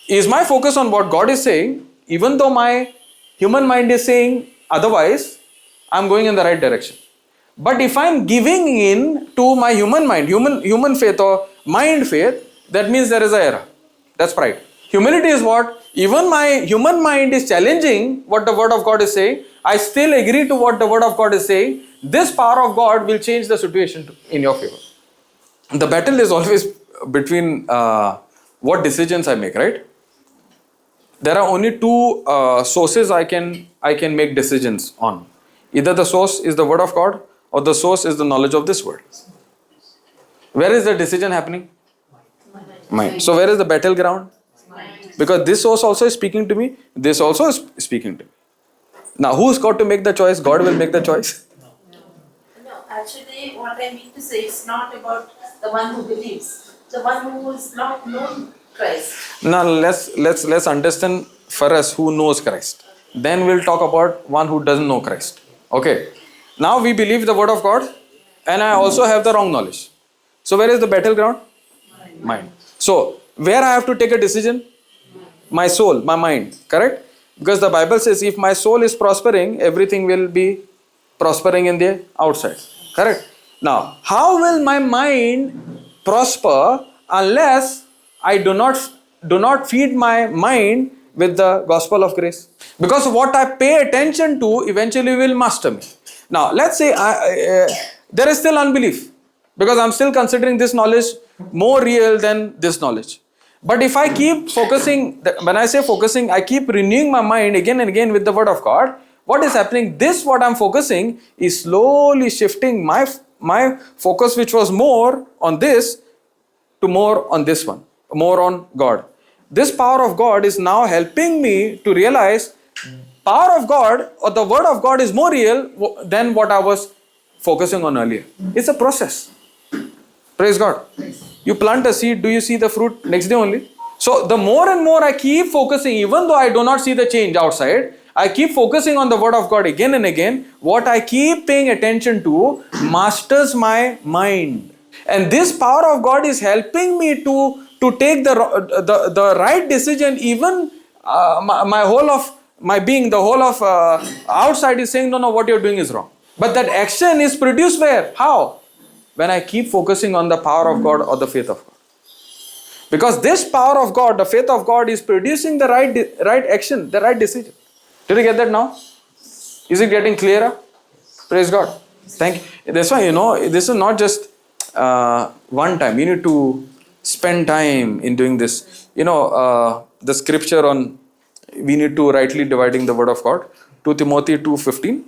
Is my focus on what God is saying, even though my human mind is saying otherwise, I'm going in the right direction. But if I'm giving in to my human mind, human faith or mind faith, that means there is an error. That's pride. Humility is what? Even my human mind is challenging what the word of God is saying, I still agree to what the word of God is saying. This power of God will change the situation in your favor. The battle is always between what decisions I make, right? There are only two sources I can make decisions on. Either the source is the word of God or the source is the knowledge of this word. Where is the decision happening? Mind. So where is the battleground? Because this source also is speaking to me, this also is speaking to me. Now who's got to make the choice? God will make the choice. No, actually what I mean to say is not about the one who believes, the one who is not known Christ. Now let's understand for us who knows Christ. Then we'll talk about one who doesn't know Christ. Okay. Now we believe the word of God and I also have the wrong knowledge. So where is the battleground? Mind. So where I have to take a decision? My soul, my mind, correct? Because the Bible says if my soul is prospering, everything will be prospering in the outside, correct? Now, how will my mind prosper unless I do not feed my mind with the gospel of grace? Because what I pay attention to eventually will master me. Now, let's say there is still unbelief because I'm still considering this knowledge more real than this knowledge. But if I keep focusing, when I say focusing, I keep renewing my mind again and again with the word of God. What is happening? This what I'm focusing is slowly shifting my focus, which was more on this, to more on this one, more on God. This power of God is now helping me to realize power of God or the word of God is more real than what I was focusing on earlier. It's a process. Praise God. You plant a seed, do you see the fruit next day only? So the more and more I keep focusing, even though I do not see the change outside, I keep focusing on the word of God again and again. What I keep paying attention to masters my mind. And this power of God is helping me to take the right decision. Even my whole of my being, the whole of outside is saying, no, what you're doing is wrong. But that action is produced where? How? When I keep focusing on the power of God or the faith of God. Because this power of God, the faith of God is producing the right action, the right decision. Did you get that now? Is it getting clearer? Praise God. Thank you. That's why, this is not just one time. You need to spend time in doing this. The scripture on we need to rightly dividing the word of God. 2 Timothy 2:15.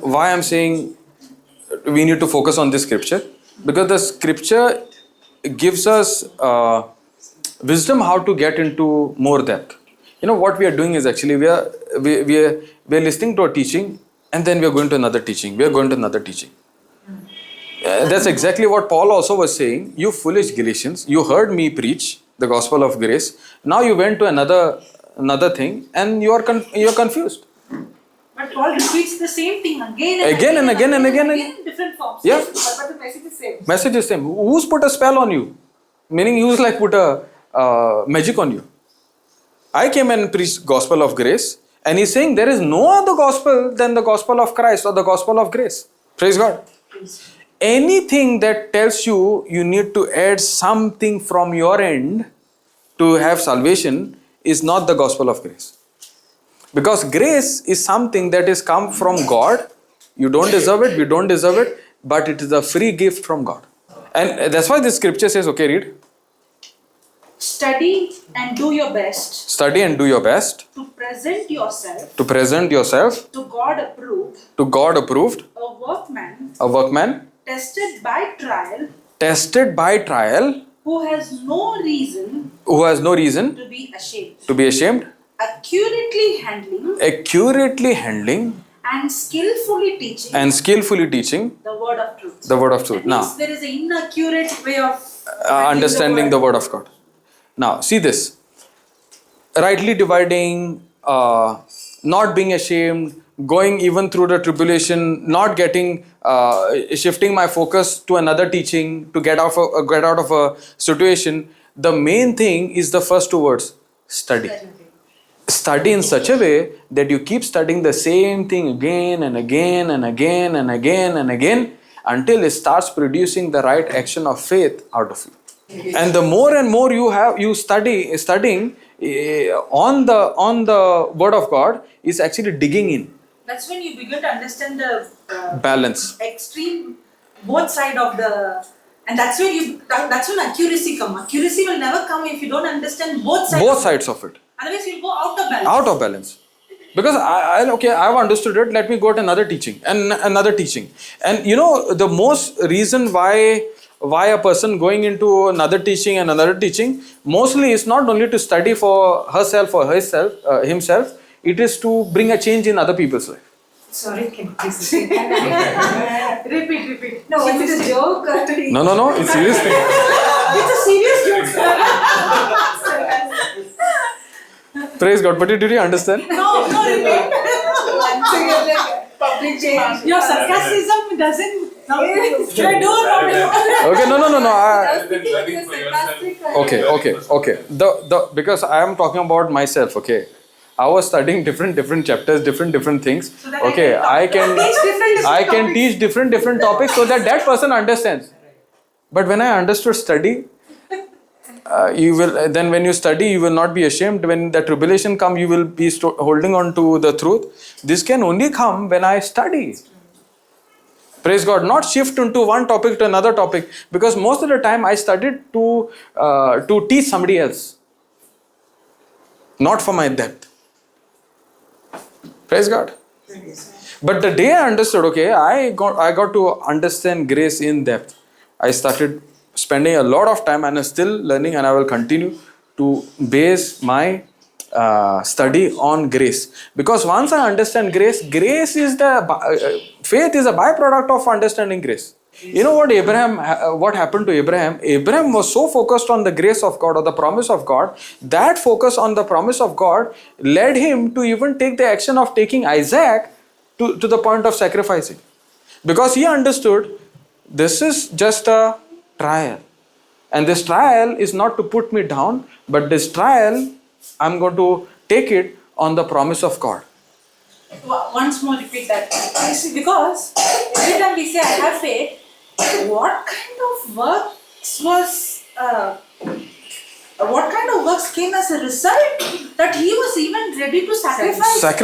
Why I'm saying we need to focus on this scripture, because the scripture gives us wisdom how to get into more depth. What we are doing is actually we are listening to a teaching and then we are going to another teaching. We are going to another teaching. That's exactly what Paul also was saying. You foolish Galatians, you heard me preach the gospel of grace. Now you went to another thing and you are confused. But Paul repeats the same thing again and again in different forms. Yeah. But the message is same. Message is same. Who's put a spell on you? Meaning who's like put a magic on you? I came and preached gospel of grace, and he's saying there is no other gospel than the gospel of Christ or the gospel of grace. Praise God. Anything that tells you need to add something from your end to have salvation is not the gospel of grace. Because grace is something that is come from God. You don't deserve it, we don't deserve it, but it is a free gift from God. And that's why this scripture says, okay, read. Study and do your best. Study and do your best. To present yourself. To present yourself. To God approved. To God approved. A workman. A workman. Tested by trial. Tested by trial. Who has no reason. Who has no reason. To be ashamed. To be ashamed. A accurately handling and skillfully teaching the word of truth. the word of truth. That Now, means there is an inaccurate way of understanding the word of God. Now, see this. Rightly dividing, not being ashamed, going even through the tribulation, not getting, shifting my focus to another teaching, to get out of a situation. The main thing is the first two words, study. Study in such a way that you keep studying the same thing again and again and again and again and again until it starts producing the right action of faith out of you. And the more and more you studying on the word of God is actually digging in. That's when you begin to understand the Balance. extreme both side of the, and that's when accuracy comes. Accuracy will never come if you don't understand both Sides of it. Otherwise, you'll go out of balance. Out of balance. Because I've understood it. Let me go to another teaching and another teaching. And the most reason why a person going into another teaching mostly is not only to study for herself or himself. It is to bring a change in other people's life. Sorry, can you please repeat? No, it's a joke. No, it's serious thing. It's a serious joke. Praise God. But did you understand? No, repeat. Public change. Your sarcasm doesn't. Should I do it or not? Okay, no. I was thinking sarcastic. Okay. Because I am talking about myself. Okay. I was studying different chapters, different things. So that Okay, I can teach different topics so that person understands. But when I understood study, you will. Then when you study, you will not be ashamed. When the tribulation come, you will be holding on to the truth. This can only come when I study. Praise God. Not shift into one topic to another topic, because most of the time I studied to teach somebody else, not for my depth. Praise God. But the day I understood, okay, I got to understand grace in depth. I started spending a lot of time and I'm still learning, and I will continue to base my study on grace. Because once I understand grace is faith is a byproduct of understanding grace. You know what happened to Abraham? Abraham was so focused on the grace of God or the promise of God, that focus on the promise of God led him to even take the action of taking Isaac to the point of sacrificing. Because he understood this is just a trial. And this trial is not to put me down, but this trial, I'm going to take it on the promise of God. Once more repeat that. Because every time we say I have faith, what kind of works came as a result that he was even ready to sacrifice? That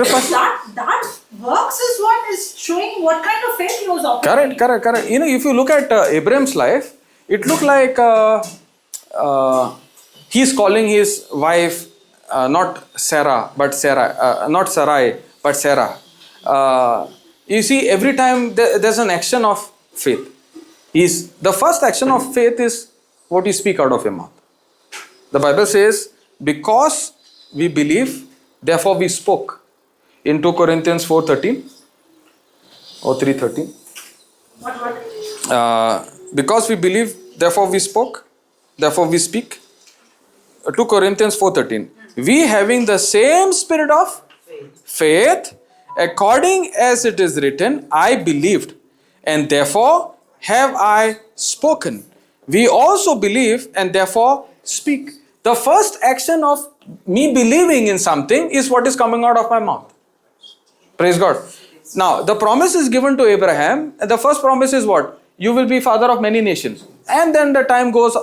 works is what is showing what kind of faith he was operating. Correct. If you look at Abraham's life, it looked like he's calling his wife not Sarah, but Sarah, not Sarai, but Sarah. You see, every time there's an action of faith. The first action of faith is what you speak out of your mouth. The Bible says, because we believe, therefore we spoke. In 2 Corinthians 4:13 or 3:13. What? Because we believe, therefore we spoke, therefore we speak. 2 Corinthians 4:13. We having the same spirit of faith, according as it is written, I believed, and therefore have I spoken. We also believe and therefore speak. The first action of me believing in something is what is coming out of my mouth. Praise God. Now, the promise is given to Abraham. The first promise is what? You will be father of many nations. And then the time goes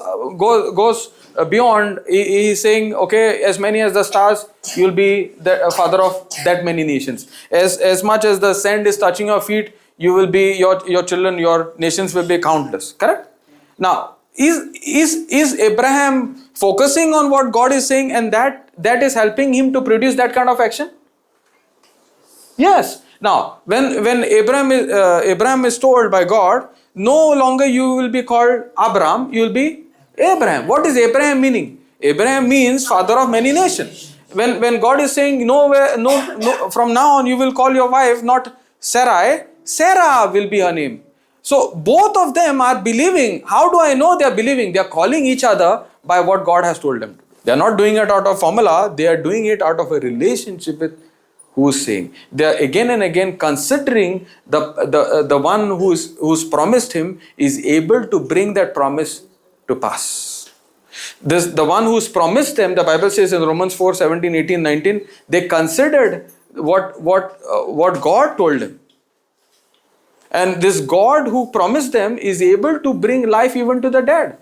beyond. He is saying, okay, as many as the stars, you will be the father of that many nations. As much as the sand is touching your feet, you will be, your children, your nations will be countless. Correct? Now, is Abraham focusing on what God is saying, and that is helping him to produce that kind of action? Yes. Now, when Abraham is told by God, no longer you will be called Abram, you will be Abraham. What is Abraham meaning? Abraham means father of many nations. when God is saying, no, from now on you will call your wife not Sarai, Sarah will be her name. So both of them are believing. How do I know they are believing? They are calling each other by what God has told them. They are not doing it out of formula. They are doing it out of a relationship with who's saying. They are again and again considering the one who's promised him is able to bring that promise to pass. The one who's promised them, the Bible says in Romans 4, 17, 18, 19, they considered what God told them. And this God who promised them is able to bring life even to the dead.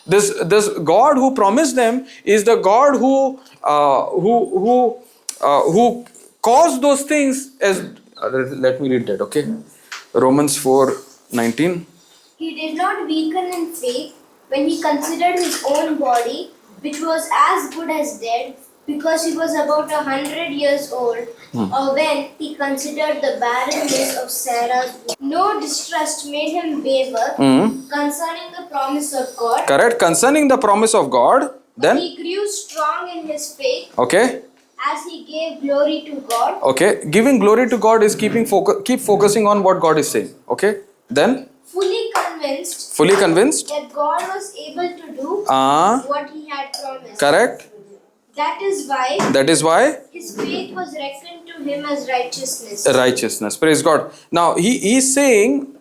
This God who promised them is the God who caused those things as. Let me read that, okay? Romans 4:19. He did not weaken in faith when he considered his own body, which was as good as dead, because he was about 100 years old, or when he considered the barrenness of Sarah's womb. No distrust made him waver concerning the promise of God. Correct, concerning the promise of God. Then he grew strong in his faith. Okay. As he gave glory to God. Okay, giving glory to God is keep focusing on what God is saying. Okay, then Fully convinced that God was able to do what he had promised. Correct. That is why his faith was reckoned to him as righteousness. Righteousness. Praise God. Now he is saying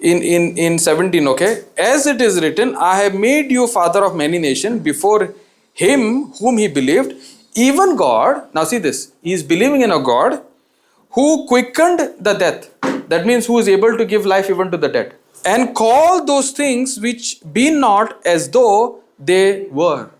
in 17, okay, as it is written, I have made you father of many nations before him whom he believed, even God. Now see this, he is believing in a God who quickened the death. That means who is able to give life even to the dead. And call those things which be not as though they were.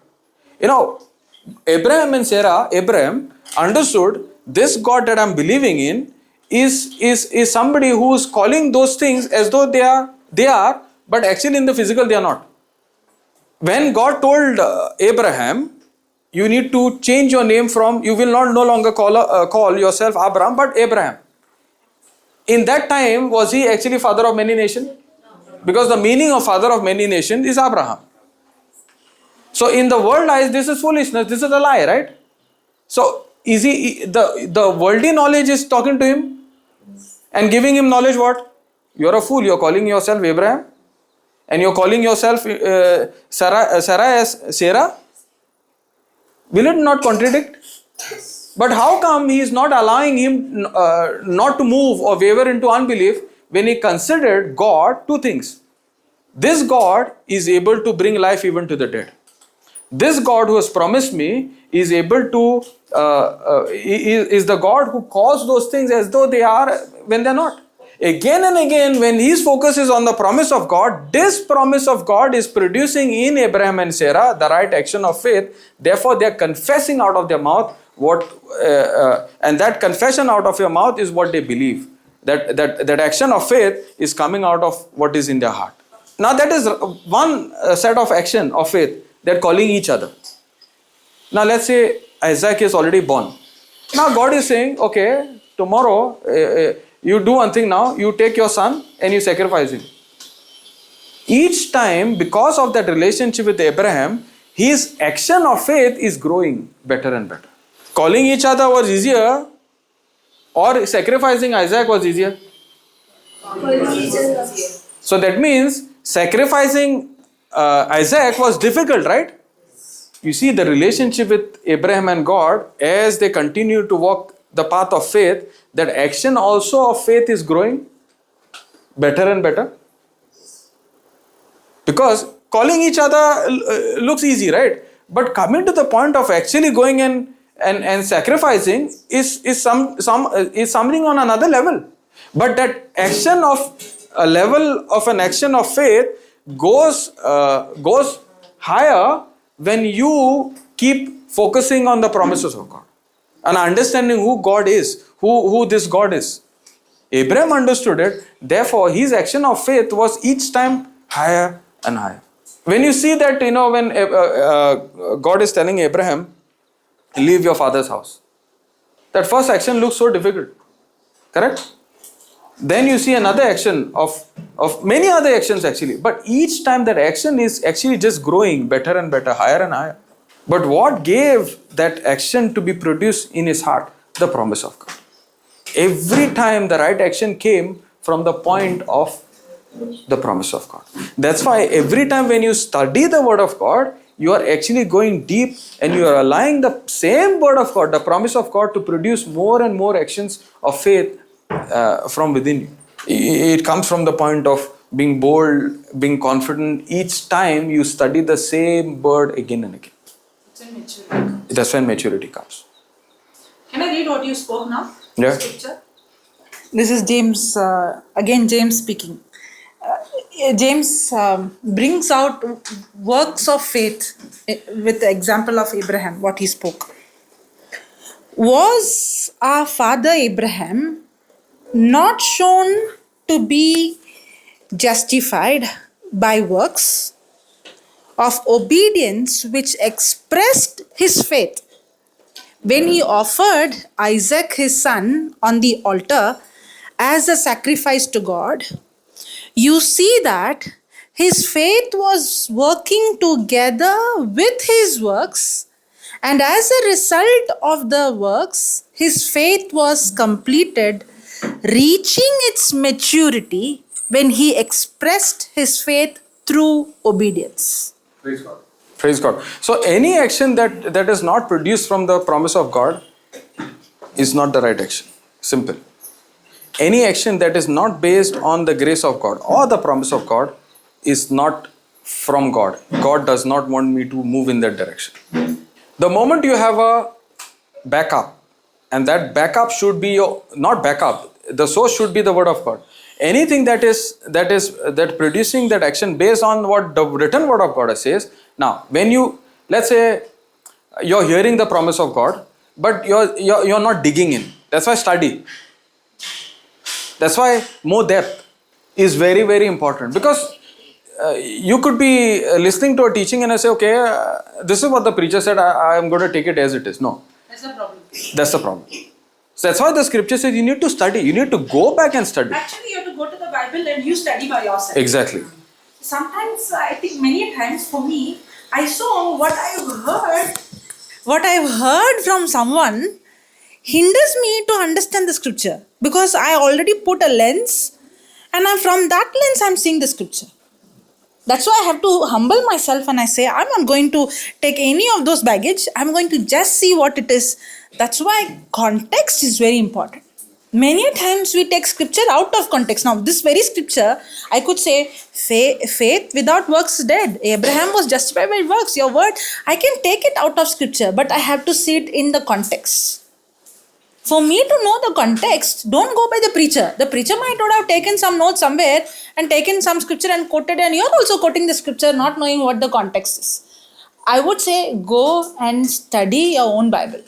Abraham and Sarah, Abraham understood this God that I'm believing in is somebody who is calling those things as though they are, but actually in the physical they are not. When God told Abraham, you need to change your name from, you will no longer call yourself Abraham, but Abraham. In that time, was he actually father of many nations? Because the meaning of father of many nations is Abraham. So in the world eyes, this is foolishness, this is a lie, right? So is he, the worldly knowledge is talking to him and giving him knowledge what? You're a fool, you're calling yourself Abraham and you're calling yourself Sarah as Sarah. Will it not contradict? But how come he is not allowing him not to move or waver into unbelief when he considered God two things? This God is able to bring life even to the dead. This God who has promised me is able to, is the God who calls those things as though they are when they are not. Again and again, when his focus is on the promise of God, this promise of God is producing in Abraham and Sarah the right action of faith. Therefore, they are confessing out of their mouth and that confession out of your mouth is what they believe. That action of faith is coming out of what is in their heart. Now, that is one set of action of faith. They are calling each other. Now, let's say Isaac is already born. Now, God is saying, okay, tomorrow, you do one thing now, you take your son and you sacrifice him. Each time, because of that relationship with Abraham, his action of faith is growing better and better. Calling each other was easier or sacrificing Isaac was easier? So that means sacrificing Isaac was difficult, right? You see the relationship with Abraham and God, as they continue to walk the path of faith, that action also of faith is growing better and better. Because calling each other looks easy, right? But coming to the point of actually going and sacrificing is something on another level. But that action of a level of an action of faith goes higher when you keep focusing on the promises of God and understanding who God is, who this God is. Abraham understood it, therefore his action of faith was each time higher and higher. When you see that, when God is telling Abraham, leave your father's house, that first action looks so difficult, correct? Then you see another action of many other actions actually, but each time that action is actually just growing better and better, higher and higher. But what gave that action to be produced in his heart? The promise of God. Every time the right action came from the point of the promise of God. That's why every time when you study the word of God, you are actually going deep and you are allowing the same word of God, the promise of God, to produce more and more actions of faith from within you. It comes from the point of being bold, being confident. Each time you study the same word again and again. That's when maturity comes. Can I read what you spoke now? Yeah. Scripture. This is James, again James speaking. James brings out works of faith with the example of Abraham, what he spoke. Was our father Abraham not shown to be justified by works of obedience which expressed his faith when he offered Isaac his son on the altar as a sacrifice to God? You see that his faith was working together with his works, and as a result of the works, his faith was completed, reaching its maturity when he expressed his faith through obedience. Praise God. Praise God. So any action that is not produced from the promise of God is not the right action. Simple. Any action that is not based on the grace of God or the promise of God is not from God. God does not want me to move in that direction. The moment you have a backup, and that backup should be your, not backup, the source should be the word of God. Anything that producing that action based on what the written word of God says. Now, when you, let's say, you're hearing the promise of God, but you're not digging in. That's why study. That's why more depth is very, very important. Because you could be listening to a teaching and I say, okay, this is what the preacher said, I am going to take it as it is. No. That's the problem. That's the problem. So that's why the scripture says you need to study. You need to go back and study. Actually, you have to go to the Bible and you study by yourself. Exactly. Sometimes, I think many times for me, I saw what I've heard from someone hinders me to understand the scripture, because I already put a lens and from that lens I'm seeing the scripture. That's why I have to humble myself and I say, I'm not going to take any of those baggage. I'm going to just see what it is. That's why context is very important. Many times we take scripture out of context. Now, this very scripture, I could say, faith without works is dead. Abraham was justified by works. Your word, I can take it out of scripture, but I have to see it in the context. For me to know the context, don't go by the preacher. The preacher might not have taken some notes somewhere and taken some scripture and quoted, and you're also quoting the scripture not knowing what the context is. I would say go and study your own Bible.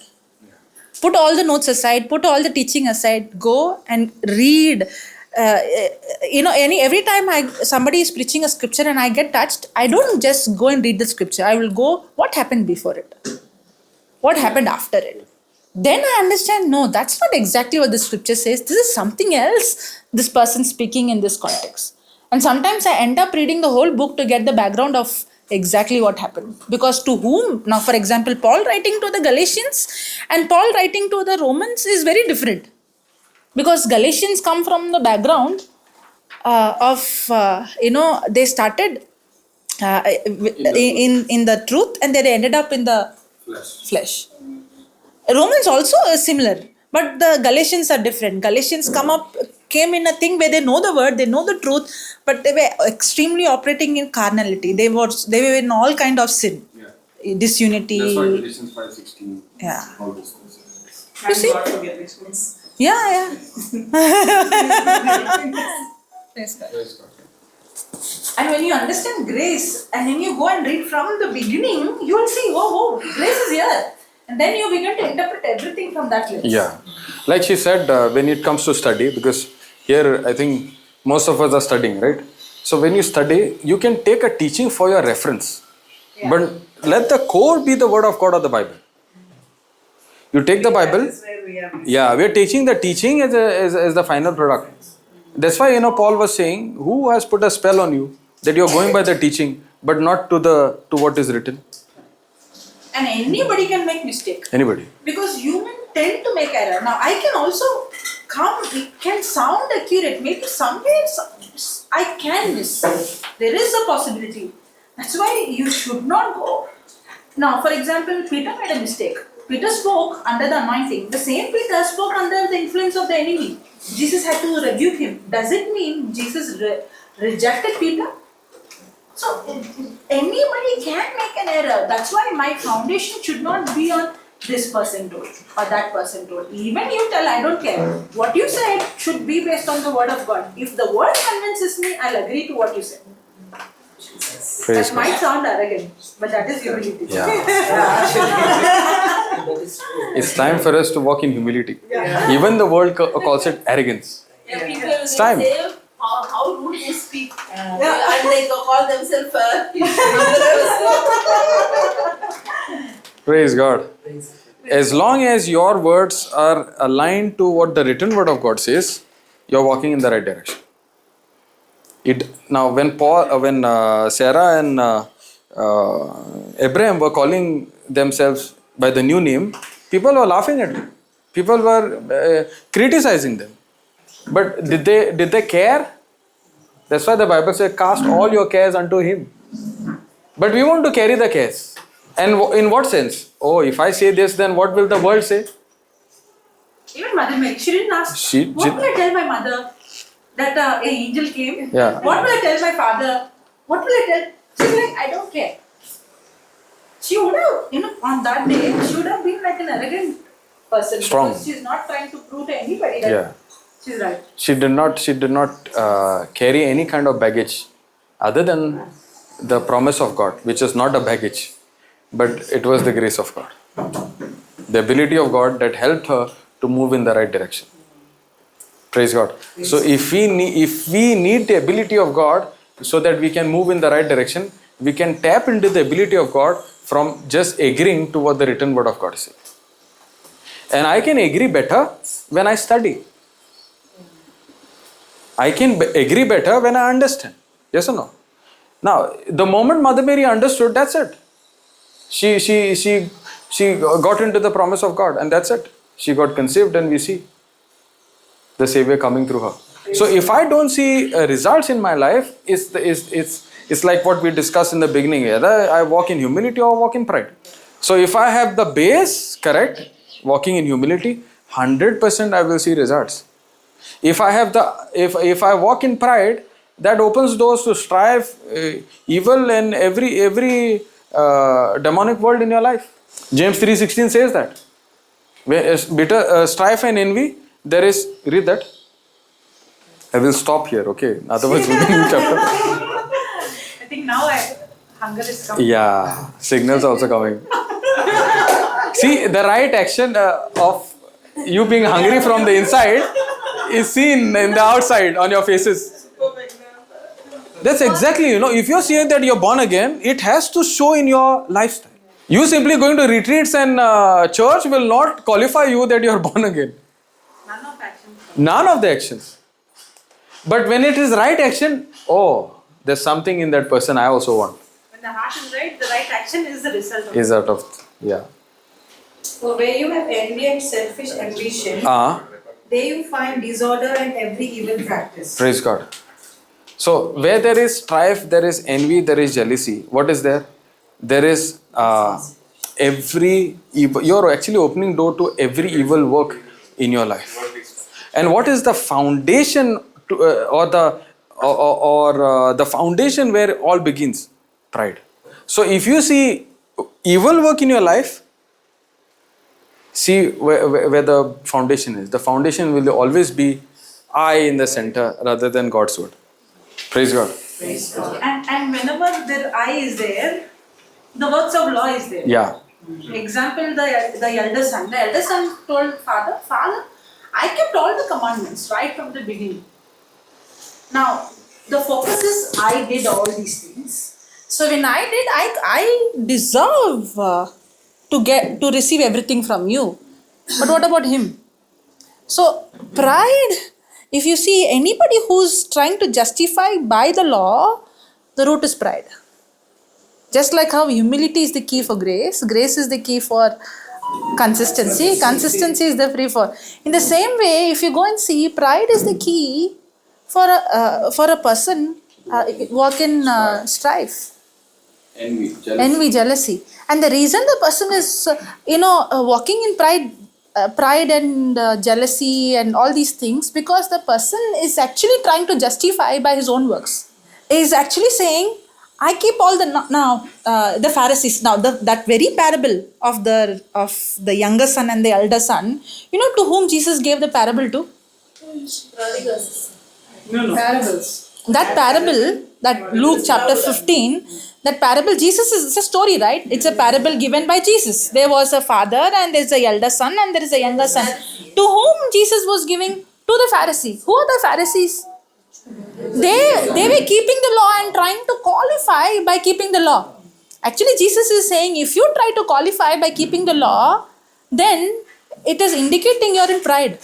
Put all the notes aside, put all the teaching aside, go and read. Every time somebody is preaching a scripture and I get touched, I don't just go and read the scripture. I will go, what happened before it? What happened after it? Then I understand, no, that's not exactly what the scripture says. This is something else this person speaking in this context. And sometimes I end up reading the whole book to get the background of exactly what happened. Because to whom, now for example, Paul writing to the Galatians and Paul writing to the Romans is very different. Because Galatians come from the background they started in the truth and they ended up in the flesh. Romans also is similar, but the Galatians are different. Galatians came in a thing where they know the word, they know the truth, but they were extremely operating in carnality. They were in all kind of sin, disunity. That's why Galatians 5:16. Yeah. All this. You see? God for Galatians. Yeah. Praise God. And when you understand grace, and when you go and read from the beginning, you will see, oh, grace is here. And then you begin to interpret everything from that lens. Yeah. Like she said, when it comes to study, because here I think most of us are studying, right? So when you study, you can take a teaching for your reference. Yeah. But let the core be the word of God or the Bible. You take the Bible. We are taking the teaching as the final product. That's why, Paul was saying, who has put a spell on you that you're going by the teaching, but not to what is written? And anybody can make mistake. Anybody. Because humans tend to make error. Now I can also it can sound accurate. Maybe somewhere I can miss. There is a possibility. That's why you should not go. Now, for example, Peter made a mistake. Peter spoke under the anointing. The same Peter spoke under the influence of the enemy. Jesus had to rebuke him. Does it mean Jesus rejected Peter? So, anybody can make an error. That's why my foundation should not be on this person told or that person told. Even you tell, I don't care. What you said should be based on the word of God. If the word convinces me, I'll agree to what you said. That might sound arrogant, but that is humility. Yeah. It's time for us to walk in humility. Yeah. Even the world calls it arrogance. Yeah, people will It's time. say, how rude they speak. And they call themselves Praise God. As long as your words are aligned to what the written word of God says, you're walking in the right direction. Now, when Sarah and Abraham were calling themselves by the new name, people were laughing at them. People were criticizing them. But did they care? That's why the Bible says, cast all your cares unto Him. But we want to carry the cares. And in what sense? Oh, if I say this, then what will the world say? Even Mother Mary, she didn't ask, what will I tell my mother? That an angel came. Yeah. What will I tell my father? What will I tell? She's like, I don't care. She would have, on that day, she would have been like an arrogant person. Strong. Because she's not trying to prove to anybody that she's right. She did not carry any kind of baggage other than the promise of God, which is not a baggage, but it was the grace of God. The ability of God that helped her to move in the right direction. Praise God. So if we need the ability of God so that we can move in the right direction, we can tap into the ability of God from just agreeing to what the written word of God says. And I can agree better when I study. I can agree better when I understand. Yes or no? Now, the moment Mother Mary understood, that's it. She got into the promise of God, and that's it. She got conceived, and we see the Savior coming through her. So if I don't see results in my life, it's like what we discussed in the beginning. Either I walk in humility or walk in pride. So if I have the base correct, walking in humility, 100% I will see results. If I have if I walk in pride, that opens doors to strife, evil, and every demonic world in your life. James 3:16 says that. Where bitter strife and envy, there is, read that. I will stop here, okay? Otherwise, we'll be in chapter. I think now hunger is coming. Yeah, signals also coming. See, the right action of you being hungry from the inside is seen in the outside on your faces. That's exactly, if you're saying that you're born again, it has to show in your lifestyle. You simply going to retreats and church will not qualify you that you're born again. None of the actions. But when it is right action, there's something in that person I also want. When the heart is right, the right action is the result of it. Yeah. So where you have envy and selfish ambition, there you find disorder and every evil practice. Praise God. So where there is strife, there is envy, there is jealousy. What is there? There is every evil. You're actually opening door to every evil work in your life. And what is the foundation the foundation where all begins? Pride. So if you see evil work in your life, see where the foundation is. The foundation will always be I in the center rather than God's word. Praise God. Praise God. And whenever their I is there, the works of law is there. Yeah. Example, the elder son. The elder son told Father, I kept all the commandments right from the beginning. Now, the focus is I did all these things. So when I deserve to receive everything from you. But what about him? So pride, if you see anybody who's trying to justify by the law, the root is pride. Just like how humility is the key for grace, grace is the key for consistency, consistency is the free for. In the same way, if you go and see, pride is the key for a person walk in strife. Envy, jealousy. And the reason the person is, walking in pride and jealousy and all these things, because the person is actually trying to justify by his own works. He is actually saying, I keep all the Pharisees. Now, that very parable of the younger son and the elder son, to whom Jesus gave the parable to? No. Parables. That parable, that Luke chapter 15, that parable, Jesus it's a story, right? It's a parable given by Jesus. There was a father and there's a elder son and there is a younger son. To whom Jesus was giving? To the Pharisees. Who are the Pharisees? They were keeping the law and trying to qualify by keeping the law. Actually, Jesus is saying, if you try to qualify by keeping the law, then it is indicating you're in pride.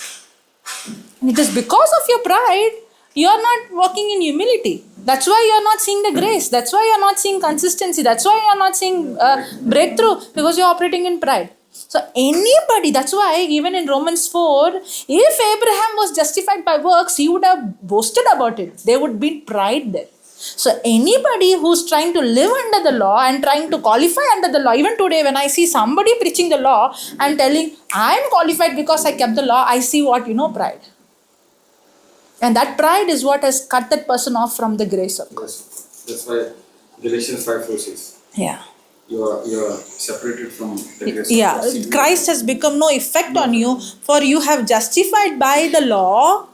And it is because of your pride, you are not walking in humility. That's why you are not seeing the grace. That's why you are not seeing consistency. That's why you are not seeing breakthrough, because you are operating in pride. So anybody, that's why even in Romans 4, if Abraham was justified by works, he would have boasted about it. There would be pride there. So anybody who's trying to live under the law and trying to qualify under the law, even today when I see somebody preaching the law and telling, I'm qualified because I kept the law, I see what, pride. And that pride is what has cut that person off from the grace of God. Yes. That's why Galatians 5:4 says. Yeah. You are separated from the grace Yeah, of God. Christ has become no effect on you, for you have justified by the law,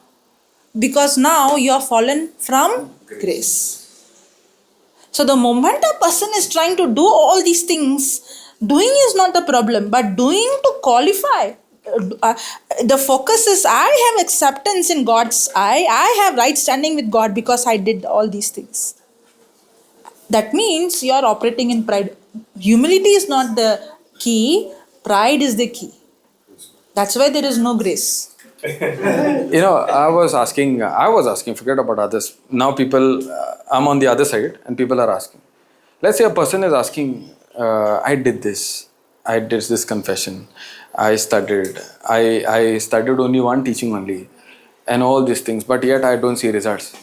because now you are fallen from grace. So the moment a person is trying to do all these things, doing is not the problem, but doing to qualify. The focus is, I have acceptance in God's eye, I have right standing with God because I did all these things. That means you are operating in pride. Humility is not the key, pride is the key. That's why there is no grace. I was asking, forget about others. Now I'm on the other side and people are asking. Let's say a person is asking, I did this confession, I studied only one teaching only and all these things, but yet I don't see results.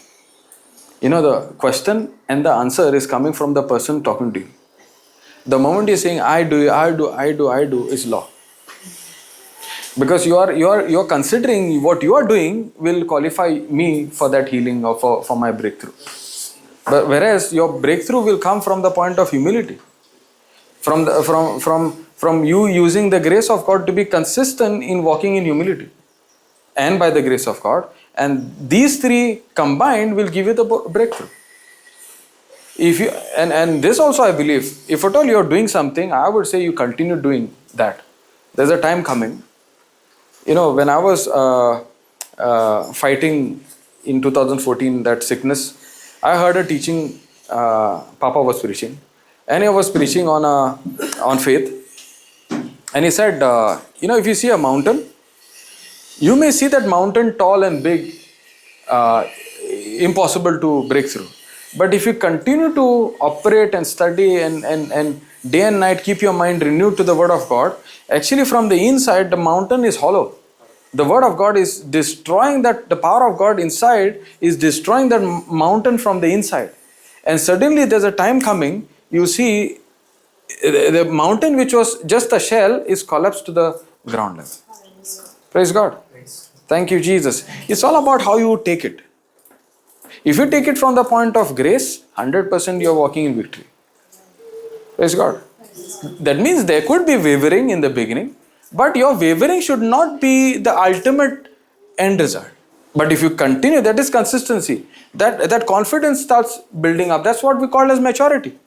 The question and the answer is coming from the person talking to you. The moment you're saying, I do, is law. Because you are considering what you are doing will qualify me for that healing or for my breakthrough. But whereas your breakthrough will come from the point of humility. From you using the grace of God to be consistent in walking in humility. And by the grace of God. And these three combined will give you the breakthrough. If you and this also I believe, if at all you are doing something, I would say you continue doing that. There's a time coming. When I was fighting in 2014 that sickness, I heard a teaching Papa was preaching, and he was preaching on faith. And he said, if you see a mountain, you may see that mountain tall and big, impossible to break through. But if you continue to operate and study and day and night keep your mind renewed to the Word of God, actually from the inside the mountain is hollow. The Word of God is destroying that, the power of God inside is destroying that mountain from the inside. And suddenly there's a time coming, you see the mountain which was just a shell is collapsed to the ground level. Praise God. Thank you, Jesus. It's all about how you take it. If you take it from the point of grace, 100% you are walking in victory. Praise God. That means there could be wavering in the beginning, but your wavering should not be the ultimate end result. But if you continue, that is consistency. That confidence starts building up. That's what we call as maturity.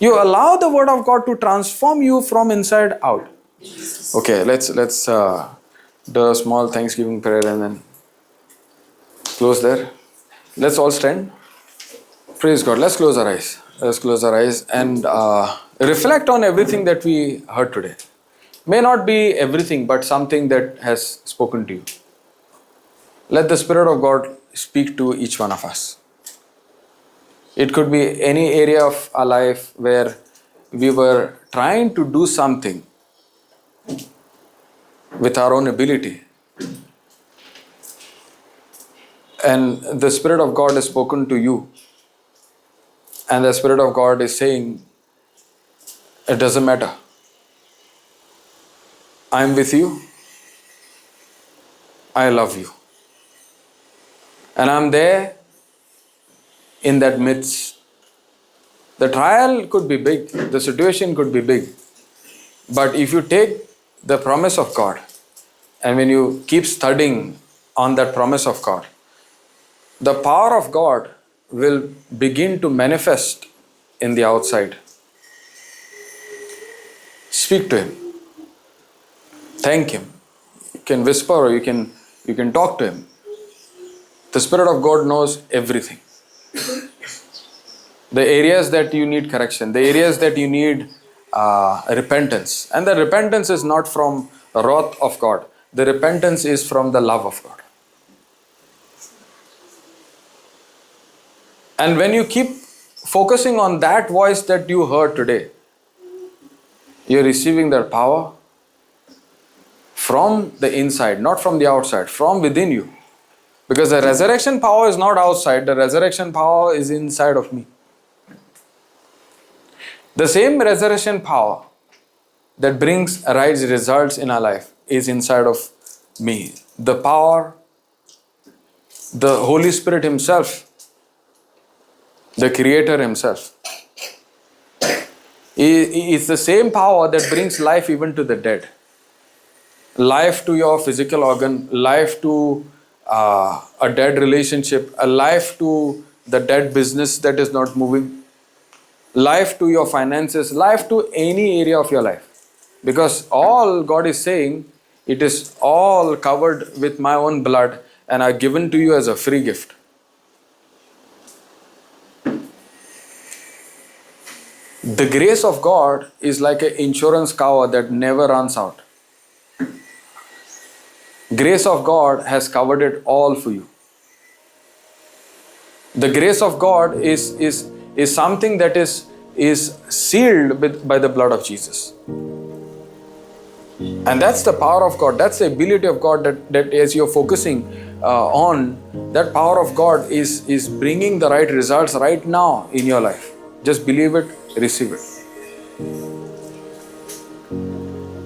You allow the Word of God to transform you from inside out. Okay, let's do a small Thanksgiving prayer and then close there. Let's all stand. Praise God. Let's close our eyes. Let's close our eyes and reflect on everything that we heard today. May not be everything, but something that has spoken to you. Let the Spirit of God speak to each one of us. It could be any area of our life where we were trying to do something with our own ability. And the Spirit of God has spoken to you. And the Spirit of God is saying, it doesn't matter. I am with you. I love you. And I'm there in that midst. The trial could be big. The situation could be big. But if you take the promise of God, and when you keep studying on that promise of God, the power of God will begin to manifest in the outside. Speak to Him. Thank Him. You can whisper or you can talk to Him. The Spirit of God knows everything. The areas that you need correction, the areas that you need repentance. And the repentance is not from wrath of God. The repentance is from the love of God. And when you keep focusing on that voice that you heard today, you're receiving that power from the inside, not from the outside, from within you. Because the resurrection power is not outside, the resurrection power is inside of me. The same resurrection power that brings right results in our life is inside of me. The power, the Holy Spirit Himself, the Creator Himself. It's the same power that brings life even to the dead. Life to your physical organ, life to a dead relationship, a life to the dead business that is not moving, life to your finances, life to any area of your life. Because all God is saying, it is all covered with my own blood and I've given to you as a free gift. The grace of God is like an insurance cover that never runs out. Grace of God has covered it all for you. The grace of God is something that is sealed by the blood of Jesus. And that's the power of God. That's the ability of God that as you're focusing on, that power of God is bringing the right results right now in your life. Just believe it, receive it.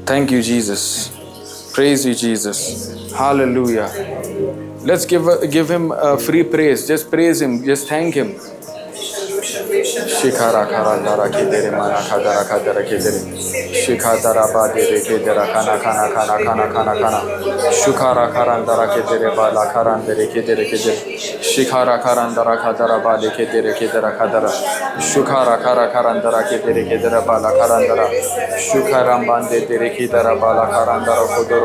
Thank you, Jesus. Praise you, Jesus. Hallelujah. Let's give Him a free praise. Just praise Him. Just thank Him. Shikara karandara kedere mana kadara kadara kedere shikadara ba dere kedera kana kana kana kana kana kana shukara karandara kedere ba la karandere kedere kedere shikara karandara kadara ba le kedere kedera kadara shukara kara karandara kedere kedera ba la karandara shukara bande dere kedera ba la karandara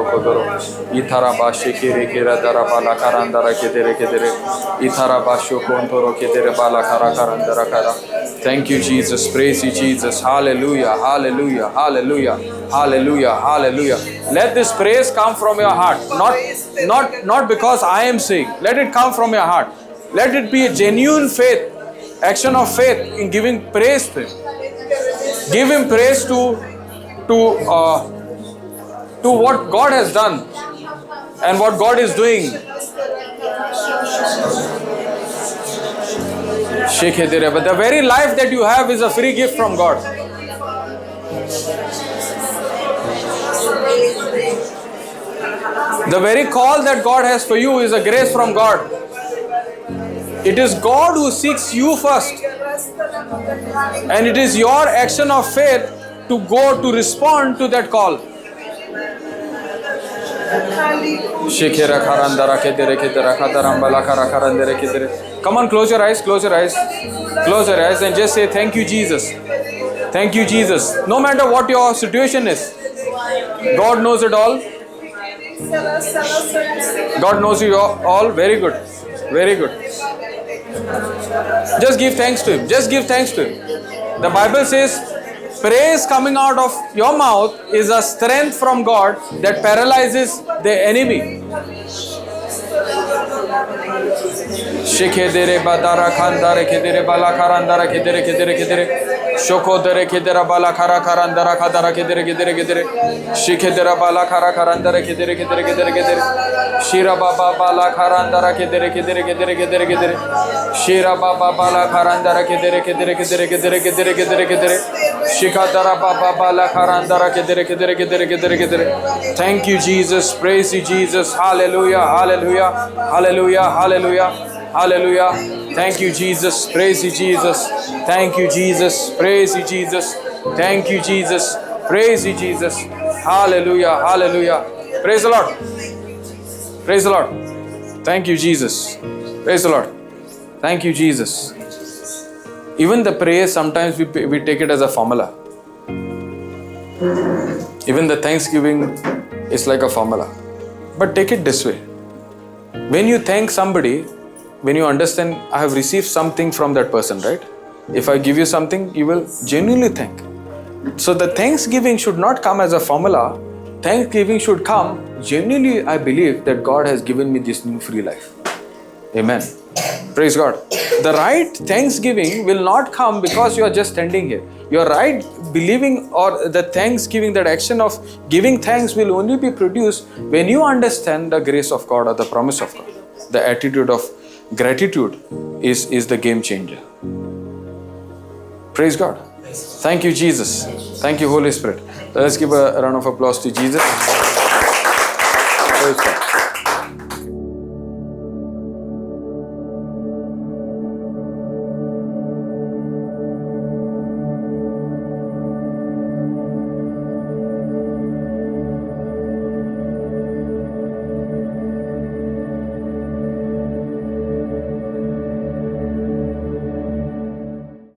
kodoro itara ba shikere kera dara ba la karandara kedere kedere itara ba shokontoro kedere ba la karandara kara. Thank you, Jesus. Praise you, Jesus. Hallelujah, hallelujah, hallelujah, hallelujah, hallelujah. Let this praise come from your heart. Not because I am saying. Let it come from your heart. Let it be a genuine faith, action of faith in giving praise to Him. Give Him praise to what God has done and what God is doing. But the very life that you have is a free gift from God. The very call that God has for you is a grace from God. It is God who seeks you first. And it is your action of faith to go to respond to that call. Come on, close your eyes, close your eyes, close your eyes and just say, thank you, Jesus. Thank you, Jesus. No matter what your situation is, God knows it all. God knows you all. Very good. Very good. Just give thanks to Him. Just give thanks to Him. The Bible says, praise coming out of your mouth is a strength from God that paralyzes the enemy. Shikedere badara kandare kedere bala karandara kedere kedere kedere. Shokodere kedera bala kara karandara kadara kedere kedere kedere. Shikedera bala kara karandara kedere kedere kedere kedere. Shira baba bala karandara kedere kedere kedere kedere kedere. Shira baba bala karandara kedere kedere kedere kedere kedere kedere kedere. Shikadara baba bala karandara kedere kedere kedere kedere kedere. Thank you, Jesus. Praise you, Jesus. Hallelujah. Hallelujah. Hallelujah. Hallelujah. Hallelujah. Thank you, Jesus. Praise you, Jesus. Thank you, Jesus. Praise you, Jesus. Thank you, Jesus. Praise you, Jesus. Hallelujah. Hallelujah. Praise the Lord. Praise the Lord. Thank you, Jesus. Praise the Lord. Thank you, Jesus. Even the prayer, sometimes we take it as a formula. Even the thanksgiving is like a formula. But take it this way. When you thank somebody, when you understand, I have received something from that person, right? If I give you something, you will genuinely thank. So the thanksgiving should not come as a formula. Thanksgiving should come genuinely. I believe that God has given me this new free life. Amen. Praise God. The right thanksgiving will not come because you are just standing here. Your right believing or the thanksgiving, that action of giving thanks will only be produced when you understand the grace of God or the promise of God. The attitude of gratitude is the game changer. Praise God. Thank you, Jesus. Thank you, Holy Spirit. Let's give a round of applause to Jesus. Praise God.